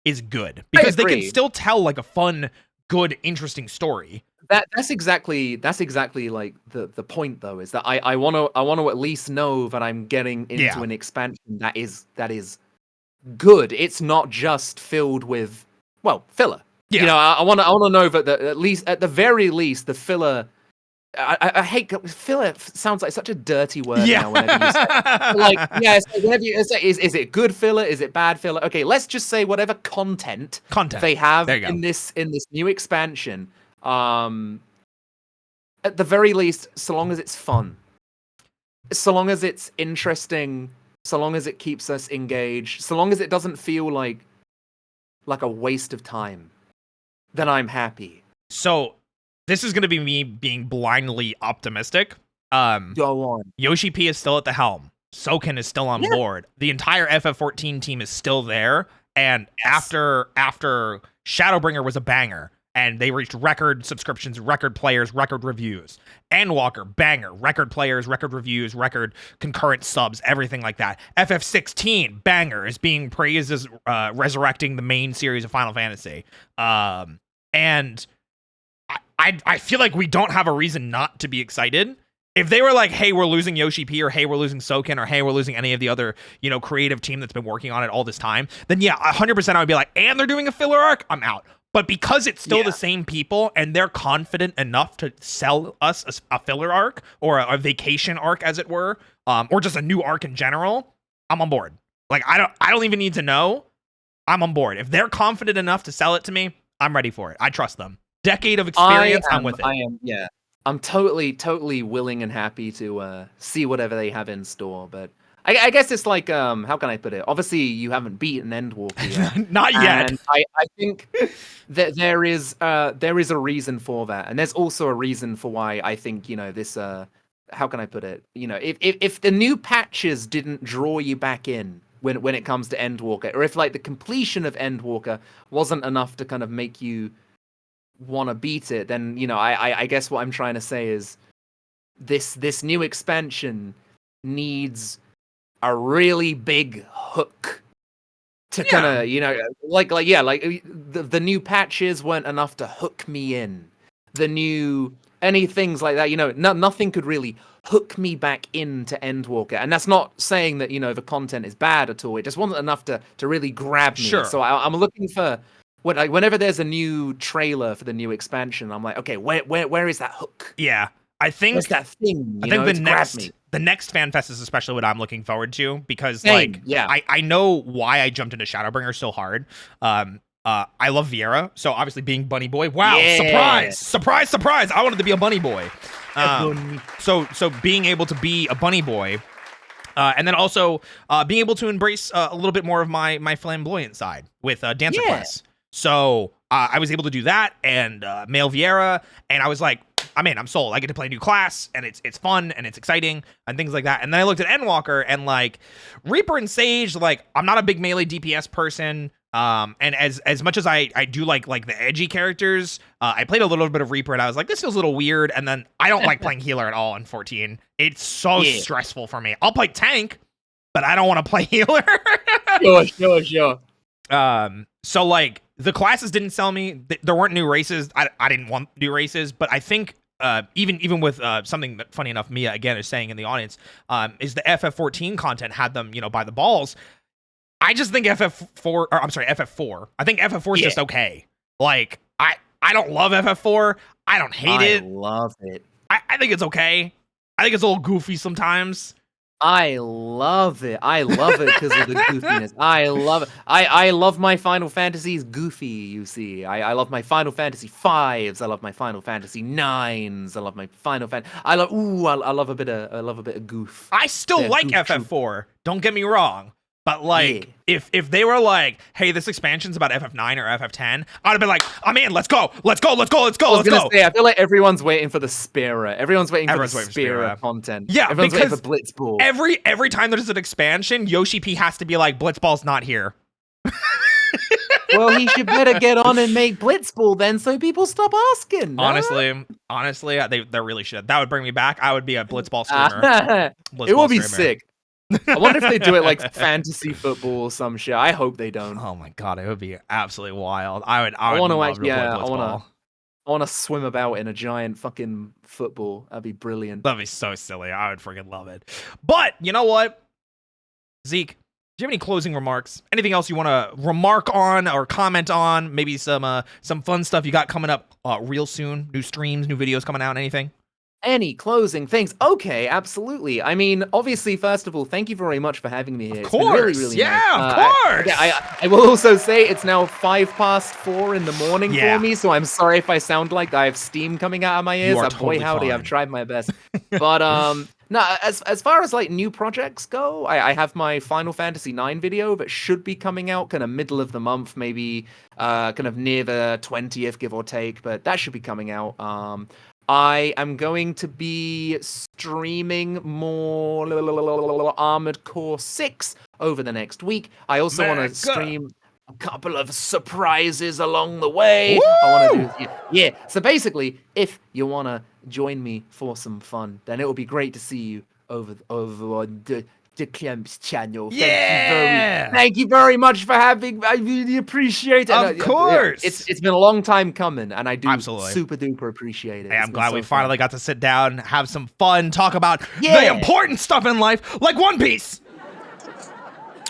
is good because they can still tell like a fun, good, interesting story. That's exactly like the point though, is that I want to at least know that I'm getting into an expansion that is good. It's not just filled with filler. Yeah. You know, I want to know that at the very least the filler. I hate filler. Sounds like such a dirty word now. Whenever you say it. Like, yeah, so whenever you say, is it good filler? Is it bad filler? Okay, let's just say whatever content they have in this new expansion. At the very least, so long as it's fun, so long as it's interesting, so long as it keeps us engaged, so long as it doesn't feel like a waste of time, then I'm happy. So this is going to be me being blindly optimistic. Go on. Yoshi P is still at the helm. Soken is still on board. The entire FF14 team is still there. And after Shadowbringer was a banger, and they reached record subscriptions, record players, record reviews. Endwalker, banger, record players, record reviews, record concurrent subs, everything like that. FF16, banger, is being praised as resurrecting the main series of Final Fantasy. And I feel like we don't have a reason not to be excited. If they were like, hey, we're losing Yoshi P, or hey, we're losing Soken, or hey, we're losing any of the other, creative team that's been working on it all this time, then yeah, 100% I would be like, and they're doing a filler arc, I'm out. But because it's still the same people and they're confident enough to sell us a filler arc or a vacation arc, as it were, or just a new arc in general, I'm on board. Like, I don't even need to know. I'm on board. If they're confident enough to sell it to me, I'm ready for it. I trust them. Decade of experience, I'm with it. I'm totally willing and happy to see whatever they have in store. But I guess it's like, how can I put it? Obviously, you haven't beaten Endwalker yet. Not yet. And I think that there is a reason for that, and there's also a reason for why I think this. How can I put it? If the new patches didn't draw you back in when it comes to Endwalker, or if like the completion of Endwalker wasn't enough to kind of make you want to beat it, then I guess what I'm trying to say is this new expansion needs a really big hook to kind of like the new patches weren't enough to hook me in. Any things like that, nothing could really hook me back into Endwalker, and that's not saying that the content is bad at all. It just wasn't enough to really grab me. Sure. So I'm looking for whenever there's a new trailer for the new expansion, I'm like, okay, where is that hook? Yeah, I think where's that thing. I think the next fan fest is especially what I'm looking forward to, because I know why I jumped into Shadowbringer so hard. I love Viera, so obviously being Bunny Boy. Wow, surprise! I wanted to be a Bunny Boy. So being able to be a Bunny Boy, and then also being able to embrace a little bit more of my flamboyant side with Dancer Class. So I was able to do that and male Viera, and I was like, I'm sold. I get to play a new class, and it's fun and it's exciting and things like that. And then I looked at Endwalker, and like Reaper and Sage, like I'm not a big melee DPS person. And as much as I do like the edgy characters, I played a little bit of Reaper, and I was like, this feels a little weird. And then I don't like playing healer at all in 14. It's so stressful for me. I'll play tank, but I don't want to play healer. Sure. So like the classes didn't sell me. There weren't new races. I didn't want new races, but I think even with something that, funny enough, Mia again is saying in the audience, is the FF14 content had them by the balls. I just think FF4. I think FF4 is just okay. Like I don't love FF4. I don't hate it. I love it. I think it's okay. I think it's a little goofy sometimes. I love it. I love it because of the goofiness. I love it. I love my Final Fantasies goofy, you see. I love my Final Fantasy 5s. I love my Final Fantasy 9s. I love my Final Fantasy. I love a bit of goof. I still like FF4. Don't get me wrong. But like, if they were like, hey, this expansion's about FF9 or FF10, I'd have been like, I'm in. Let's go. I feel like everyone's waiting for the Spira. Everyone's waiting for the Spira content. Yeah, everyone's waiting for Blitzball. Every time there's an expansion, Yoshi P has to be like, Blitzball's not here. Well, he should better get on and make Blitzball then, so people stop asking. No? Honestly, they really should. That would bring me back. I would be a Blitzball streamer. It would be sick. I wonder if they do it like fantasy football or some shit. I hope they don't. Oh my god, it would be absolutely wild. I would want to love to play I Blitzball. want to swim about in a giant fucking football. That'd be brilliant. That'd be so silly. I would freaking love it. But you know what, Zeke, do you have any closing remarks? Anything else you want to remark on or comment on? Maybe some fun stuff you got coming up real soon. New streams, new videos coming out. Anything? Any closing things? Okay, absolutely. I mean, obviously, first of all, thank you very much for having me here. Of course, it's been really yeah, nice. Of course. I will also say it's now 4:05 in the morning for me, so I'm sorry if I sound like I have steam coming out of my ears. Totally boy, howdy, fine. I've tried my best. But no, as far as like new projects go, I have my Final Fantasy IX video that should be coming out kind of middle of the month, maybe kind of near the 20th, give or take. But that should be coming out. I am going to be streaming more Armored Core 6 over the next week. I also want to stream a couple of surprises along the way. Woo! I want to do, yeah. So basically, if you want to join me for some fun, then it will be great to see you over on the Clemps channel. Thank you very much for having. I really appreciate it. Of course, it's been a long time coming, and I do absolutely super duper appreciate it. Hey, I'm glad we finally got to sit down, have some fun, talk about the important stuff in life, like One Piece.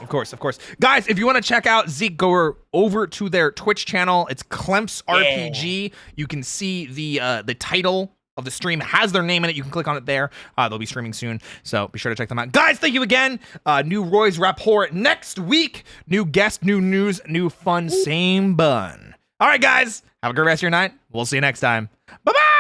Of course. Guys, if you want to check out Zeke, go over to their Twitch channel. It's Clemps RPG. You can see the title of the stream has their name in it. You can click on it there. They'll be streaming soon, so be sure to check them out. Guys, thank you again. New Roy's Rapport next week. New guest, new news, new fun, same bun. All right, guys, have a great rest of your night. We'll see you next time. Bye-bye!